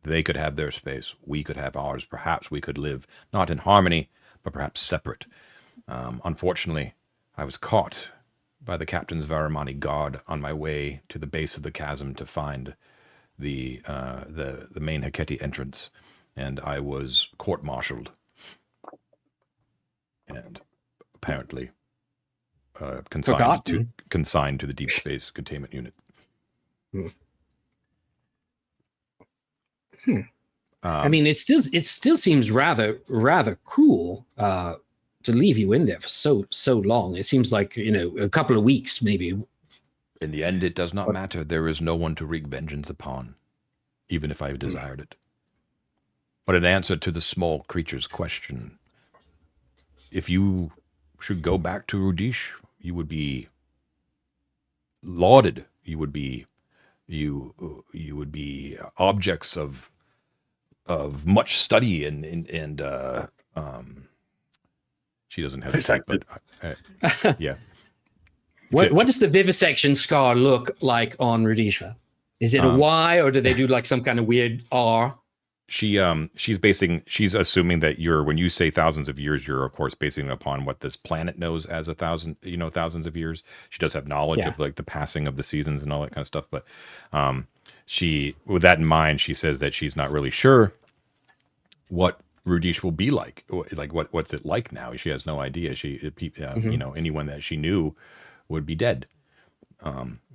they could have their space, we could have ours. Perhaps we could live not in harmony, but perhaps separate. Unfortunately, I was caught by the captain's Varamani guard on my way to the base of the chasm to find the main Hecate entrance, and I was court-martialed and apparently consigned to the deep space containment unit. I mean, it still seems rather cruel to leave you in there for so long. It seems like, a couple of weeks maybe. In the end, it does not matter. There is no one to wreak vengeance upon, even if I desired it. But in answer to the small creature's question, if you should go back to Rudish, you would be lauded. You would be objects of much study and she doesn't hesitate, but yeah. What does the vivisection scar look like on rudishva? Is it a Y, or do they do like some kind of weird R? She's assuming that when you say thousands of years, you're of course basing it upon what this planet knows as thousands of years. She does have knowledge of like the passing of the seasons and all that kind of stuff. But with that in mind, she says that she's not really sure what Rudish will be like. Like what's it like now? She has no idea. Anyone that she knew would be dead.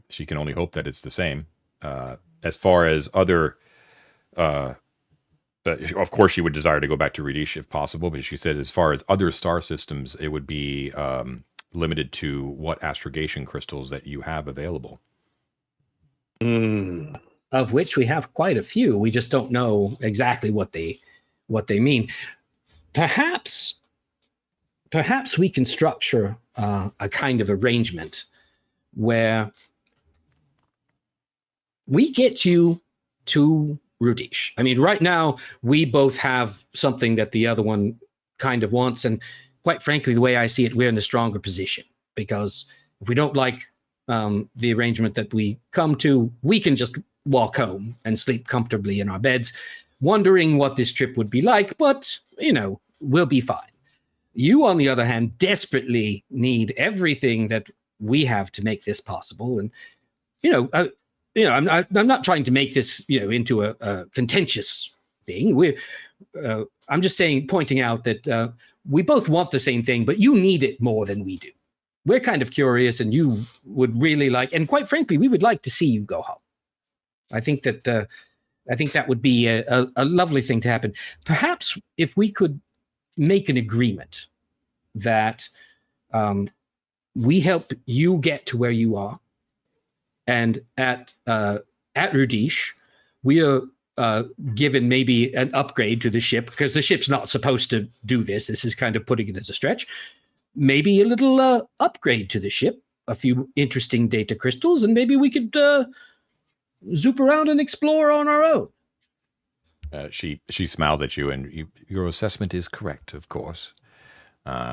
She can only hope that it's the same. As far as other, of course, she would desire to go back to Rudish if possible. But she said, as far as other star systems, it would be limited to what astrogation crystals that you have available. Of which we have quite a few. We just don't know exactly what they mean. Perhaps we can structure a kind of arrangement where we get you to Rudish. I mean, right now we both have something that the other one kind of wants, and quite frankly, the way I see it, we're in a stronger position, because if we don't like the arrangement that we come to, we can just walk home and sleep comfortably in our beds, wondering what this trip would be like, but we'll be fine. You, on the other hand, desperately need everything that we have to make this possible. And, I'm not trying to make this, into a contentious thing. I'm just pointing out that we both want the same thing, but you need it more than we do. We're kind of curious, and you would really like, and quite frankly, we would like to see you go home. I think that would be a lovely thing to happen. Perhaps if we could make an agreement that we help you get to where you are, and at Rudish, we are given maybe an upgrade to the ship, because the ship's not supposed to do this. This is kind of putting it as a stretch. Maybe a little upgrade to the ship, a few interesting data crystals, and maybe we could zoop around and explore on our own. She smiled at you, and your assessment is correct, of course.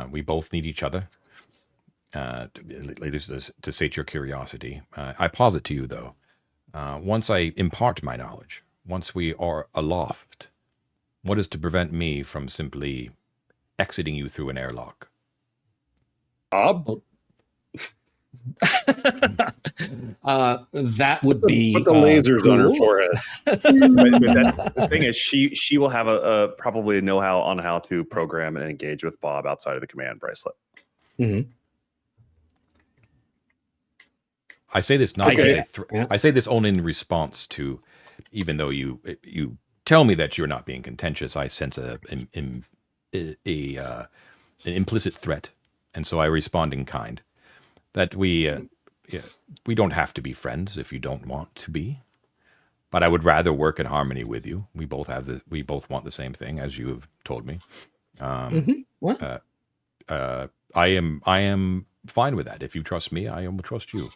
We both need each other, to sate your curiosity. I posit to you, though, once I impart my knowledge, once we are aloft, what is to prevent me from simply exiting you through an airlock? Bob? That would be Put the lasers on her cool. forehead. But the thing is, she will have a probably a know-how on how to program and engage with Bob outside of the command bracelet. Mhm. I say this not Okay. as I say this only in response to, even though you tell me that you're not being contentious, I sense an implicit threat, and so I respond in kind. That we don't have to be friends if you don't want to be, but I would rather work in harmony with you. We both want the same thing, as you have told me. What? I am fine with that. If you trust me, I will trust you.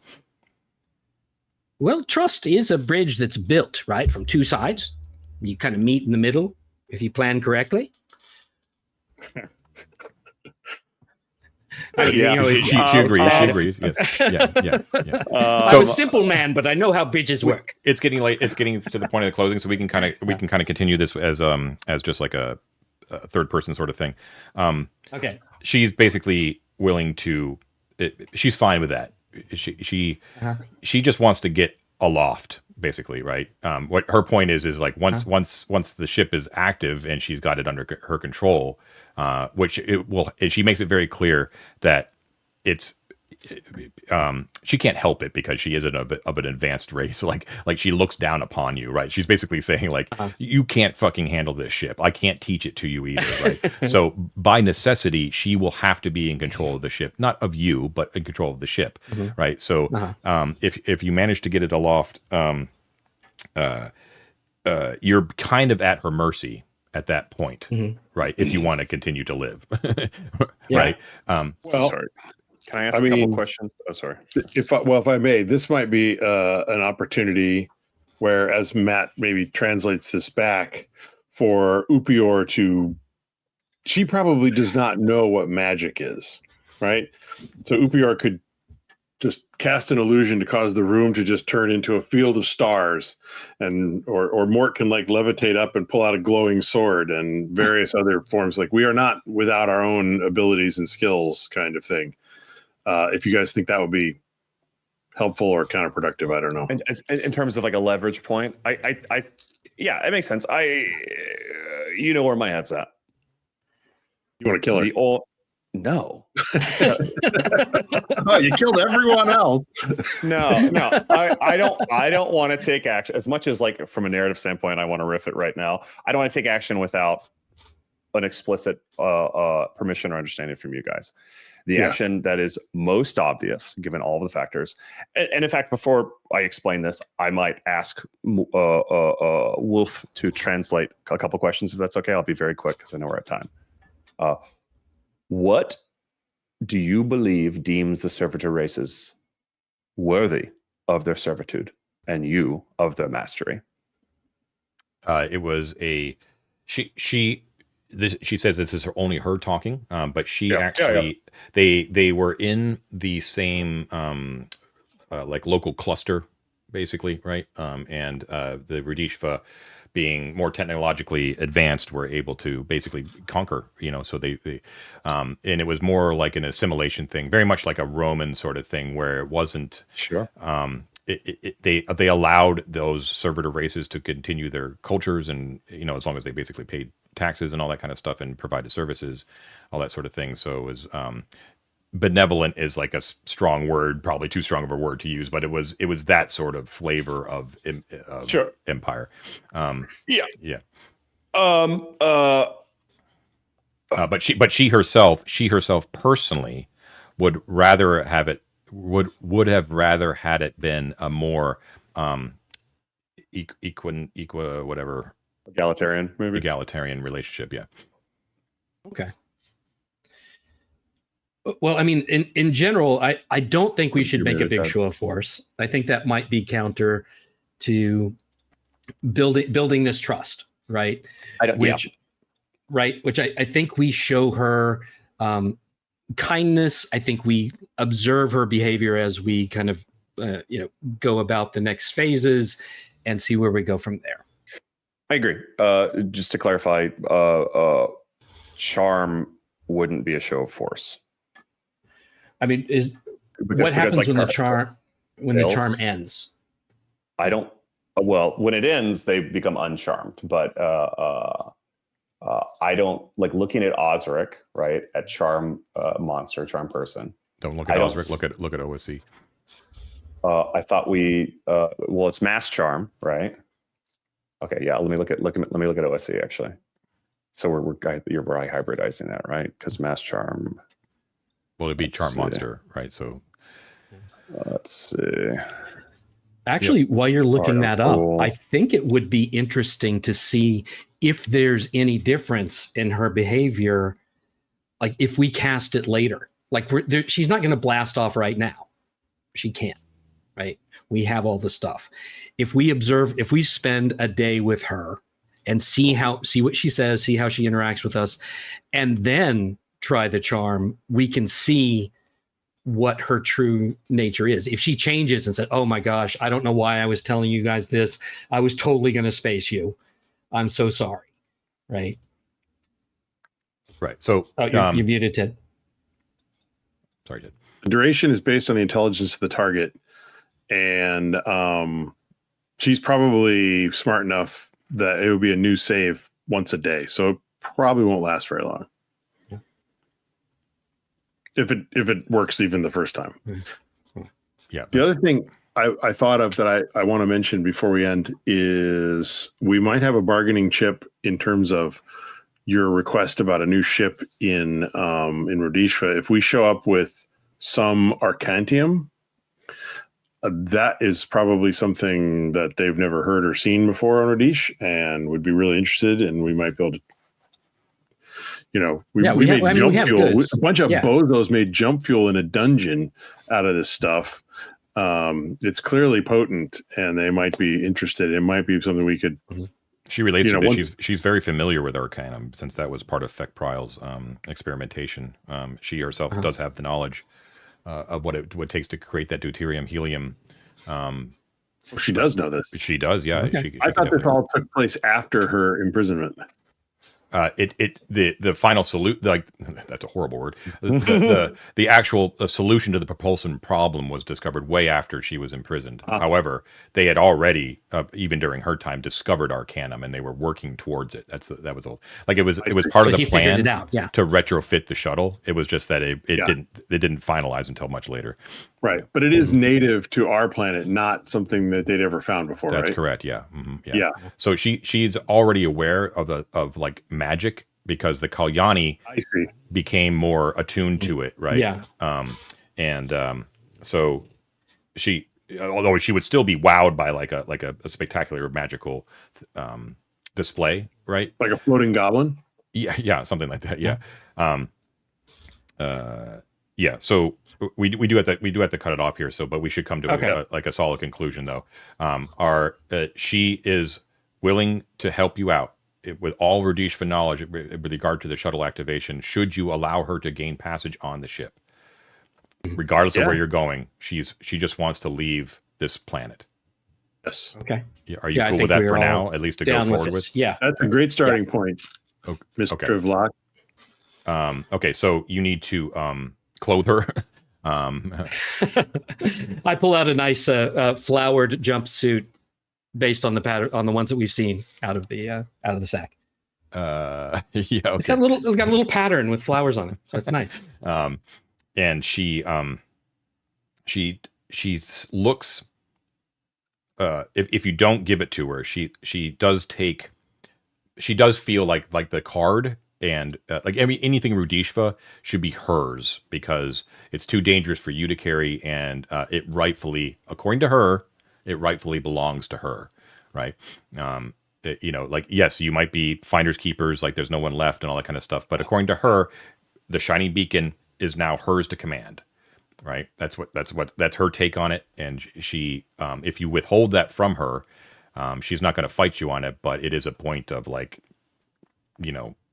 Well, trust is a bridge that's built, right, from two sides. You kind of meet in the middle if you plan correctly. She agrees. She agrees. Yes. Yeah. I'm a simple man, but I know how bridges work. It's getting late. It's getting to the point of the closing, so we can kind of continue this as just like a third person sort of thing. Okay. She's basically willing to. She's fine with that. She just wants to get aloft, basically, right? What her point is like once the ship is active and she's got it under her control, which it will. She makes it very clear that it's. She can't help it because she is of an advanced race. Like she looks down upon you, right? She's basically saying like, you can't fucking handle this ship. I can't teach it to you either, right? So by necessity, she will have to be in control of the ship, not of you, but in control of the ship, right? So if you manage to get it aloft, you're kind of at her mercy at that point, right? If you want to continue to live, right? Well, sorry. Can I ask a couple questions? Oh, sorry. If I may, this might be an opportunity where, as Matt maybe translates this back, for Upior to, she probably does not know what magic is, right? So Upior could just cast an illusion to cause the room to just turn into a field of stars, and or Mort can like levitate up and pull out a glowing sword and various other forms. Like, we are not without our own abilities and skills, kind of thing. If you guys think that would be helpful or counterproductive, I don't know. And in terms of like a leverage point, I yeah, it makes sense. You know where my head's at. You want to kill her? No. Oh, you killed everyone else. No. I don't want to take action as much as, like, from a narrative standpoint, I want to riff it right now. I don't want to take action without an explicit permission or understanding from you guys. The action that is most obvious, given all of the factors, and in fact, before I explain this, I might ask Wolf to translate a couple questions, if that's okay. I'll be very quick because I know we're at time. What do you believe deems the servitor races worthy of their servitude and you of their mastery? It was she says this is only her talking, but she they were in the same like local cluster, basically, right? And the rudishva, being more technologically advanced, were able to basically conquer, so they and it was more like an assimilation thing, very much like a Roman sort of thing, where it wasn't they allowed those servitor races to continue their cultures, and as long as they basically paid taxes and all that kind of stuff and provided services, all that sort of thing. So it was benevolent is like a strong word, probably too strong of a word to use, but it was that sort of flavor of empire. But she herself personally would rather have it would have rather had it been a more egalitarian relationship. Yeah. Okay. Well, I mean, in general, I don't think we should make a big show of force. I think that might be counter to building this trust, right? Which I think we show her kindness. I think we observe her behavior as we kind of go about the next phases and see where we go from there. I agree. Just to clarify, charm wouldn't be a show of force. I mean, what happens like, when the charm ends? I don't. Well, when it ends, they become uncharmed. But I don't like looking at Osric, right? At charm monster, charm person. Don't look at Osric. Look at OSC. I thought well, it's mass charm, right? Okay, yeah. Let me look at OSC actually. So you're probably hybridizing that, right? Because mass charm. Well, it'd be charm monster, right? So let's see. Actually, while you're looking that up, I think it would be interesting to see if there's any difference in her behavior, like if we cast it later. Like she's not going to blast off right now. She can't, right? We have all the stuff. If we spend a day with her and see what she says, see how she interacts with us, and then try the charm, we can see what her true nature is. If she changes and said, "Oh my gosh, I don't know why I was telling you guys this. I was totally going to space you. I'm so sorry." Right. Right. So you muted, Ted. Sorry, Ted. The duration is based on the intelligence of the target, and she's probably smart enough that it would be a new save once a day, so it probably won't last very long. If it works even the first time. Yeah. The other thing I thought of that I want to mention before we end is we might have a bargaining chip in terms of your request about a new ship in rudishva. If we show up with some Arcantium, that is probably something that they've never heard or seen before on Radish and would be really interested, and we might be able to. We made jump fuel. A bunch of bozos made jump fuel in a dungeon out of this stuff. It's clearly potent, and they might be interested. It might be something we could. She relates to this. She's very familiar with Arcanum since that was part of Feck Pryle's experimentation. She herself does have the knowledge of what it takes to create that deuterium helium. She does know this. She does, yeah. Okay. I thought this all took place after her imprisonment. The final salute, like that's a horrible word. The actual solution to the propulsion problem was discovered way after she was imprisoned. However, they had already, even during her time, discovered Arcanum, and they were working towards it. That was like it was part of the plan to retrofit the shuttle. It was just that it didn't finalize until much later. Right, but it is native to our planet, not something that they'd ever found before. That's right? correct. Yeah. Yeah. So she's already aware of like magic because the Kalyani became more attuned to it, right? Yeah. So she, although she would still be wowed by like a spectacular magical display, right? Like a floating goblin. Yeah, something like that. Yeah. So we do have to cut it off here. But we should come to a solid conclusion though. She is willing to help you out with all rudishva knowledge with regard to the shuttle activation. Should you allow her to gain passage on the ship, regardless of where you're going, she just wants to leave this planet. Yes. Okay. Are you cool with that for now? At least to go forward with. Yeah, that's a great starting point, Mr. Trivlock. Okay, so you need to clothe her. I pull out a nice flowered jumpsuit based on the pattern on the ones that we've seen out of the sack. Okay. It's got a little pattern with flowers on it, so it's nice. And she looks. If you don't give it to her, she does feel like the card. And like anything rudishva should be hers because it's too dangerous for you to carry, and it rightfully, according to her, belongs to her, right? Yes, you might be finders keepers, like there's no one left and all that kind of stuff, but according to her, the shining beacon is now hers to command, right? That's her take on it, and she, if you withhold that from her, she's not going to fight you on it, but it is a point of like,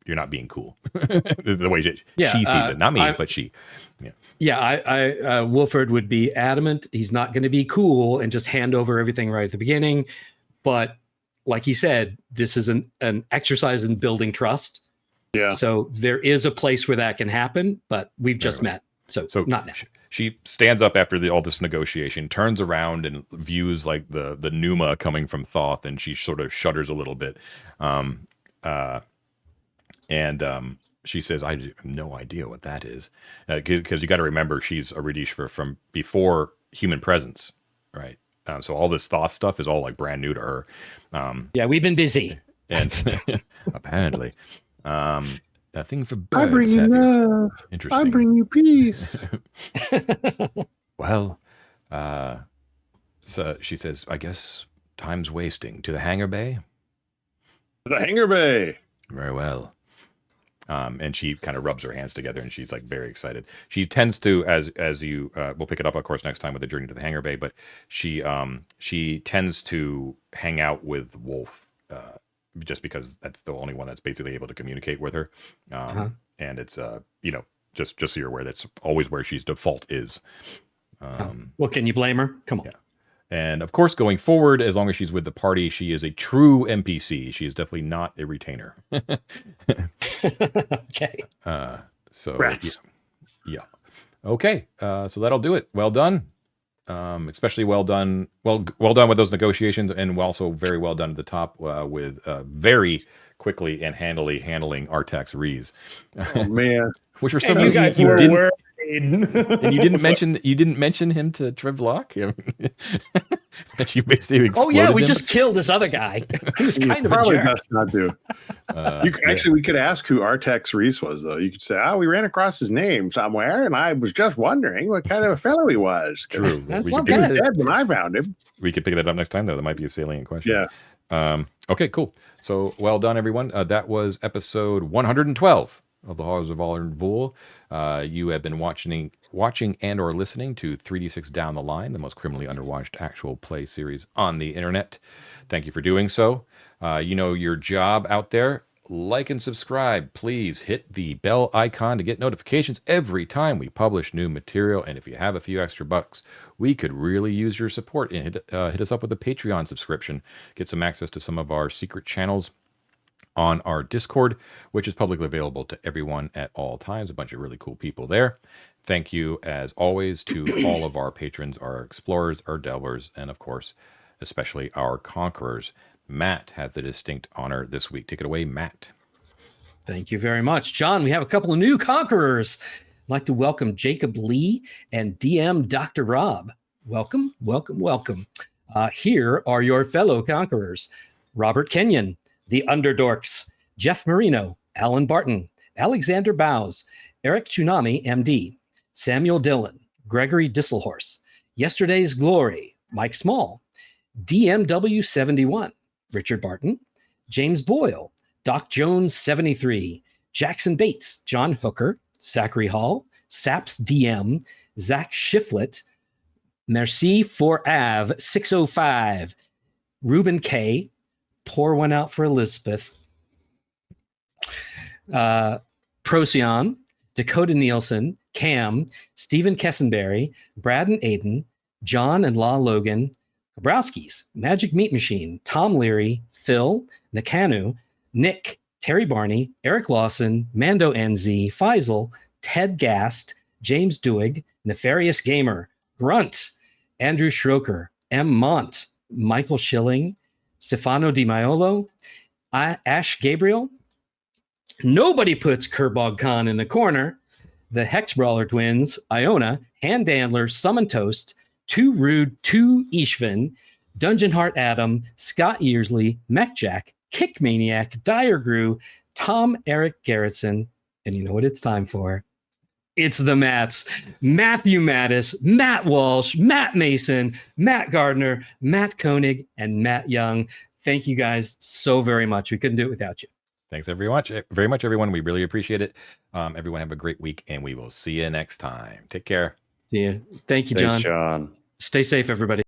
you're not being cool. The way she sees it, not me, but she. Yeah, Wolford would be adamant he's not going to be cool and just hand over everything right at the beginning. But like he said, this is an exercise in building trust. Yeah. So there is a place where that can happen, but we've just met. So not now. She stands up after all this negotiation, turns around and views like the pneuma coming from Thoth, and she sort of shudders a little bit. She says, "I have no idea what that is," because you got to remember she's a rudishva from before human presence, right? So all this Thoth stuff is all like brand new to her. Yeah, we've been busy, and apparently, nothing for birds. I bring you love. Interesting. I bring you peace. Well, so she says, "I guess time's wasting. To the hangar bay." The hangar bay. Very well. And she kind of rubs her hands together, and she's like very excited. She tends to, as you, we'll pick it up, of course, next time with the journey to the hangar bay. But she tends to hang out with Wolf, just because that's the only one that's basically able to communicate with her. And it's just so you're aware, that's always where she's default is. Well, can you blame her? Come on. Yeah. And of course, going forward, as long as she's with the party, she is a true NPC. She is definitely not a retainer. Okay. So Rats. yeah. Okay. So that'll do it. Well done. Especially well done. Well done with those negotiations, and also very well done at the top with very quickly and handily handling Artax Rees. Oh man. Which for And some you reason guys you were didn't. worried. And you didn't mention him to Trivlock. That you basically exploded Oh yeah, we him? just killed this other guy. He was kind of a Probably jerk. best not do. Actually, we could ask who Artax Reese was, though. You could say, we ran across his name somewhere, and I was just wondering what kind of a fellow he was. True. That's We not could He was bad. dead when I found him. We could pick that up next time, though. That might be a salient question. Yeah. Okay, cool. So well done, everyone. That was episode 112 of the Horrors of Arden Vul. You have been watching and or listening to 3D6 Down the Line, the most criminally underwatched actual play series on the internet. Thank you for doing so. You know your job out there. Like and subscribe. Please hit the bell icon to get notifications every time we publish new material. And if you have a few extra bucks, we could really use your support. And hit us up with a Patreon subscription. Get some access to some of our secret channels on our Discord, which is publicly available to everyone at all times. A bunch of really cool people there. Thank you, as always, to all of our patrons, our explorers, our delvers, and of course, especially our conquerors. Matt has the distinct honor this week. Take it away, Matt. Thank you very much, John. We have a couple of new conquerors. I'd like to welcome Jacob Lee and DM Dr. Rob. Welcome, welcome, welcome. Here are your fellow conquerors: Robert Kenyon, the Underdorks, Jeff Marino, Alan Barton, Alexander Bowes, Eric Tsunami, MD, Samuel Dillon, Gregory Disselhorse, Yesterday's Glory, Mike Small, DMW71, Richard Barton, James Boyle, Doc Jones 73, Jackson Bates, John Hooker, Zachary Hall, Saps DM, Zach Shiflett, Merci for Av 605, Ruben K, pour one out for Elizabeth, Procyon, Dakota Nielsen, Cam, Stephen Kessenberry, Braden Aiden, John and Law Logan, Kabrowskis, Magic Meat Machine, Tom Leary, Phil, Nakanu, Nick, Terry Barney, Eric Lawson, Mando NZ, Faisal, Ted Gast, James Duig, Nefarious Gamer, Grunt, Andrew Schroker, M. Mont, Michael Schilling, Stefano Di Maiolo, Ash Gabriel. Nobody puts Kerbog Khan in the corner. The Hex Brawler twins, Iona, Hand Dandler, Summon Toast, Too Rude, Too Ishvin, Dungeon Heart Adam, Scott Earsley, Mech Jack, Kick Maniac, Dire Grew, Tom Eric Garrison, and you know what it's time for? It's the Matts. Matthew Mattis, Matt Walsh, Matt Mason, Matt Gardner, Matt Koenig, and Matt Young. Thank you guys so very much. We couldn't do it without you. Thanks very much, everyone. We really appreciate it. Everyone have a great week, and we will see you next time. Take care. See you. Thank you, Thanks, John. John. Stay safe, everybody.